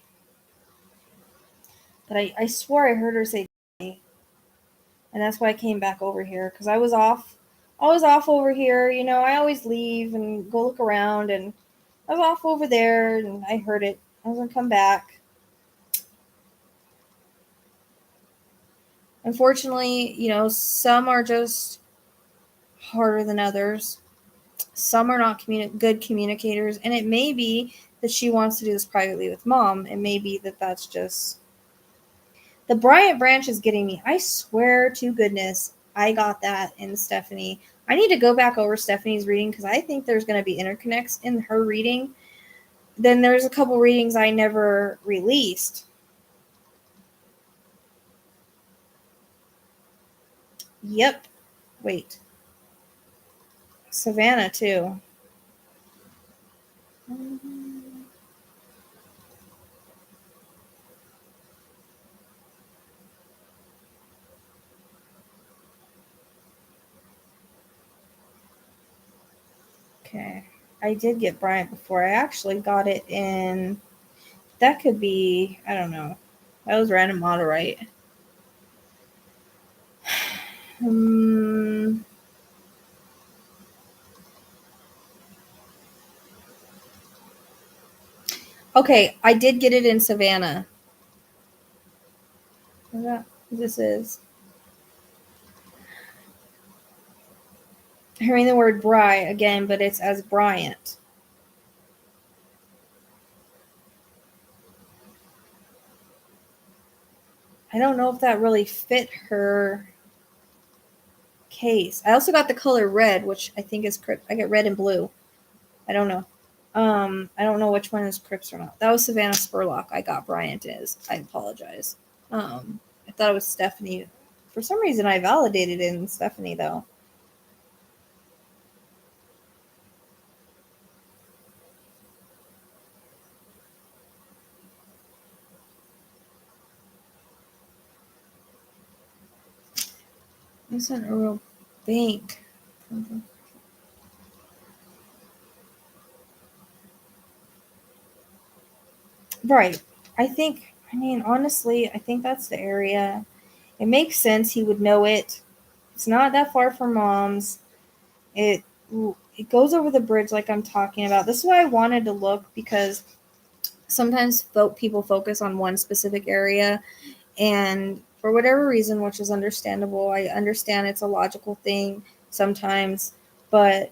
but I swore I heard her say, and that's why I came back over here, because I was off. I was off over here. I always leave and go look around, and I was off over there, and I heard it. I was gonna come back. Unfortunately, some are just harder than others. Some are not good communicators, and it may be that she wants to do this privately with mom. It may be that that's just the Bryant branch is getting me. I swear to goodness, I got that in Typhenie. I need to go back over Stephanie's reading, because I think there's going to be interconnects in her reading. Then there's a couple readings I never released. Yep. Wait. Savannah, too. Okay. I did get Bryant before. I actually got it in. That could be. I don't know. That was random model, right? Okay, I did get it in Savannah. Is that what this is? Hearing the word Bry again, but it's as Bryant. I don't know if that really fit her case. I also got the color red, which I think is Crips. I get red and blue. I don't know. I don't know which one is Crips or not. That was Savannah Spurlock. I got Bryant is. I apologize. I thought it was Stephanie. For some reason, I validated it in Stephanie though. It's an Earl Bank. Right. Honestly, I think that's the area. It makes sense. He would know it. It's not that far from Mom's. It it goes over the bridge like I'm talking about. This is why I wanted to look, because sometimes people focus on one specific area, and for whatever reason, which is understandable, I understand it's a logical thing sometimes, but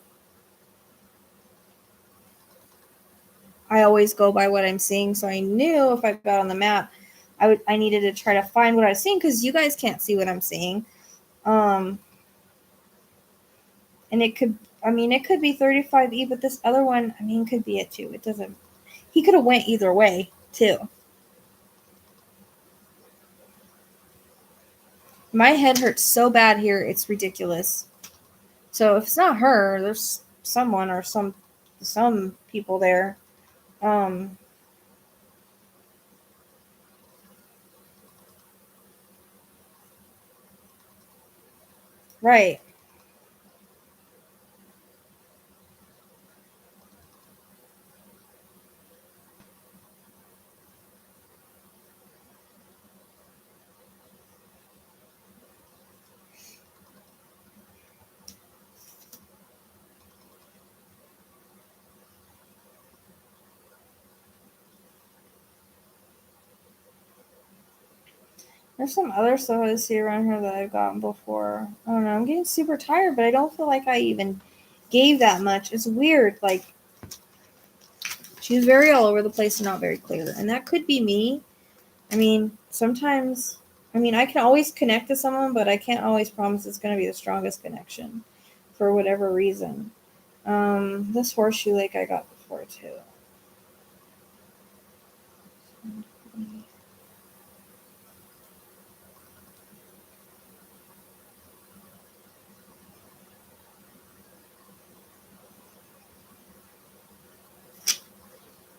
I always go by what I'm seeing. So I knew if I got on the map, I needed to try to find what I was seeing, because you guys can't see what I'm seeing. And it could be 35E, but this other one, could be it too. It doesn't. He could have went either way too. My head hurts so bad here, it's ridiculous. So if it's not her, there's someone or some people there. Right. There's some other stuff I see around here that I've gotten before. I don't know. I'm getting super tired, but I don't feel like I even gave that much. It's weird. Like, she's very all over the place and not very clear. And that could be me. Sometimes, I can always connect to someone, but I can't always promise it's going to be the strongest connection for whatever reason. This horseshoe lake I got before too.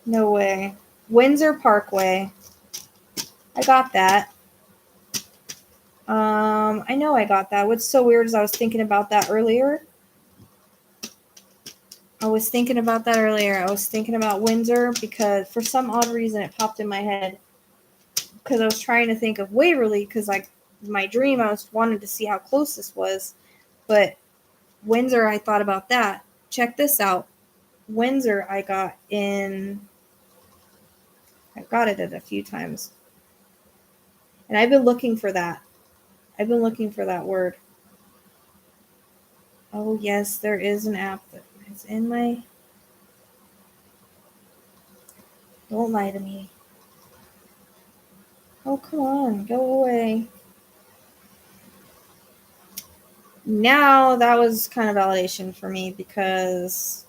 No way. Windsor Parkway. I got that. I know I got that. What's so weird is I was thinking about that earlier. I was thinking about Windsor because for some odd reason it popped in my head. Because I was trying to think of Waverly, because my dream, I was wanting to see how close this was. But Windsor, I thought about that. Check this out. Windsor, I got it at a few times. And I've been looking for that. I've been looking for that word. Oh, yes, there is an app that is in my... Don't lie to me. Oh, come on. Go away. Now, that was kind of validation for me, because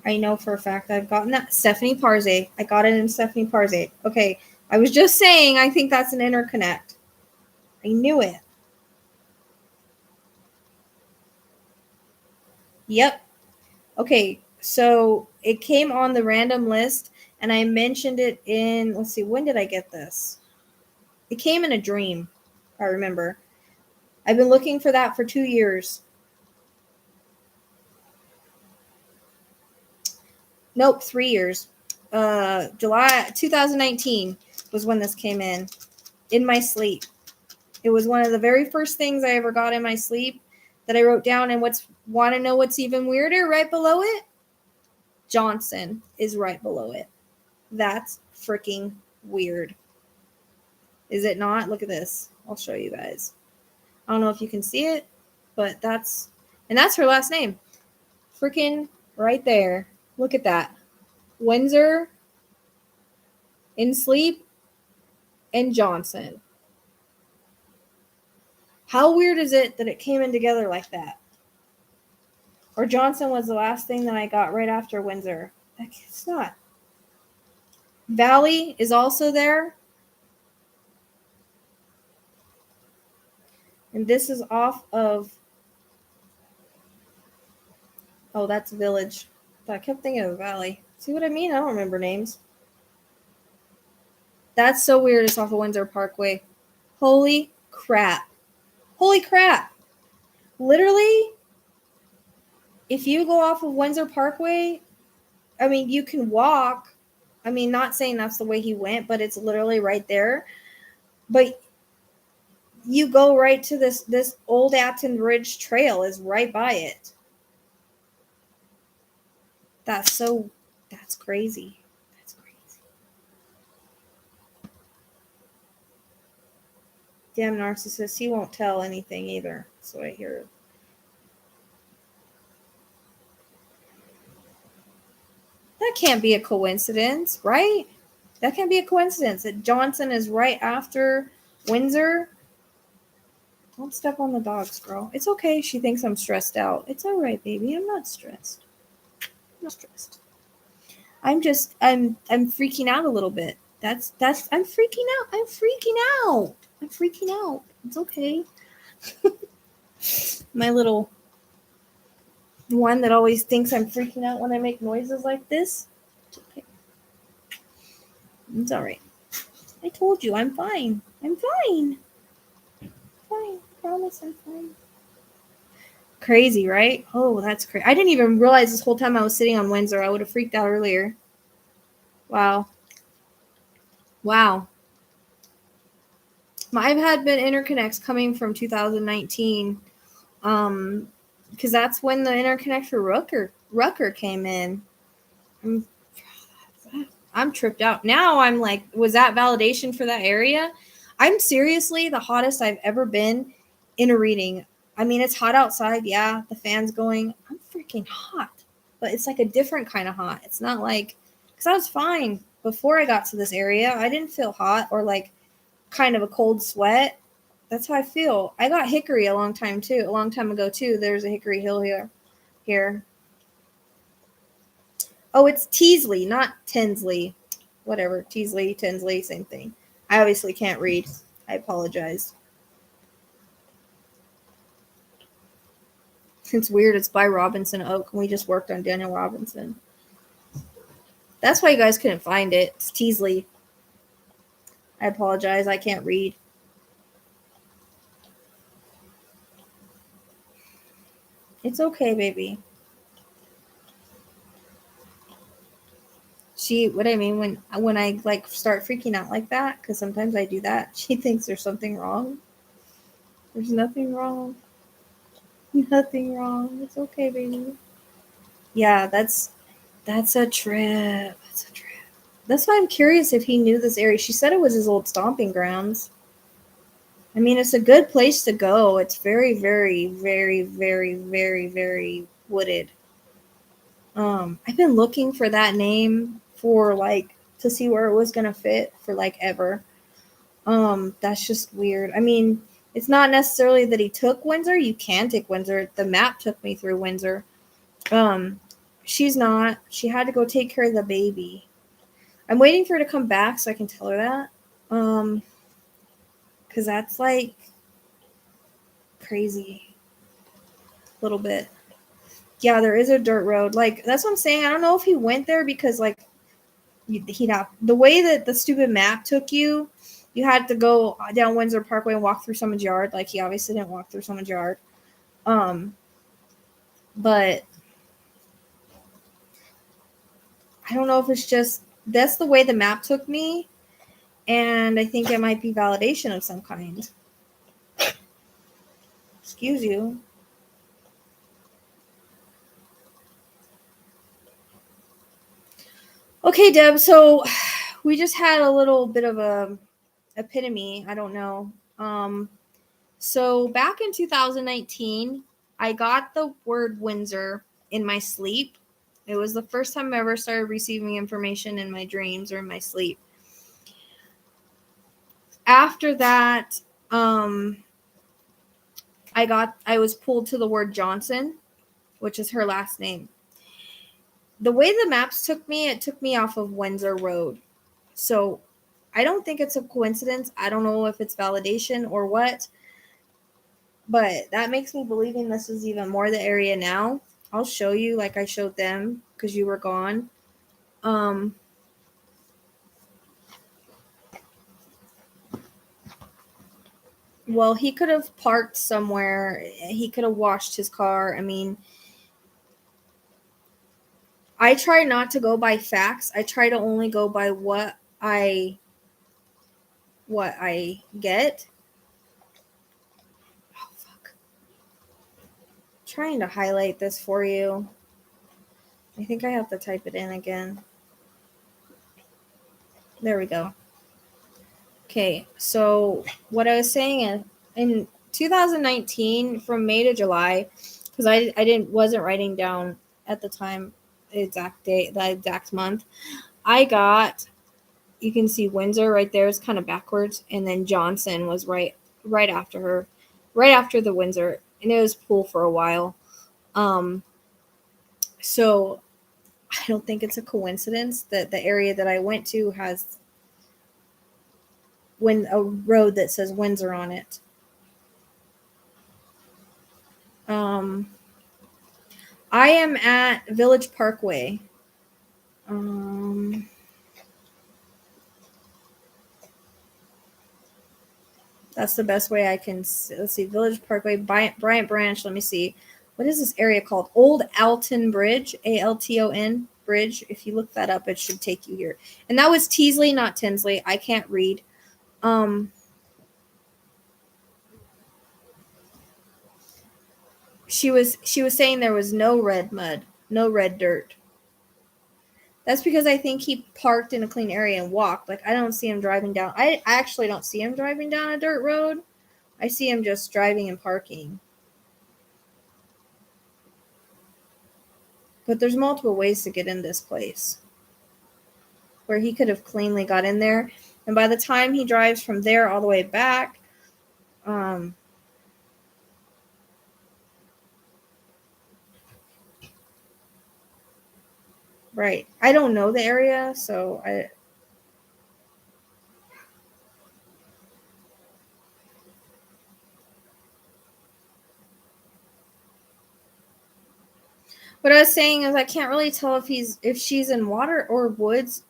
I know for a fact I've gotten that. Stephanie Parze. I got it in Stephanie Parze. Okay, I was just saying I think that's an interconnect. I knew it. Yep. Okay, so it came on the random list, and I mentioned it in, let's see, when did I get this? It came in a dream, I remember. I've been looking for that for 2 years. Nope, 3 years. July 2019 was when this came in my sleep. It was one of the very first things I ever got in my sleep that I wrote down. And want to know what's even weirder? Right below it, Johnson is right below it. That's freaking weird. Is it not? Look at this. I'll show you guys. I don't know if you can see it, but that's her last name. Freaking right there. Look at that. Windsor, in sleep, and Johnson. How weird is it that it came in together like that? Or Johnson was the last thing that I got right after Windsor. It's not. Valley is also there. And this is off of... Oh, that's Village. I kept thinking of Valley. See what I mean? I don't remember names. That's so weird. It's off of Windsor Parkway. Holy crap. Holy crap. Literally, if you go off of Windsor Parkway, I mean, you can walk. I mean, not saying that's the way he went, but it's literally right there. But you go right to this Old Acton Ridge Trail is right by it. That's crazy. That's crazy. Damn narcissist. He won't tell anything either. That's what I hear. That can't be a coincidence, right? That can't be a coincidence that Johnson is right after Windsor. Don't step on the dogs, girl. It's okay. She thinks I'm stressed out. It's all right, baby. I'm not stressed. I'm not stressed. I'm freaking out a little bit. I'm freaking out. I'm freaking out. It's okay. My little one that always thinks I'm freaking out when I make noises like this. It's okay. It's all right. I told you I'm fine. I'm fine. Fine. Promise I'm fine. Crazy, right? Oh, that's crazy. I didn't even realize this whole time I was sitting on Windsor. I would have freaked out earlier. Wow. I've had been interconnects coming from 2019. Because that's when the interconnect for Rucker came in. I'm tripped out. Now I'm like, was that validation for that area? I'm seriously the hottest I've ever been in a reading. I mean, it's hot outside. Yeah, the fan's going. I'm freaking hot. But it's like a different kind of hot. It's not like, because I was fine before I got to this area. I didn't feel hot or like kind of a cold sweat. That's how I feel. I got hickory a long time ago too. There's a hickory hill here. Oh, it's Teasley, not Tinsley. Whatever. Teasley, Tinsley, same thing. I obviously can't read. I apologize. It's weird. It's by Robinson Oak. We just worked on Daniel Robinson. That's why you guys couldn't find it. It's Teasley. I apologize. I can't read. It's okay, baby. What I mean when I like start freaking out like that, because sometimes I do that, she thinks there's something wrong. There's nothing wrong. Nothing wrong. It's okay, baby. Yeah, that's a trip. That's a trip. That's why I'm curious if he knew this area. She said it was his old stomping grounds. I mean, it's a good place to go. It's very, very, very, very, very, very wooded. I've been looking for that name for like to see where it was gonna fit for like ever. That's just weird. I mean, it's not necessarily that he took Windsor. You can take Windsor. The map took me through Windsor. She's not. She had to go take care of the baby. I'm waiting for her to come back so I can tell her that. Because that's like crazy. A little bit. Yeah, there is a dirt road. Like, that's what I'm saying. I don't know if he went there because, like, the way that the stupid map took you, you had to go down Windsor Parkway and walk through someone's yard. Like, he obviously didn't walk through someone's yard. But I don't know if it's just, that's the way the map took me. And I think it might be validation of some kind. Excuse you. Okay, Deb, so we just had a little bit of a epitome. I don't know. So back in 2019, I got the word Windsor in my sleep. It was the first time I ever started receiving information in my dreams or in my sleep. After that, I was pulled to the word Johnson, which is her last name. The way the maps took me, it took me off of Windsor Road. So I don't think it's a coincidence. I don't know if it's validation or what, but that makes me believing this is even more the area now. I'll show you like I showed them because you were gone. Well, he could have parked somewhere. He could have washed his car. I mean, I try not to go by facts. I try to only go by what I get. Oh, fuck. I'm trying to highlight this for you. I think I have to type it in again. There we go. Okay, so what I was saying is in 2019, from May to July, because I wasn't writing down at the time the exact date, the exact month, I got, you can see Windsor right there is kind of backwards, and then Johnson was right after her, right after the Windsor, and it was cool for a while. So I don't think it's a coincidence that the area that I went to has a road that says Windsor on it. I am at Village Parkway. That's the best way I can. Let's see, Village Parkway, Bryant Branch. Let me see. What is this area called? Old Alton Bridge, Alton Bridge. If you look that up, it should take you here. And that was Teasley, not Tinsley. I can't read. She was saying there was no red mud, no red dirt. That's because I think he parked in a clean area and walked. Like, I don't see him driving down. I actually don't see him driving down a dirt road. I see him just driving and parking. But there's multiple ways to get in this place where he could have cleanly got in there. And by the time he drives from there all the way back, right. I don't know the area, so what I was saying is I can't really tell if she's in water or woods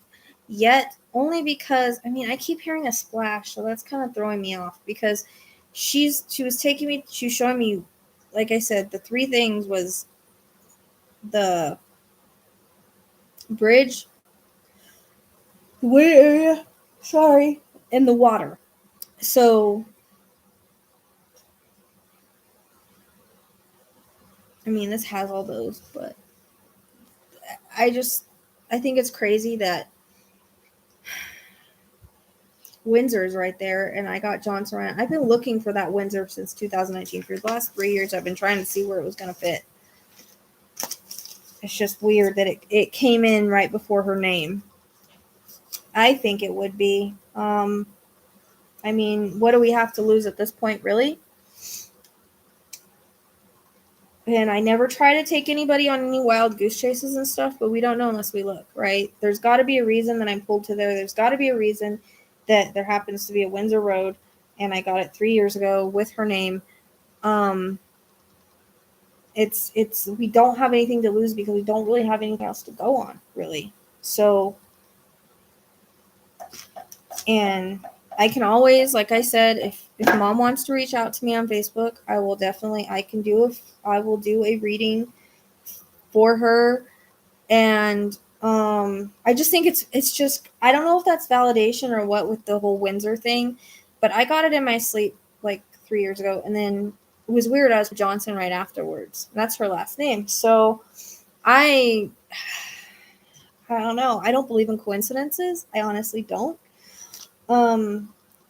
yet, only because I keep hearing a splash, so that's kind of throwing me off because she was taking me, she was showing me, like I said, the three things was the bridge, the wood area, and the water. So this has all those, but I think it's crazy that Windsor's right there, and I got Johnson right. I've been looking for that Windsor since 2019. For the last 3 years, I've been trying to see where it was going to fit. It's just weird that it came in right before her name. I think it would be. What do we have to lose at this point, really? And I never try to take anybody on any wild goose chases and stuff, but we don't know unless we look, right? There's got to be a reason that I'm pulled to there. There's got to be a reason that there happens to be a Windsor Road, and I got it 3 years ago with her name. It's we don't have anything to lose because we don't really have anything else to go on, really. So, and I can always, like I said, if mom wants to reach out to me on Facebook, I will do a reading for her, and I just think it's just, I don't know if that's validation or what with the whole Windsor thing, but I got it in my sleep like 3 years ago, and then it was weird. I was with Johnson right afterwards. That's her last name. So I don't know. I don't believe in coincidences. I honestly don't.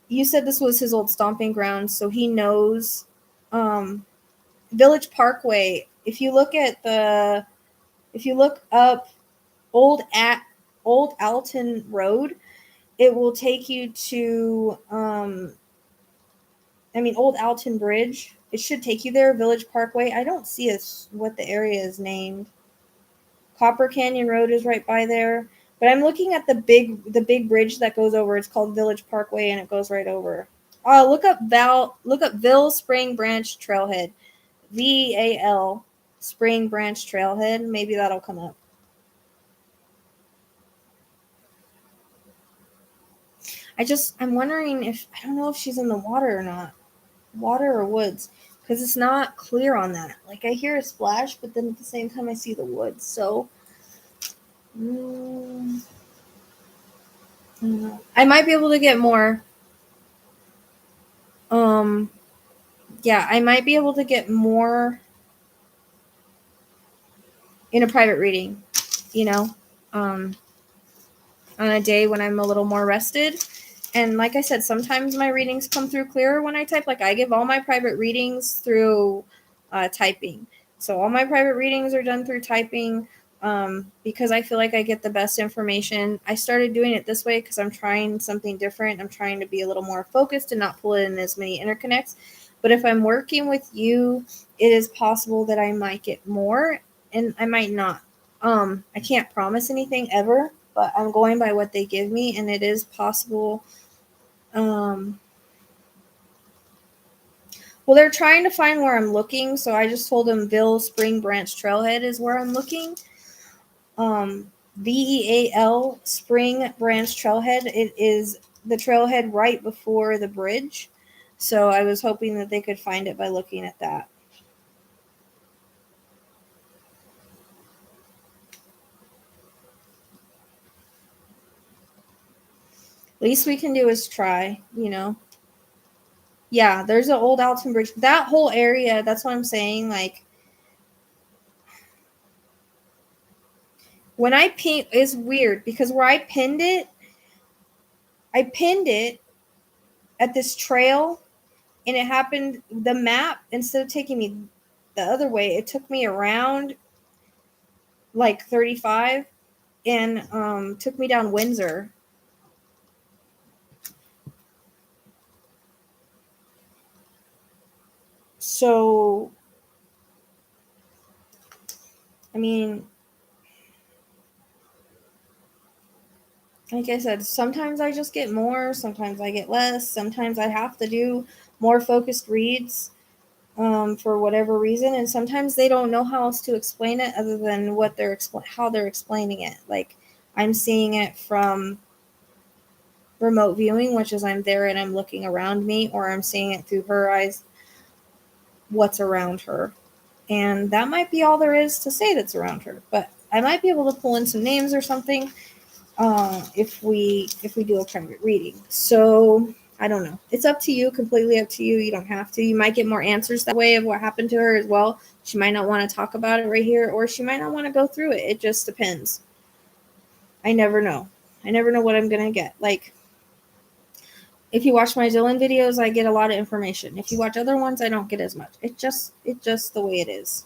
You said this was his old stomping ground, so he knows. Village Parkway. If you look up Old Alton Road, it will take you to Old Alton Bridge. It should take you there. Village Parkway. I don't see what the area is named. Copper Canyon Road is right by there. But I'm looking at the big bridge that goes over. It's called Village Parkway, and it goes right over. Look up Ville Spring Branch Trailhead. VAL Spring Branch Trailhead. Maybe that'll come up. I'm wondering I don't know if she's in the water or not. Water or woods. Because it's not clear on that. Like, I hear a splash, but then at the same time I see the woods. So, I might be able to get more. Yeah, I might be able to get more in a private reading, on a day when I'm a little more rested. And like I said, sometimes my readings come through clearer when I type. Like, I give all my private readings through typing. So all my private readings are done through typing because I feel like I get the best information. I started doing it this way because I'm trying something different. I'm trying to be a little more focused and not pull in as many interconnects. But if I'm working with you, it is possible that I might get more and I might not. I can't promise anything ever, but I'm going by what they give me, and it is possible. Well, they're trying to find where I'm looking, so I just told them Ville Spring Branch Trailhead is where I'm looking. VEAL Spring Branch Trailhead. It is the trailhead right before the bridge, so I was hoping that they could find it by looking at that. Least we can do is try, Yeah, there's an old Alton Bridge. That whole area, that's what I'm saying. Like, when I pin, is weird because where I pinned it at this trail, and it happened, the map, instead of taking me the other way, it took me around like 35 and took me down Windsor. So, I mean, like I said, sometimes I just get more, sometimes I get less, sometimes I have to do more focused reads for whatever reason, and sometimes they don't know how else to explain it other than how they're explaining it. Like, I'm seeing it from remote viewing, which is I'm there and I'm looking around me, or I'm seeing it through her eyes, what's around her. And that might be all there is to say that's around her. But I might be able to pull in some names or something if we do a private reading. So I don't know. It's up to you, completely up to you. You don't have to. You might get more answers that way of what happened to her as well. She might not want to talk about it right here, or she might not want to go through it. It just depends. I never know. I never know what I'm going to get. Like, if you watch my Dylan videos, I get a lot of information. If you watch other ones, I don't get as much. It's just the way it is.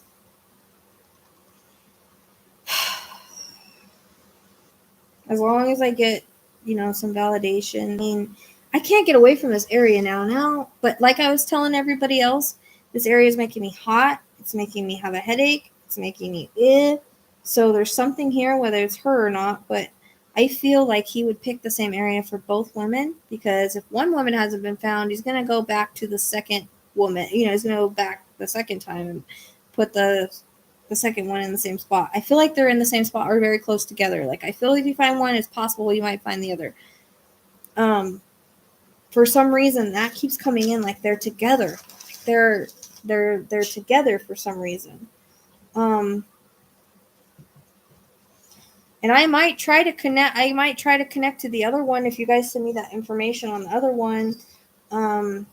As long as I get, some validation. I mean, I can't get away from this area now. But like I was telling everybody else, this area is making me hot. It's making me have a headache. It's making me ill. So there's something here, whether it's her or not. But I feel like he would pick the same area for both women, because if one woman hasn't been found, he's going to go back to the second woman. He's going to go back the second time and put the second one in the same spot. I feel like they're in the same spot or very close together. Like, I feel like if you find one, it's possible you might find the other. For some reason, that keeps coming in, like they're together. They're together for some reason. And I might try to connect to the other one if you guys send me that information on the other one. And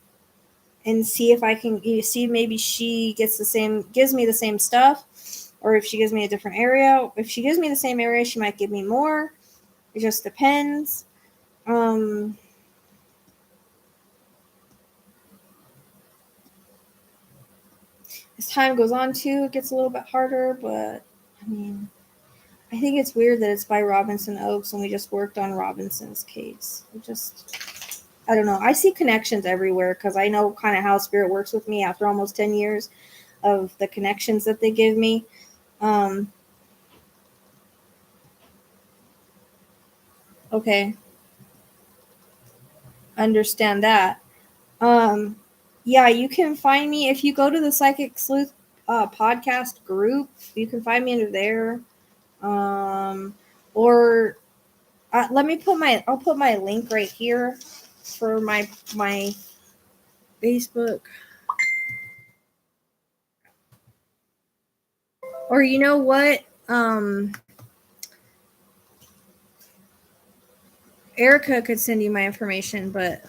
see if I can see maybe she gives me the same stuff, or if she gives me a different area. If she gives me the same area, she might give me more. It just depends. As time goes on too, it gets a little bit harder, but I mean, I think it's weird that it's by Robinson Oaks and we just worked on Robinson's case. I don't know. I see connections everywhere because I know kind of how spirit works with me after almost 10 years of the connections that they give me. Okay. Understand that. Yeah, you can find me if you go to the Psychic Sleuth podcast group. You can find me under there. Or I'll put my link right here for my Facebook. Or you know what? Erica could send you my information, but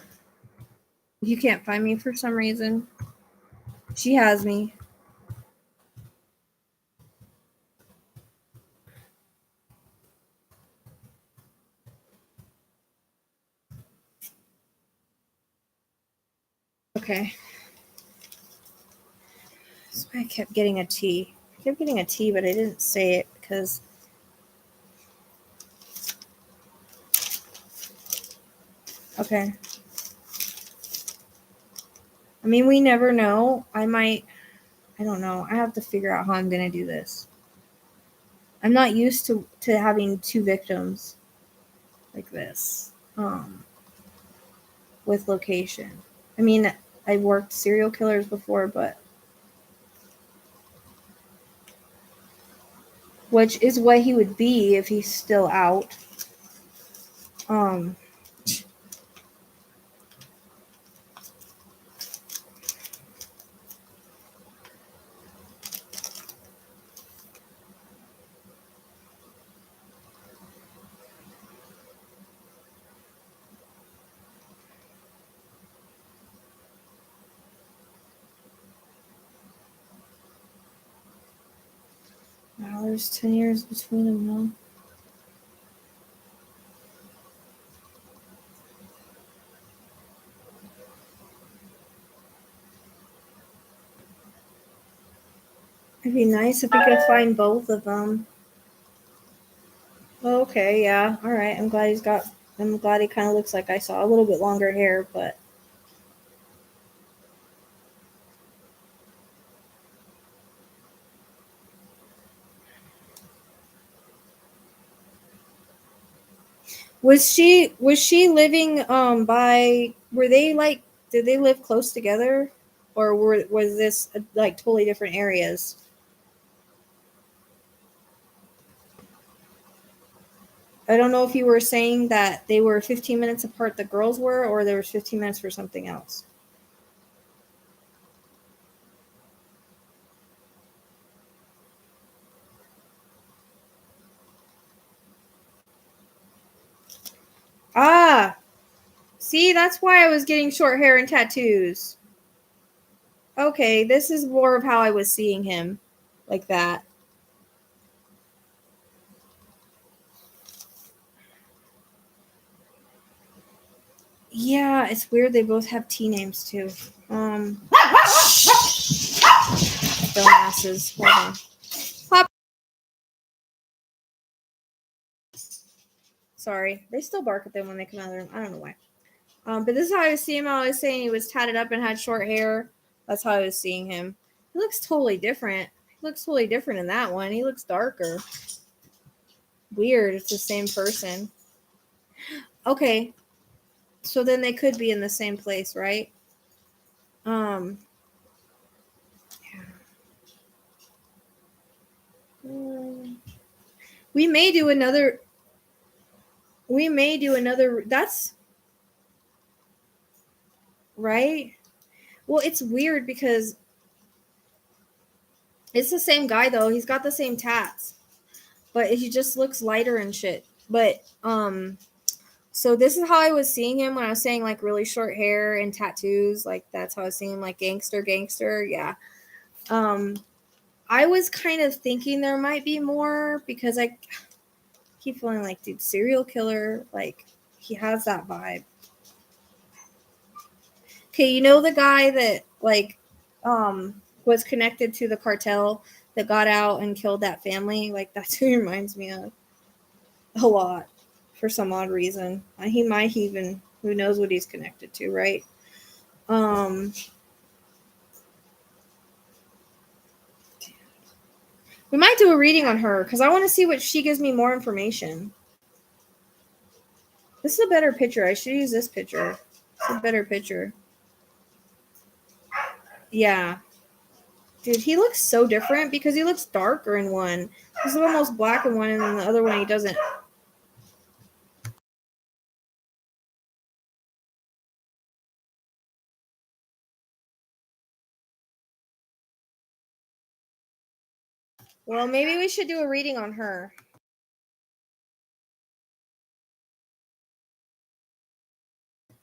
you can't find me for some reason. She has me. Okay. That's why I kept getting a T. I kept getting a T, but I didn't say it because. Okay. I mean, we never know. I don't know. I have to figure out how I'm going to do this. I'm not used to having two victims like this with location. I mean, I worked serial killers before, but which is what he would be if he's still out. Wow, there's 10 years between them now. It'd be nice if we could find both of them. Okay, yeah, all right. I'm glad he kind of looks like I saw a little bit longer hair, but was she living by did they live close together, or was this like totally different areas? I don't know if you were saying that they were 15 minutes apart, the girls were, or there was 15 minutes for something else. Ah, see, that's why I was getting short hair and tattoos. Okay, this is more of how I was seeing him, like that. Yeah, it's weird. They both have T names too. Dumbasses. Hold on. Pop. Sorry, they still bark at them when they come out of the room. I don't know why. But this is how I was seeing him. I was saying he was tatted up and had short hair. That's how I was seeing him. He looks totally different. He looks totally different in that one. He looks darker. Weird. It's the same person. Okay. So then they could be in the same place, right? Yeah. We may do another. That's right. Well, it's weird because it's the same guy though. He's got the same tats. but he just looks lighter and shit. But so this is how I was seeing him when I was saying like really short hair and tattoos. Like that's how I was seeing him, like gangster. Yeah. I was kind of thinking there might be more because I keep feeling like, dude, serial killer. Like he has that vibe. Okay, you know the guy that like was connected to the cartel that got out and killed that family? Like that's who he reminds me of a lot for some odd reason. He might even, who knows what he's connected to, right? We might do a reading on her because I want to see what she gives me more information. This is a better picture. I should use this picture. It's a better picture. Yeah. Dude, he looks so different because he looks darker in one. He's almost black in one, and then the other one he doesn't. Well, maybe we should do a reading on her.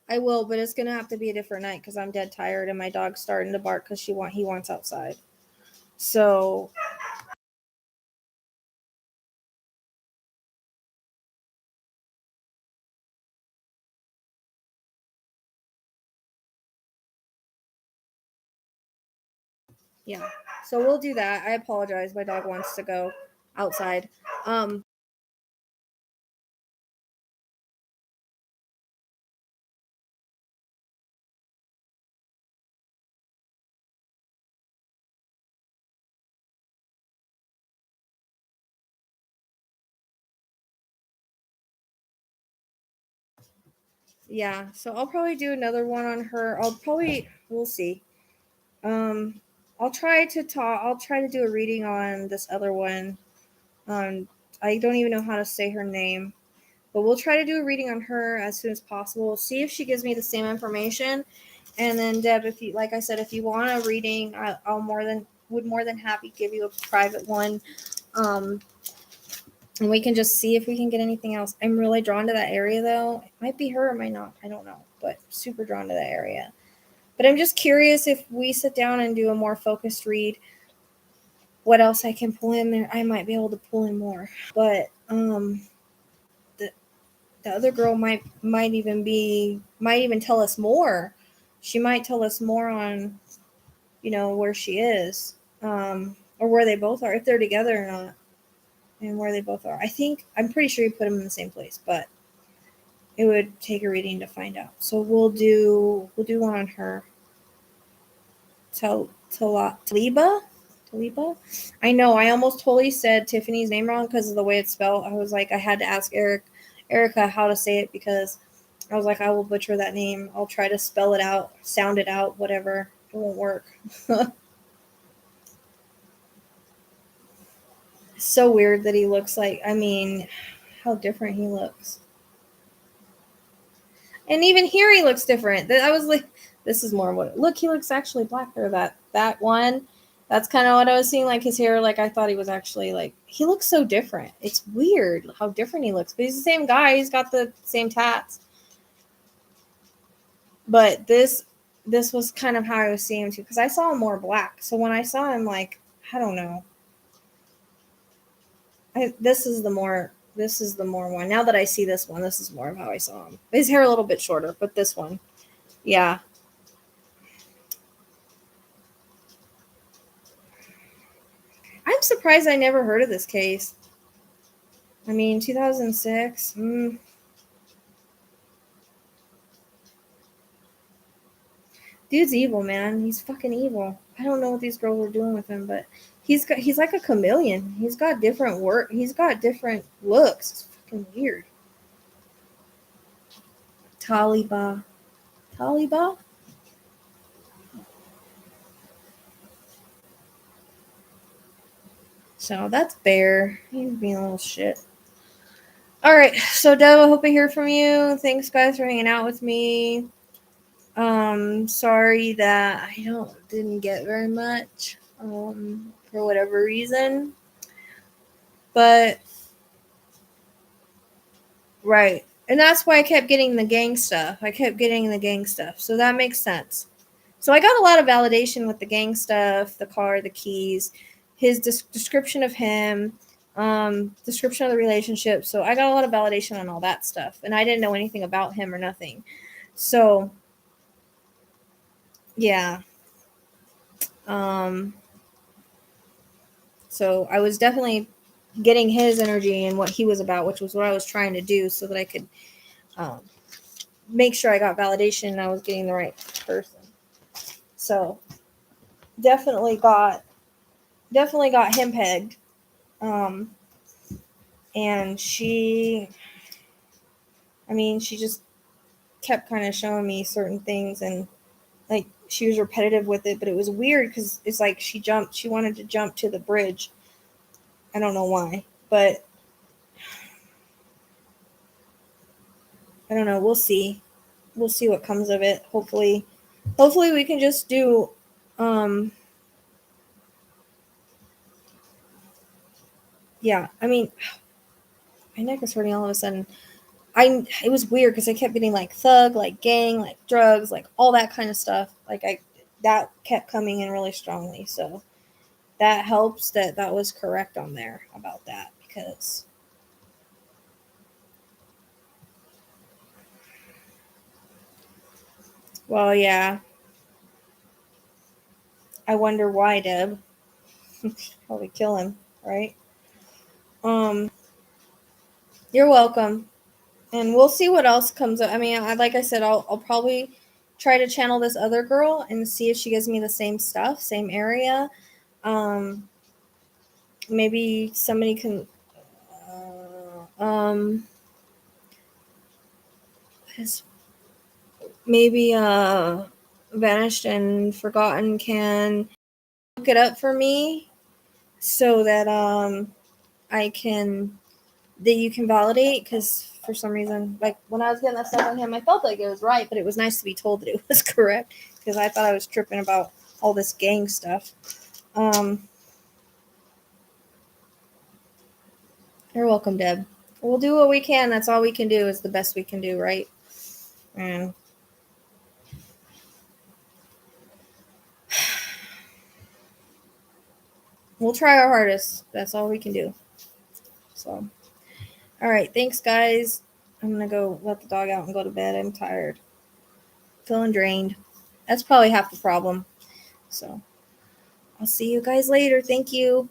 I will, but it's gonna have to be a different night because I'm dead tired and my dog's starting to bark because he wants outside. So yeah, so we'll do that. I apologize. My dog wants to go outside. Yeah, so I'll probably do another one on her. We'll see. I'll try to talk. I'll try to do a reading on this other one. I don't even know how to say her name, but we'll try to do a reading on her as soon as possible. See if she gives me the same information. And then Deb, if you, like I said, if you want a reading, I'll more than happy give you a private one. And we can just see if we can get anything else. I'm really drawn to that area though. It might be her, it might not. I don't know, but super drawn to that area. But I'm just curious if we sit down and do a more focused read, what else I can pull in there. I might be able to pull in more. But the other girl might even tell us more. She might tell us more on, where she is, or where they both are, if they're together or not, and where they both are. I'm pretty sure you put them in the same place, but it would take a reading to find out. So we'll do one on her. Taliba. I know. I almost totally said Typhenie's name wrong because of the way it's spelled. I was like, I had to ask Erica how to say it because I was like, I will butcher that name. I'll try to spell it out, sound it out, whatever. It won't work. It's so weird that he looks like. I mean, how different he looks. And even here he looks different. I was like, this is more what. Look, he looks actually black there. That one. That's kind of what I was seeing. Like his hair. Like I thought he was actually like. He looks so different. It's weird how different he looks. But he's the same guy. He's got the same tats. But this was kind of how I was seeing him too, because I saw him more black. So when I saw him, like, I don't know. This is the more one. Now that I see this one, this is more of how I saw him. His hair a little bit shorter, but this one, yeah. I'm surprised I never heard of this case. I mean, 2006. Dude's evil, man. He's fucking evil. I don't know what these girls are doing with him, but he's like a chameleon. He's got different work. He's got different looks. It's fucking weird. Taliba. So that's Bear. He's being a little shit. All right, so Deb, I hope I hear from you. Thanks, guys, for hanging out with me. Sorry that I didn't get very much, for whatever reason. But Right. And that's why I kept getting the gang stuff. So that makes sense. So I got a lot of validation with the gang stuff, the car, the keys, his description of him, description of the relationship. So I got a lot of validation on all that stuff. And I didn't know anything about him or nothing. So, yeah. So I was definitely getting his energy and what he was about, which was what I was trying to do so that I could make sure I got validation and I was getting the right person. So definitely got him pegged. And she just kept kind of showing me certain things, and like she was repetitive with it, but it was weird because it's like she wanted to jump to the bridge. I don't know why, but I don't know. We'll see what comes of it. Hopefully we can just do yeah, I mean, my neck is hurting all of a sudden. It was weird because I kept getting like thug, like gang, like drugs, like all that kind of stuff. That kept coming in really strongly. So that helps that was correct on there about that, because well, yeah. I wonder why, Deb. Probably kill him, right? Um, you're welcome. And we'll see what else comes up. I mean, like I said, I'll probably try to channel this other girl and see if she gives me the same stuff, same area. Maybe somebody can maybe Vanished and Forgotten can look it up for me so that I can that you can validate, because for some reason, like when I was getting that stuff on him, I felt like it was right, but it was nice to be told that it was correct, because I thought I was tripping about all this gang stuff. You're welcome, Deb. We'll do what we can. That's all we can do, is the best we can do, right? And we'll try our hardest. That's all we can do. So, all right. Thanks, guys. I'm going to go let the dog out and go to bed. I'm tired. Feeling drained. That's probably half the problem. So, I'll see you guys later. Thank you.